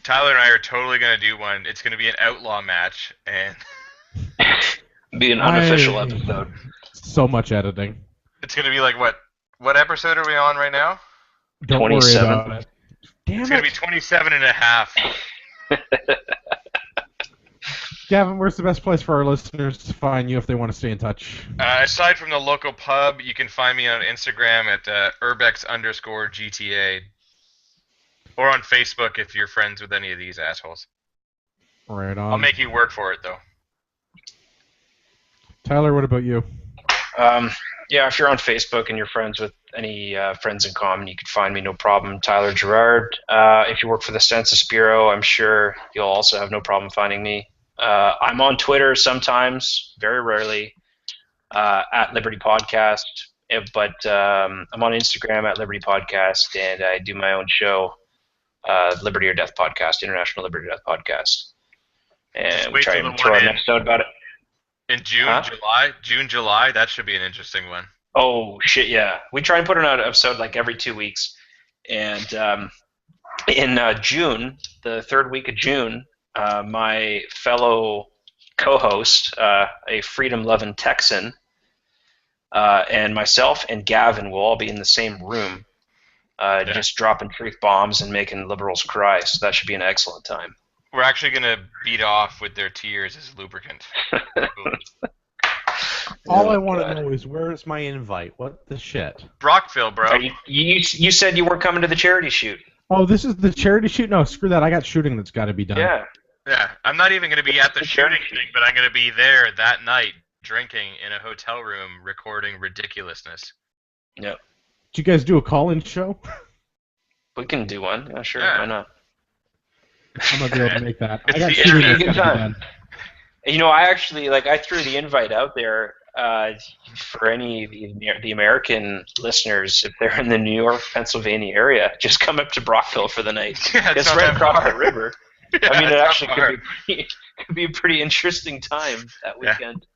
Tyler and I are totally going to do one. It's going to be an outlaw match, and... be an unofficial episode. So much editing. It's going to be like, what episode are we on right now? Don't 27. Worry about it. Damn it's going to be 27 and a half. Gavin, where's the best place for our listeners to find you if they want to stay in touch? Aside from the local pub, you can find me on Instagram at urbex_GTA. Or on Facebook if you're friends with any of these assholes. Right on. I'll make you work for it, though. Tyler, what about you? Yeah, if you're on Facebook and you're friends with any friends in common, you can find me, no problem. Tyler Gerard. If you work for the Census Bureau, I'm sure you'll also have no problem finding me. I'm on Twitter sometimes, very rarely, at Liberty Podcast. But I'm on Instagram at Liberty Podcast, and I do my own show, Liberty or Death Podcast, International Liberty or Death Podcast. And we try and throw an episode about it. In June, July, that should be an interesting one. Oh, shit, yeah. We try and put an episode like every 2 weeks. And in June, the third week of June, my fellow co-host, a freedom-loving Texan, and myself and Gavin will all be in the same room, just dropping truth bombs and making liberals cry. So that should be an excellent time. We're actually going to beat off with their tears as lubricant. All I want to know is, where is my invite? What the shit? Brockville, bro. You said you weren't coming to the charity shoot. Oh, this is the charity shoot? No, screw that. I got shooting that's got to be done. Yeah. Yeah, I'm not even going to be at the shooting thing, but I'm going to be there that night, drinking in a hotel room, recording ridiculousness. Yep. Did you guys do a call-in show? We can do one. Yeah, sure. Yeah. Why not? I'm going to be able to make that. It's I got the shooting internet. that's got to be done. You know, I actually, I threw the invite out there for any of the American listeners, if they're in the New York, Pennsylvania area, just come up to Brockville for the night. Yeah, it's right across the river. Yeah, I mean, it actually could be a pretty interesting time that weekend.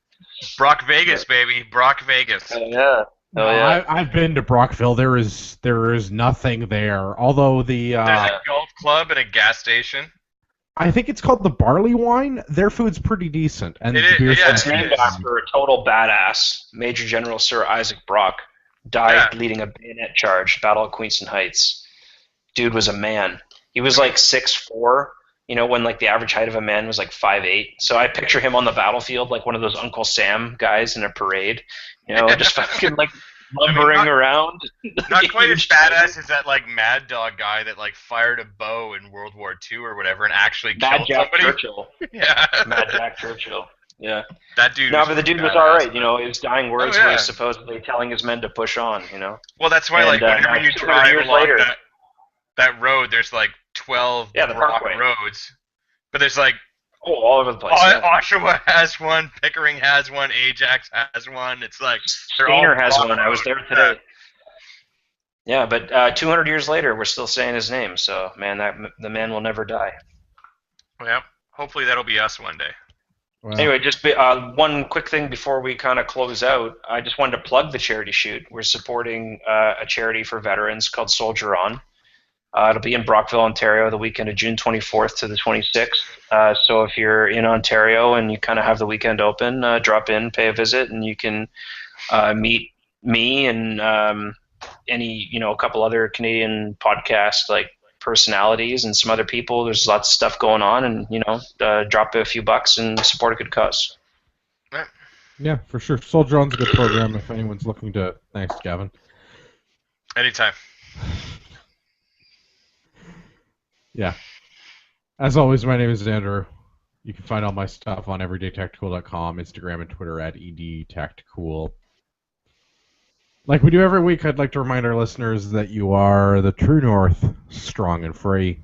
Brock Vegas, baby. Brock Vegas. Oh yeah. No, I've been to Brockville. There is nothing there. Although There's a golf club and a gas station. I think it's called the Barley Wine. Their food's pretty decent, and It's named after a total badass, Major General Sir Isaac Brock, died leading a bayonet charge, Battle of Queenston Heights. Dude was a man. He was like 6'4", when like the average height of a man was like 5'8". So I picture him on the battlefield like one of those Uncle Sam guys in a parade, just fucking like lumbering around. Not quite as badass as that like Mad Dog guy that like fired a bow in World War II or whatever and actually killed somebody. Churchill. Yeah. Mad Jack Churchill. Yeah. That dude. No, but the dude was all right. His dying words were supposedly telling his men to push on. Well, that's why whenever you drive along that road, there's like 12 block roads, but there's like all over the place. Oshawa has one, Pickering has one, Ajax has one. It's like Stainer has one. I was there today. Yeah, but 200 years later, we're still saying his name. So, man, the man will never die. Well, hopefully that'll be us one day. Wow. Anyway, just one quick thing before we kind of close out. I just wanted to plug the charity shoot. We're supporting a charity for veterans called Soldier On. It'll be in Brockville, Ontario, the weekend of June 24th to the 26th. So if you're in Ontario and you kind of have the weekend open, drop in, pay a visit, and you can meet me and a couple other Canadian podcast like personalities and some other people. There's lots of stuff going on, and drop a few bucks and support a good cause. Yeah, for sure. Soldier On's a good program if anyone's looking to. Thanks, Gavin. Anytime. Yeah. As always, my name is Andrew. You can find all my stuff on everydaytactical.com, Instagram, and Twitter at edtactical. Like we do every week, I'd like to remind our listeners that you are the true north, strong and free.